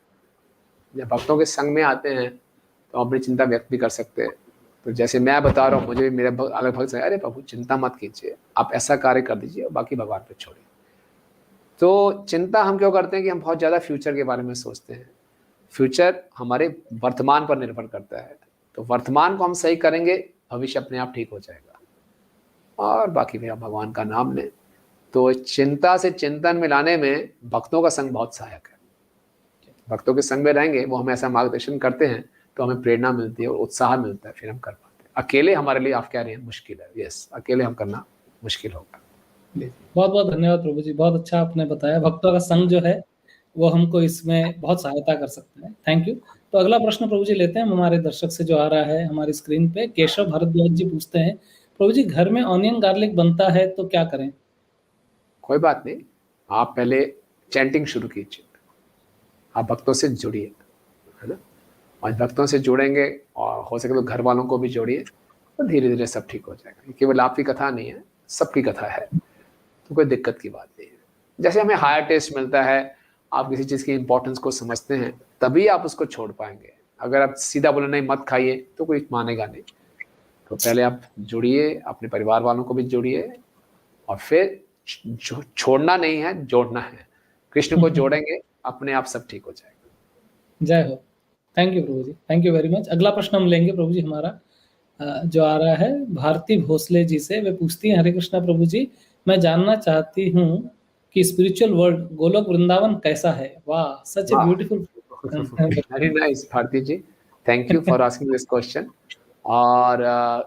जब भक्तों के संग में आते हैं तो अपनी चिंता व्यक्त भी कर सकते हैं। तो जैसे मैं बता रहा हूँ, मुझे मेरे अलग भक्त से, अरे प्रभु चिंता मत कीजिए, आप ऐसा कार्य कर दीजिए और बाकी भगवान पे छोड़िए। तो चिंता हम क्यों करते हैं कि हम बहुत ज़्यादा फ्यूचर के बारे में सोचते हैं। फ्यूचर हमारे वर्तमान पर निर्भर करता है, तो वर्तमान को हम सही करेंगे, भविष्य अपने आप ठीक हो जाएगा। और बाकी भैया भगवान का नाम लें। तो चिंता से चिंतन मिलाने में भक्तों का संग बहुत सहायक है। भक्तों के संग में रहेंगे, वो हमें ऐसा मार्गदर्शन करते हैं, तो हमें प्रेरणा मिलती है और उत्साह मिलता है, फिर हम कर पाते हैं। अकेले हमारे लिए, आप कह रहे हैं, मुश्किल है। यस, अकेले हम करना मुश्किल होगा। बहुत बहुत धन्यवाद प्रभु जी, बहुत अच्छा आपने बताया। भक्तों का संग जो है वो हमको इसमें बहुत सहायता कर सकता है। Thank you. तो अगला प्रश्न प्रभु जी लेते हैं हमारे दर्शक से, जो आ रहा है हमारी स्क्रीन पे। केशव भारद्वाज जी पूछते हैं, प्रभु जी घर में ऑनियन गार्लिक बनता है तो क्या करें? कोई बात नहीं, आप पहले चैंटिंग शुरू कीजिए, आप भक्तों से जुड़िए, है ना। और भक्तों से जुड़ेंगे और हो सके तो घर वालों को भी जोड़िए, तो धीरे धीरे सब ठीक हो जाएगा। केवल आपकी कथा नहीं है, सबकी कथा है, तो कोई दिक्कत की बात नहीं है। जैसे हमें हायर टेस्ट मिलता है, आप किसी चीज़ की इंपॉर्टेंस को समझते हैं, तभी आप उसको छोड़ पाएंगे। अगर आप सीधा बोले नहीं मत खाइए, तो कोई मानेगा नहीं। तो पहले आप जुड़िए, अपने परिवार वालों को भी जोड़िए, और फिर छोड़ना नहीं है, जोड़ना है। कृष्ण को जोड़ेंगे, अपने आप सब ठीक हो जाएगा। जय हो। Thank you Prabhu ji, thank you very much. अगला प्रश्न हम लेंगे प्रभु जी, हमारा जो आ रहा है भारती भोसले जी से। वे पूछती हैं, हरे कृष्णा प्रभु जी, मैं जानना चाहती हूँ कि स्पिरिचुअल वर्ल्ड गोलोक वृंदावन कैसा है? वाह, such a beautiful. Very nice Bharti ji, thank you for asking this question. और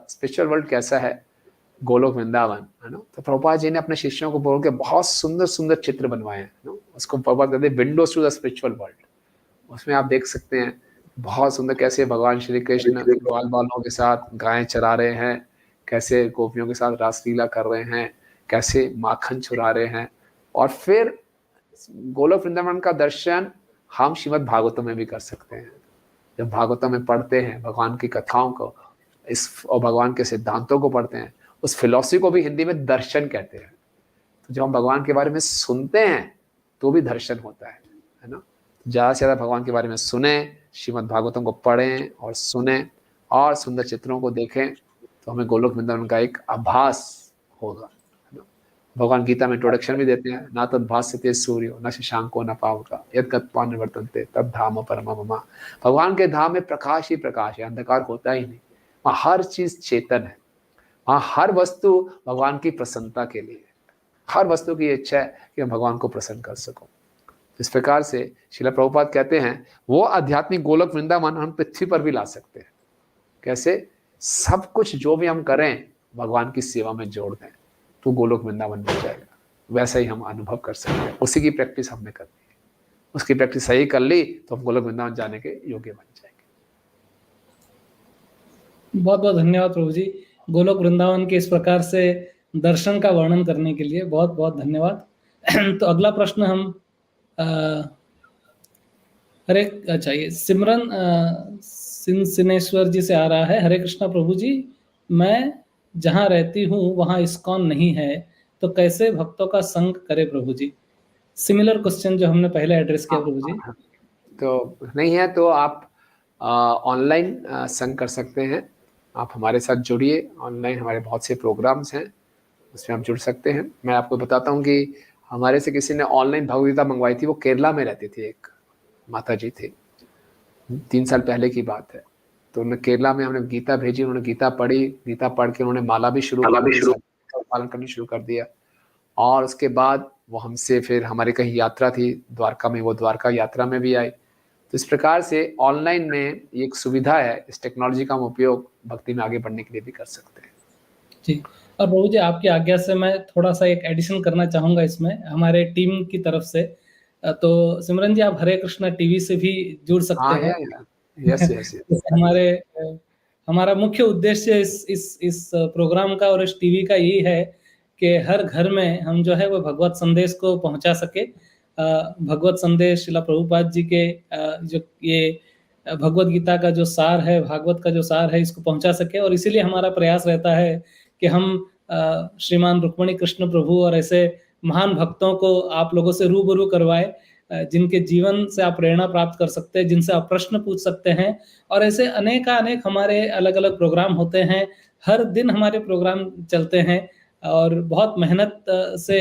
स्पिरिचुअल वर्ल्ड कैसा है? गोलोक वृंदावन, है ना। तो प्रभुपाद जी ने अपने शिष्यों को बोल के बहुत सुंदर सुंदर चित्र बनवाए हैं, ना। उसको प्रभुपाद कहते हैं windows to the spiritual world. उसमें आप देख सकते हैं बहुत सुंदर कैसे भगवान श्री कृष्ण ग्वाल बालों के साथ गायें चरा रहे हैं, कैसे गोपियों के साथ रासलीला कर रहे हैं, कैसे माखन चुरा रहे हैं। और फिर गोलोक वृंदावन का दर्शन हम श्रीमद् भागवतम में भी कर सकते हैं। जब भागवतम में पढ़ते हैं भगवान की कथाओं को, इस और भगवान के सिद्धांतों को पढ़ते हैं, उस फिलॉसफी को भी हिंदी में दर्शन कहते हैं। तो जब हम भगवान के बारे में सुनते हैं तो भी दर्शन होता है ना। ज़्यादा से ज़्यादा भगवान के बारे में सुने, श्रीमद् भागवतम को पढ़ें और सुने और सुंदर चित्रों को देखें, तो हमें गोलोक वृंदावन का एक आभास होगा। भगवान गीता में इंट्रोडक्शन भी देते हैं, ना तद भास्यते सूर्यो न शशांको न पावका यद गत्वा निवर्तन्ते तद धाम परम मम। भगवान के धाम में प्रकाश ही प्रकाश है, अंधकार होता ही नहीं। वहाँ हर चीज चेतन है, वहाँ हर वस्तु भगवान की प्रसन्नता के लिए है। हर वस्तु की इच्छा है कि मैं भगवान को प्रसन्न कर सकूं। इस प्रकार से श्रील प्रभुपाद कहते हैं वो आध्यात्मिक गोलोक वृंदावन हम पृथ्वी पर भी ला सकते हैं। कैसे? सब कुछ जो भी हम करें भगवान की सेवा में जोड़ दें, तो गोलोक वृंदावन मिल जाएगा। वैसा ही हम अनुभव कर सकते हैं। उसी की प्रैक्टिस हमने करनी है। उसकी प्रैक्टिस सही कर ली तो हम गोलोक वृंदावन जाने के योग्य बन जाएंगे। बहुत बहुत धन्यवाद प्रभु जी, गोलोक वृंदावन के इस प्रकार से दर्शन का वर्णन करने के लिए बहुत बहुत धन्यवाद। तो अगला प्रश्न हम हरे अच्छा, ये सिमरन सिनेश्वर जी से आ रहा है। हरे कृष्णा प्रभु जी, मैं जहाँ रहती हूँ वहाँ इस्कॉन नहीं है, तो कैसे भक्तों का संग करे प्रभु जी? सिमिलर क्वेश्चन जो हमने पहले एड्रेस किया प्रभु जी। हाँ, तो नहीं है तो आप ऑनलाइन संग कर सकते हैं। आप हमारे साथ जुड़िए, ऑनलाइन हमारे बहुत से प्रोग्राम्स हैं, उसमें आप जुड़ सकते हैं। मैं आपको बताता हूँ कि हमारे से किसी ने ऑनलाइन भगवद गीता मंगवाई थी। वो केरला में रहती थी, एक माता जी थी, 3 साल पहले की बात है। तो उन्होंने केरला में हमने गीता भेजी, उन्होंने गीता पढ़ी, गीता पढ़ के उन्होंने माला भी शुरू कर दी, पालन करना शुरू कर दिया। और उसके बाद वो हमसे फिर हमारे कहीं यात्रा थी द्वारका में, वो द्वारका यात्रा में भी आई। तो इस प्रकार से ऑनलाइन में ये एक सुविधा है, इस टेक्नोलॉजी का हम उपयोग भक्ति में आगे बढ़ने के लिए भी कर सकते हैं। जी, और प्रभु जी आपकी आज्ञा से मैं थोड़ा-सा एक एडिशन करना चाहूँगा इसमें हमारे टीम की तरफ से। तो सिमरन जी आप हरे कृष्णा टीवी से भी जुड़ सकते हाँ, हैं। Yes, yes, yes. जैसे हमारा मुख्य उद्देश्य इस प्रोग्राम का और इस टीवी का यही है कि हर घर में हम जो है वो भगवत संदेश को पहुँचा सके। भगवत संदेश श्रील प्रभुपाद जी के जो ये भगवत गीता का जो सार है, भागवत का जो सार है, इसको पहुँचा सके। और इसीलिए हमारा प्रयास रहता है कि हम श्रीमान रुक्मिणी कृष्ण प्रभु और ऐसे महान भक्तों को आप लोगों से रूबरू करवाएँ, जिनके जीवन से आप प्रेरणा प्राप्त कर सकते हैं, जिनसे आप प्रश्न पूछ सकते हैं। और ऐसे अनेकानेक हमारे अलग-अलग प्रोग्राम होते हैं। हर दिन हमारे प्रोग्राम चलते हैं और बहुत मेहनत से।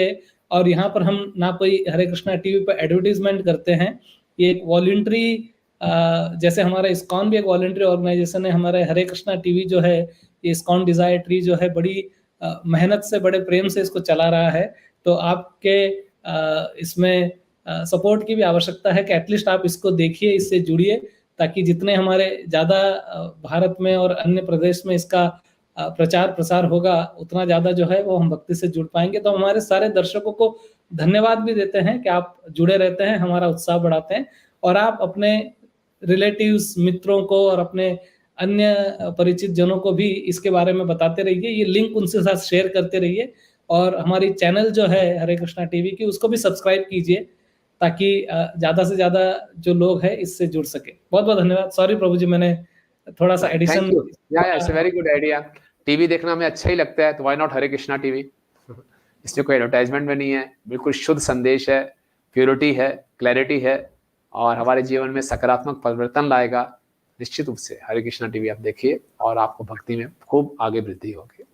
और यहाँ पर हम ना कोई हरे कृष्णा टीवी पे एडवर्टाइज़मेंट करते हैं। ये एक वॉलंटरी जैसे हमारा इस्कॉन भी एक वॉलंटरी ऑर्गेनाइजेशन है, हमारे हरे कृष्णा टीवी जो है, ये इस्कॉन डिज़ायर ट्री जो है, बड़ी मेहनत से, बड़े प्रेम से इसको चला रहा है। तो आपके इसमें सपोर्ट की भी आवश्यकता है कि एटलीस्ट आप इसको देखिए, इससे जुड़िए, ताकि जितने हमारे ज़्यादा भारत में और अन्य प्रदेश में इसका प्रचार प्रसार होगा, उतना ज़्यादा जो है वो हम भक्ति से जुड़ पाएँगे। तो हमारे सारे दर्शकों को धन्यवाद भी देते हैं कि आप जुड़े रहते हैं, हमारा उत्साह बढ़ाते हैं। और आप अपने रिलेटिव्स, मित्रों को और अपने अन्य परिचित जनों को भी इसके बारे में बताते रहिए। ये लिंक उनके साथ शेयर करते रहिए और हमारी चैनल जो है हरे कृष्णा टीवी की, उसको भी सब्सक्राइब कीजिए, ताकि ज़्यादा से ज़्यादा जो लोग हैं इससे जुड़ सके। बहुत-बहुत धन्यवाद। सॉरी प्रभु जी, मैंने थोड़ा-सा thank addition you. It's a very good idea. TV देखना हमें अच्छा ही लगता है, तो why not Hare Krishna TV. इसमें कोई एडवर्टाइजमेंट भी नहीं है, बिल्कुल शुद्ध संदेश है, प्योरिटी है, क्लैरिटी है और हमारे जीवन में सकारात्मक परिवर्तन लाएगा। निश्चित रूप से हरे कृष्णा टीवी आप देखिए और आपको भक्ति में खूब आगे वृद्धि होगी।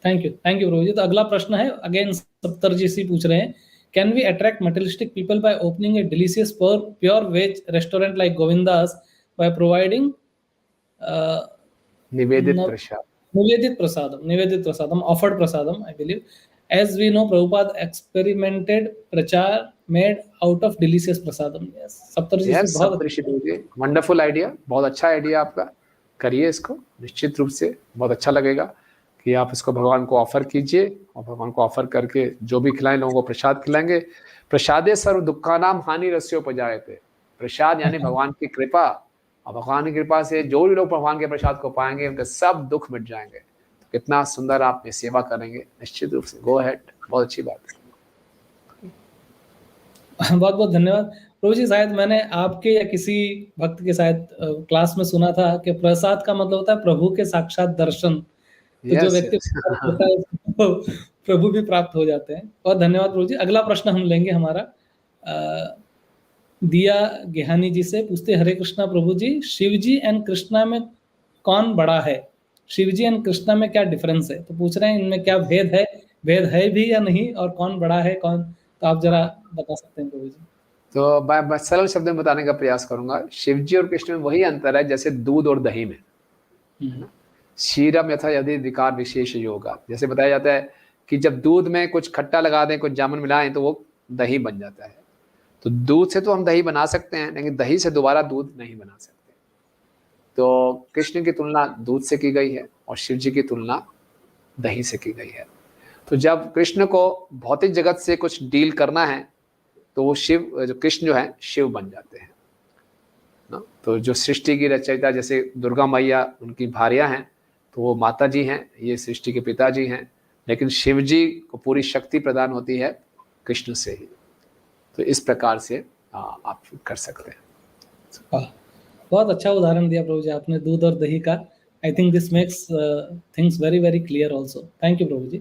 थैंक यू प्रभु जी। तो अगला प्रश्न है, अगेन सत्तर जी से पूछ रहे हैं, can we attract materialistic people by opening a delicious pure veg restaurant like Govindas by providing निवेदित प्रसाद। Nivedit Prasadam, offered Prasadam, I believe. As we know, Prabhupada experimented prachar made out of delicious Prasadam. Yes, Saptarji से बहुत सप्तऋषि जी, wonderful idea, बहुत अच्छा idea आपका। करिए इसको, निश्चित रूप से बहुत अच्छा लगेगा कि आप इसको भगवान को ऑफर कीजिए और भगवान को ऑफर करके जो भी खिलाएं, लोगों को प्रसाद खिलाएंगे। प्रसादे सर्व दुक्खानाम हानि रस्योपजायते। प्रसाद यानी भगवान की कृपा, और भगवान की कृपा से जो भी लोग भगवान के प्रसाद को पाएंगे उनके सब दुख मिट जाएंगे। तो कितना सुंदर आप ये सेवा करेंगे, निश्चित रूप से गो अहेड, बहुत अच्छी बात है। बहुत बहुत धन्यवाद प्रभु जी। शायद मैंने आपके या किसी भक्त के शायद क्लास में सुना था कि प्रसाद का मतलब होता है प्रभु के साक्षात दर्शन। तो जो व्यक्ति होता है उसको प्रभु भी प्राप्त हो जाते हैं। बहुत धन्यवाद प्रभु जी। अगला प्रश्न हम लेंगे हमारा दिया गेहानी जी से, पूछते हरे कृष्णा प्रभु जी, शिव जी एंड कृष्णा में कौन बड़ा है? शिव जी एंड कृष्णा में क्या डिफरेंस है? तो पूछ रहे हैं इनमें क्या भेद है भी या नहीं, और कौन बड़ा है कौन? तो आप जरा बता सकते हैं प्रभु जी। तो मैं सरल शब्द में बताने का प्रयास करूंगा। शिव जी और कृष्ण में वही अंतर है जैसे दूध और दही में, क्षीरम यथा यदि विकार विशेष योगा। जैसे बताया जाता है कि जब दूध में कुछ खट्टा लगा दें, कुछ जामुन मिलाएं तो वो दही बन जाता है। तो दूध से तो हम दही बना सकते हैं, लेकिन दही से दोबारा दूध नहीं बना सकते। तो कृष्ण की तुलना दूध से की गई है और शिव जी की तुलना दही से की गई है। तो जब कृष्ण को भौतिक जगत से कुछ डील करना है तो वो जो कृष्ण जो है शिव बन जाते हैं ना। तो जो सृष्टि की रचयिता जैसे दुर्गा मैया उनकी भार्या हैं, तो वो माता जी हैं, ये सृष्टि के पिताजी हैं। लेकिन शिव जी को पूरी शक्ति प्रदान होती है कृष्ण से ही। तो इस प्रकार से आप कर सकते हैं। वाह, बहुत अच्छा उदाहरण दिया प्रभु जी आपने दूध और दही का। I think this makes things very very clear also. Thank you प्रभु जी।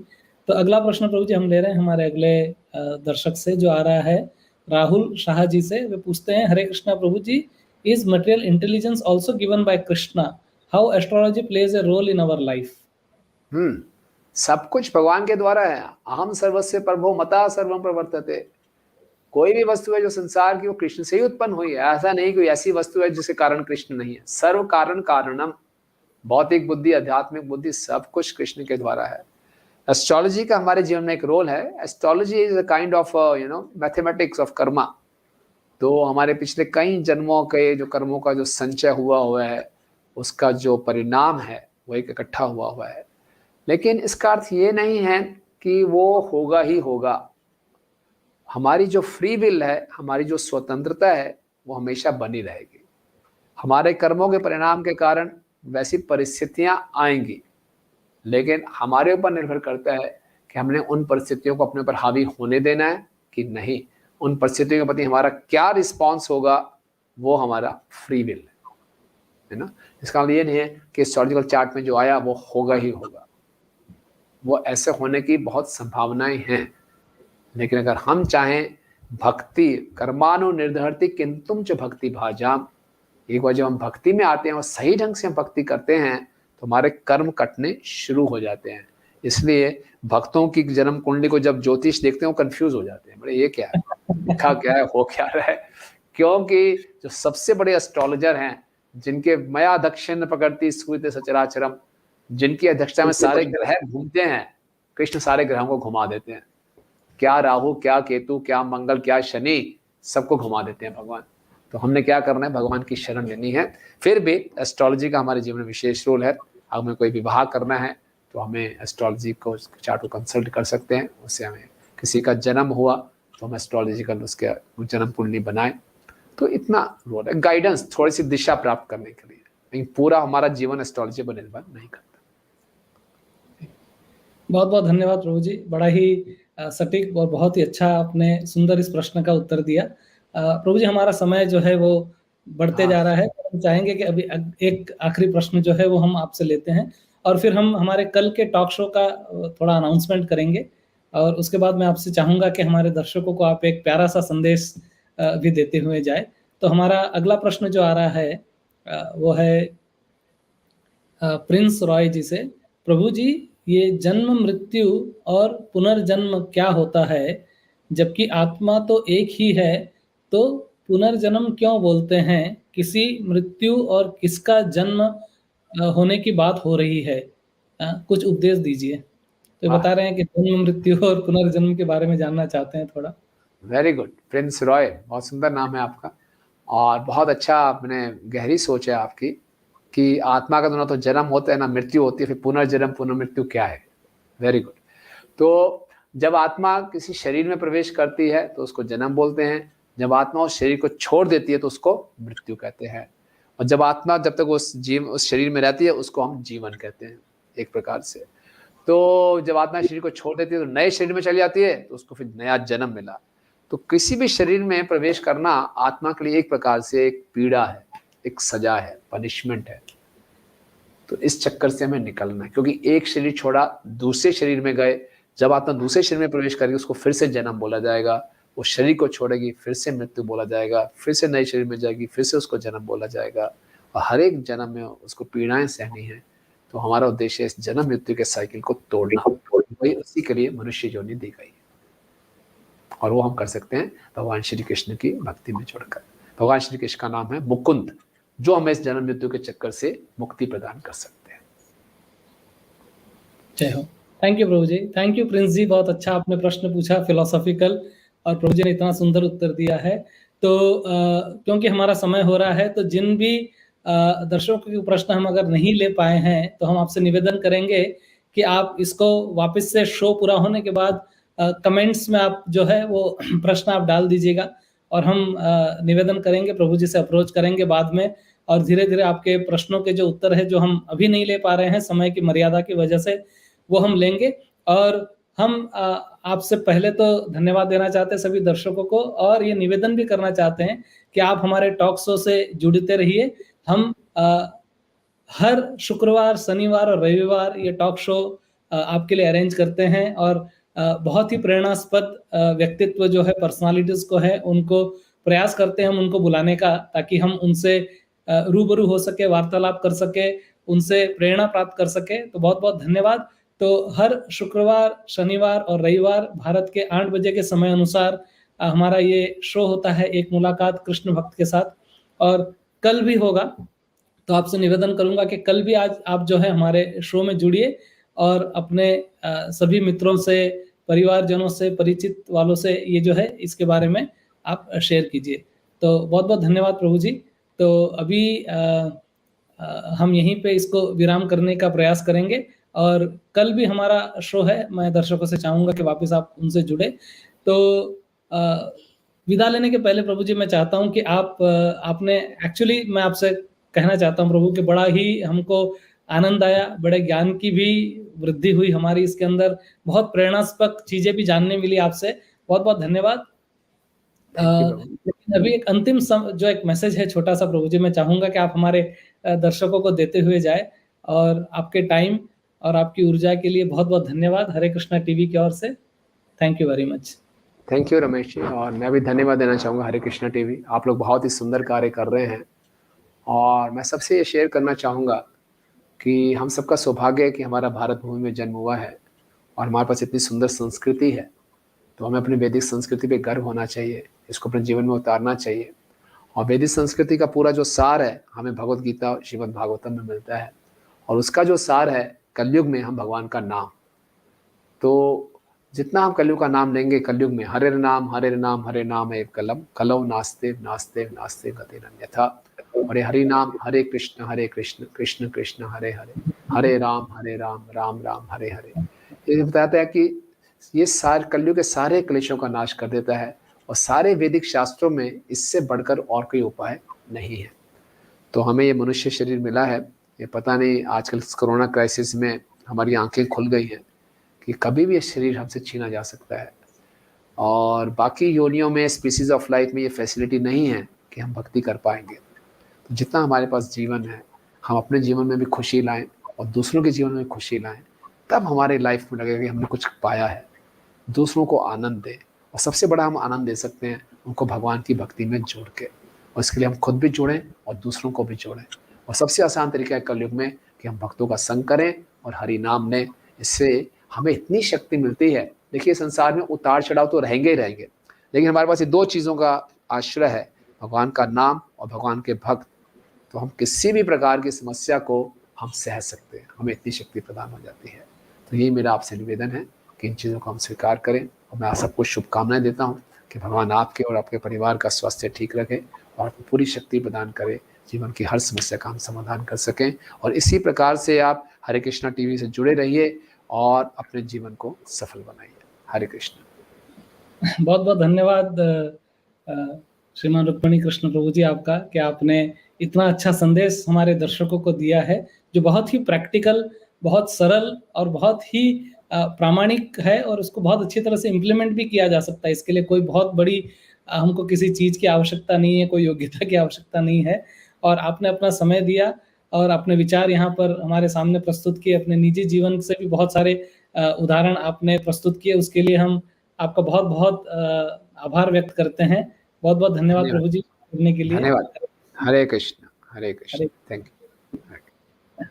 तो अगला प्रश्न प्रभु जी हम ले रहे हैं हमारे अगले दर्शक से, जो आ रहा है राहुल शाह जी से। वे पूछते हैं, Hare Krishna Prabhu ji, is material intelligence also given by Krishna? How astrology plays a role in our life? सब कुछ भगवान के द्वारा है। अहम सर्वस्य प्रभो मता सर्वम प्रवर्तते। कोई भी वस्तु है जो संसार की, वो कृष्ण से ही उत्पन्न हुई है। ऐसा नहीं कोई ऐसी वस्तु है जिसके कारण कृष्ण नहीं है। सर्व कारण कारणम, भौतिक बुद्धि, आध्यात्मिक बुद्धि, सब कुछ कृष्ण के द्वारा है। एस्ट्रोलॉजी का हमारे जीवन में एक रोल है। Astrology is a kind of mathematics of Karma. तो हमारे पिछले कई जन्मों के जो कर्मों का जो संचय हुआ है, उसका जो परिणाम है वो एक इकट्ठा हुआ है। लेकिन इसका अर्थ ये नहीं है कि वो होगा ही होगा। हमारी जो फ्री विल है, हमारी जो स्वतंत्रता है, वो हमेशा बनी रहेगी। हमारे कर्मों के परिणाम के कारण वैसी परिस्थितियां आएंगी, लेकिन हमारे ऊपर निर्भर करता है कि हमने उन परिस्थितियों को अपने ऊपर हावी होने देना है कि नहीं। उन परिस्थितियों के प्रति हमारा क्या रिस्पॉन्स होगा, वो हमारा फ्री विल है ना। इसका मतलब ये नहीं है कि एस्ट्रोलॉजिकल चार्ट में जो आया वो होगा ही होगा। वो ऐसे होने की बहुत संभावनाएं हैं, लेकिन अगर हम चाहें, भक्ति कर्मानु निर्धरति किंतुम च भक्ति भाजाम, एक बार जब हम भक्ति में आते हैं और सही ढंग से हम भक्ति करते हैं तो हमारे कर्म कटने शुरू हो जाते हैं। इसलिए भक्तों की जन्म कुंडली को जब ज्योतिष देखते हैं वो कंफ्यूज हो जाते हैं, बड़े ये क्या है, लिखा क्या है, हो क्या रहा है। क्योंकि जो सबसे बड़े एस्ट्रोलॉजर हैं, जिनके मया दक्षिण पकड़ती सूर्य सचराचरम, जिनकी अध्यक्षता में सारे ग्रह घूमते हैं, कृष्ण सारे ग्रहों को घुमा देते हैं। क्या राहु, क्या केतु, क्या मंगल, क्या शनि, सबको घुमा देते हैं भगवान। तो हमने क्या करना है, भगवान की शरण लेनी है। फिर भी एस्ट्रोलॉजी का हमारे जीवन में विशेष रोल है। हमें कोई विवाह करना है तो हमें एस्ट्रोलॉजी को चार्ट को कंसल्ट कर सकते हैं। उससे हमें किसी का जन्म हुआ तो हम एस्ट्रोलॉजिकल उसके जन्म कुंडली बनाएं। तो इतना रोल है, गाइडेंस, थोड़ी सी दिशा प्राप्त करने के लिए। लेकिन पूरा हमारा जीवन एस्ट्रोलॉजी पर निर्भर नहीं करता। बहुत बहुत धन्यवाद प्रभु जी। बड़ा ही सटीक और बहुत ही अच्छा आपने सुंदर इस प्रश्न का उत्तर दिया। प्रभु जी, हमारा समय जो है वो बढ़ते जा रहा है। हम चाहेंगे कि अभी एक आखिरी प्रश्न जो है वो हम आपसे लेते हैं, और फिर हम हमारे कल के टॉक शो का थोड़ा अनाउंसमेंट करेंगे। और उसके बाद मैं आपसे चाहूँगा कि हमारे दर्शकों को आप एक प्यारा सा संदेश भी देते हुए जाए। तो हमारा अगला प्रश्न जो आ रहा है वो है प्रिंस रॉय जी से। प्रभु जी, ये जन्म मृत्यु और पुनर्जन्म क्या होता है? जबकि आत्मा तो एक ही है, तो पुनर्जन्म क्यों बोलते हैं? किसी मृत्यु और किसका जन्म होने की बात हो रही है? कुछ उपदेश दीजिए। तो बता रहे हैं कि जन्म मृत्यु और पुनर्जन्म के बारे में जानना चाहते हैं थोड़ा। वेरी गुड प्रिंस रॉय, बहुत सुंदर नाम है आपका, और बहुत अच्छा आपने गहरी सोच है आपकी कि आत्मा का तो ना तो जन्म होता है ना मृत्यु होती है, फिर पुनर्जन्म पुनर्मृत्यु क्या है। Very good. तो जब आत्मा किसी शरीर में प्रवेश करती है तो उसको जन्म बोलते हैं। जब आत्मा उस शरीर को छोड़ देती है तो उसको मृत्यु कहते हैं। और जब आत्मा जब तक उस शरीर में रहती है उसको हम जीवन कहते हैं एक प्रकार से। तो जब आत्मा शरीर को छोड़ देती है तो नए शरीर में चली जाती है तो उसको फिर नया जन्म मिला। तो किसी भी शरीर में प्रवेश करना आत्मा के लिए एक प्रकार से एक पीड़ा है, एक सजा है, पनिशमेंट है। तो इस चक्कर से हमें निकलना है, क्योंकि एक शरीर छोड़ा दूसरे शरीर में गए। जब आत्मा दूसरे शरीर में प्रवेश करेगी उसको फिर से जन्म बोला जाएगा। वो शरीर को छोड़ेगी फिर से मृत्यु बोला जाएगा, फिर से नए शरीर में जाएगी फिर से उसको जन्म बोला जाएगा। और हर एक जन्म में उसको पीड़ाएं सहनी है। तो हमारा उद्देश्य इस जन्म मृत्यु के साइकिल को तोड़ना, वही उसी के लिए मनुष्य योनि दी गई है। और वो हम कर सकते हैं भगवान श्री कृष्ण की भक्ति में जुड़कर। भगवान श्री कृष्ण का नाम है मुकुंद, जो हमें इस जन्म मृत्यु के चक्कर से मुक्ति प्रदान कर सकते हैं। जय हो। Thank you Prabhu ji. Thank you Prince ji, बहुत अच्छा आपने प्रश्न पूछा फिलोसॉफिकल, और प्रभु जी ने इतना सुंदर उत्तर दिया है। तो क्योंकि हमारा समय हो रहा है, तो जिन भी दर्शकों के प्रश्न हम अगर नहीं ले पाए हैं तो हम आपसे निवेदन करेंगे कि आप इसको वापस से शो पूरा होने के बाद कमेंट्स में आप जो है वो प्रश्न आप डाल दीजिएगा, और हम निवेदन करेंगे, प्रभु जी से अप्रोच करेंगे बाद में, और धीरे धीरे आपके प्रश्नों के जो उत्तर है जो हम अभी नहीं ले पा रहे हैं समय की मर्यादा की वजह से, वो हम लेंगे। और हम आपसे पहले तो धन्यवाद देना चाहते हैं सभी दर्शकों को, और ये निवेदन भी करना चाहते हैं कि आप हमारे टॉक शो से जुड़ते रहिए। हम हर शुक्रवार, शनिवार और रविवार ये टॉक शो आपके लिए अरेंज करते हैं, और बहुत ही प्रेरणास्पद व्यक्तित्व जो है, पर्सनालिटीज को है, उनको प्रयास करते हैं हम उनको बुलाने का, ताकि हम उनसे रूबरू हो सके, वार्तालाप कर सके, उनसे प्रेरणा प्राप्त कर सके। तो बहुत बहुत धन्यवाद। तो हर शुक्रवार, शनिवार और रविवार भारत के 8 बजे के समय अनुसार हमारा ये शो होता है, एक मुलाकात कृष्ण भक्त के साथ, और कल भी होगा। तो आपसे निवेदन करूंगा कि कल भी आज आप जो है हमारे शो में जुड़िए, और अपने सभी मित्रों से, परिवारजनों से, परिचित वालों से ये जो है इसके बारे में आप शेयर कीजिए। तो बहुत बहुत धन्यवाद प्रभु जी। तो अभी हम यहीं पे इसको विराम करने का प्रयास करेंगे, और कल भी हमारा शो है। मैं दर्शकों से चाहूंगा कि वापस आप उनसे जुड़े। तो विदा लेने के पहले प्रभु जी मैं चाहता हूं कि आपने एक्चुअली, मैं आपसे कहना चाहता हूं प्रभु कि बड़ा ही हमको आनंद आया, बड़े ज्ञान की भी वृद्धि हुई हमारी इसके अंदर, बहुत प्रेरणास्पद चीजें भी जानने मिली आपसे। बहुत बहुत धन्यवाद। लेकिन अभी एक अंतिम जो एक मैसेज है छोटा सा प्रभु जी, मैं चाहूंगा कि आप हमारे दर्शकों को देते हुए जाए, और आपके टाइम और आपकी ऊर्जा के लिए बहुत बहुत धन्यवाद हरे कृष्णा टीवी की ओर से। Thank you very much. Thank you Ramesh ji, और मैं भी धन्यवाद देना चाहूँगा हरे कृष्णा टीवी। आप लोग बहुत ही सुंदर कार्य कर रहे हैं, और मैं सबसे ये शेयर करना चाहूँगा कि हम सबका सौभाग्य है कि हमारा भारत भूमि में जन्म हुआ है, और हमारे पास इतनी सुंदर संस्कृति है। तो हमें अपनी वैदिक संस्कृति पे गर्व होना चाहिए, इसको अपने जीवन में उतारना चाहिए। और वैदिक संस्कृति का पूरा जो सार है हमें भगवत गीता और श्रीमद् भागवतम में मिलता है, और उसका जो सार है कलयुग में हम भगवान का नाम। तो जितना हम कलयुग का नाम लेंगे, कलयुग में हरे नाम हरे नाम एक कलम कलौ नास्ते नास्ते नास्ते गति अन्यथा। और ये हरि नाम हरे कृष्ण कृष्ण कृष्ण हरे हरे राम राम राम हरे हरे। ये बताता है कि ये सारे कलयुग के सारे क्लेशों का नाश कर देता है, और सारे वैदिक शास्त्रों में इससे बढ़कर और कोई उपाय नहीं है। तो हमें ये मनुष्य शरीर मिला है, ये पता नहीं आजकल कोरोना क्राइसिस में हमारी आंखें खुल गई हैं कि कभी भी ये शरीर हमसे छीना जा सकता है। और बाकी योनियों में, स्पीसीज ऑफ लाइफ में ये फैसिलिटी नहीं है कि हम भक्ति कर पाएंगे। तो जितना हमारे पास जीवन है, हम अपने जीवन में भी खुशी लाएं और दूसरों के जीवन में भी खुशी लाएं, तब हमारे लाइफ में लगेगा कि हमने कुछ पाया है। दूसरों को आनंद दें, और सबसे बड़ा हम आनंद दे सकते हैं उनको भगवान की भक्ति में जोड़ के, और इसके लिए हम खुद भी जुड़ें और दूसरों को भी जोड़ें। और सबसे आसान तरीका है कलयुग में कि हम भक्तों का संग करें और हरि नाम लें। इससे हमें इतनी शक्ति मिलती है। देखिए, संसार में उतार चढ़ाव तो रहेंगे ही रहेंगे, लेकिन हमारे पास ये 2 चीज़ों का आश्रय है, भगवान का नाम और भगवान के भक्त। तो हम किसी भी प्रकार की समस्या को हम सह सकते हैं, हमें इतनी शक्ति प्रदान हो जाती है। तो यही मेरा आपसे निवेदन है कि इन चीज़ों को हम स्वीकार करें, और मैं सबको शुभकामनाएं देता हूँ कि भगवान आपके और आपके परिवार का स्वास्थ्य ठीक रखे और आपको पूरी शक्ति प्रदान करे, जीवन की हर समस्या का हम समाधान कर सकें। और इसी प्रकार से आप हरे कृष्णा टीवी से जुड़े रहिए और अपने जीवन को सफल बनाइए। हरे कृष्ण। बहुत बहुत धन्यवाद श्रीमान रुक्मणी कृष्ण प्रभु जी आपका, कि आपने इतना अच्छा संदेश हमारे दर्शकों को दिया है, जो बहुत ही प्रैक्टिकल, बहुत सरल और बहुत ही प्रामाणिक है, और उसको बहुत अच्छी तरह से इम्प्लीमेंट भी किया जा सकता है। इसके लिए कोई बहुत बड़ी हमको किसी चीज़ की आवश्यकता नहीं है, कोई योग्यता की आवश्यकता नहीं है। और आपने अपना समय दिया और अपने विचार यहाँ पर हमारे सामने प्रस्तुत किए, अपने निजी जीवन से भी बहुत सारे उदाहरण आपने प्रस्तुत किए। उसके लिए हम आपका बहुत बहुत आभार व्यक्त करते हैं। बहुत बहुत धन्यवाद प्रभु जी जुड़ने के लिए। धन्यवाद। हरे कृष्ण। हरे कृष्ण। Thank you.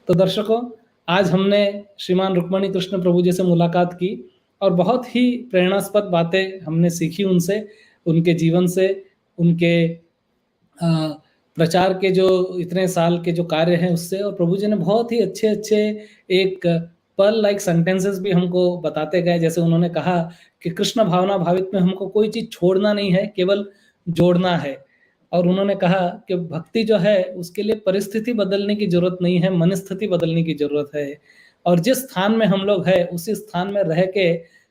तो दर्शकों, आज हमने श्रीमान रुक्मणी कृष्ण प्रभु जी से मुलाकात की, और बहुत ही प्रेरणास्पद बातें हमने सीखी उनसे, उनके जीवन से, उनके प्रचार के जो इतने साल के जो कार्य हैं उससे। और प्रभु जी ने बहुत ही अच्छे अच्छे एक पर्ल लाइक सेंटेंसेस भी हमको बताते गए। जैसे उन्होंने कहा कि कृष्ण भावना भावित में हमको कोई चीज़ छोड़ना नहीं है, केवल जोड़ना है। और उन्होंने कहा कि भक्ति जो है उसके लिए परिस्थिति बदलने की जरूरत नहीं है, मनस्थिति बदलने की जरूरत है। और जिस स्थान में हम लोग हैं उसी स्थान में रह के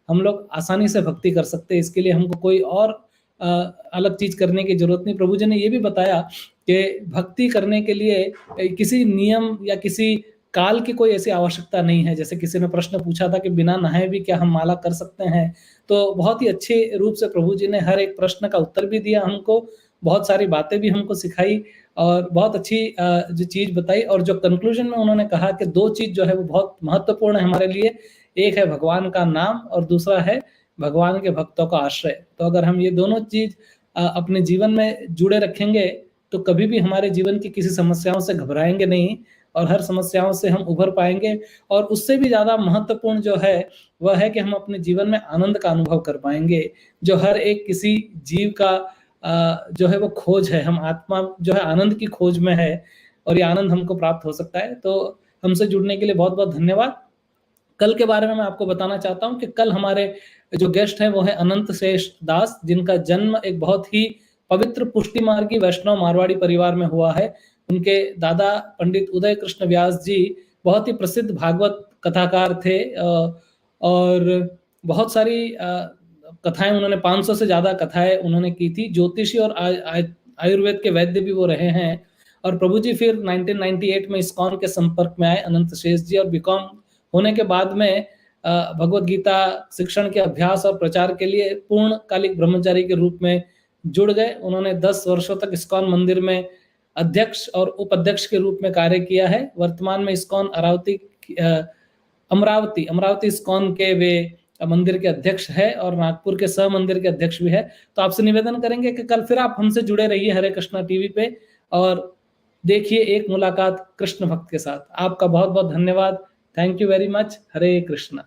हम लोग आसानी से भक्ति कर सकते हैं। इसके लिए हमको कोई और अलग चीज करने की जरूरत नहीं। प्रभु जी ने ये भी बताया कि भक्ति करने के लिए किसी नियम या किसी काल की कोई ऐसी आवश्यकता नहीं है। जैसे किसी ने प्रश्न पूछा था कि बिना नहाए भी क्या हम माला कर सकते हैं? तो बहुत ही अच्छे रूप से प्रभु जी ने हर एक प्रश्न का उत्तर भी दिया हमको, बहुत सारी बातें भी हमको सिखाई और बहुत अच्छी जो चीज़ बताई और जो कंक्लूजन में उन्होंने कहा कि 2 चीज़ जो है वो बहुत महत्वपूर्ण है हमारे लिए, एक है भगवान का नाम और दूसरा है भगवान के भक्तों का आश्रय। तो अगर हम ये दोनों चीज़ अपने जीवन में जुड़े रखेंगे, तो कभी भी हमारे जीवन की किसी समस्याओं से घबराएँगे नहीं और हर समस्याओं से हम उभर पाएँगे और उससे भी ज़्यादा महत्वपूर्ण जो है, वह है कि हम अपने जीवन में आनंद का अनुभव कर पाएँगे, जो हर एक किसी जीव का जो है वो खोज है। हम आत्मा जो है आनंद की खोज में है और ये आनंद हमको प्राप्त हो सकता है। तो हमसे जुड़ने के लिए बहुत-बहुत धन्यवाद। कल के बारे में मैं आपको बताना चाहता हूँ कि कल हमारे जो गेस्ट हैं वो हैं अनंत शेष दास, जिनका जन्म एक बहुत ही पवित्र पुष्टि मार्गी वैष्णव मारवाड़ी परिवार में हुआ है। उनके दादा पंडित उदय कृष्ण व्यास जी बहुत ही प्रसिद्ध भागवत कथाकार थे और बहुत सारी कथाएँ उन्होंने 500 से ज़्यादा कथाएँ उन्होंने की थी। ज्योतिषी और आयुर्वेद के वैद्य भी वो रहे हैं और प्रभु जी फिर 1998 में इस्कॉन के संपर्क में आए अनंत शेष जी और बीकॉम होने के बाद में भगवत गीता शिक्षण के अभ्यास और प्रचार के लिए पूर्णकालिक ब्रह्मचारी के रूप में जुड़ गए। उन्होंने 10 वर्षों तक इस्कॉन मंदिर में अध्यक्ष और उपाध्यक्ष के रूप में कार्य किया है। वर्तमान में इस्कॉन अमरावती इस्कॉन के वे मंदिर के अध्यक्ष है और नागपुर के सह मंदिर के अध्यक्ष भी है। तो आपसे निवेदन करेंगे कि कल फिर आप हमसे जुड़े रहिए हरे कृष्णा टीवी पे और देखिए एक मुलाकात कृष्ण भक्त के साथ। आपका बहुत-बहुत धन्यवाद। Thank you very much. Hare Krishna.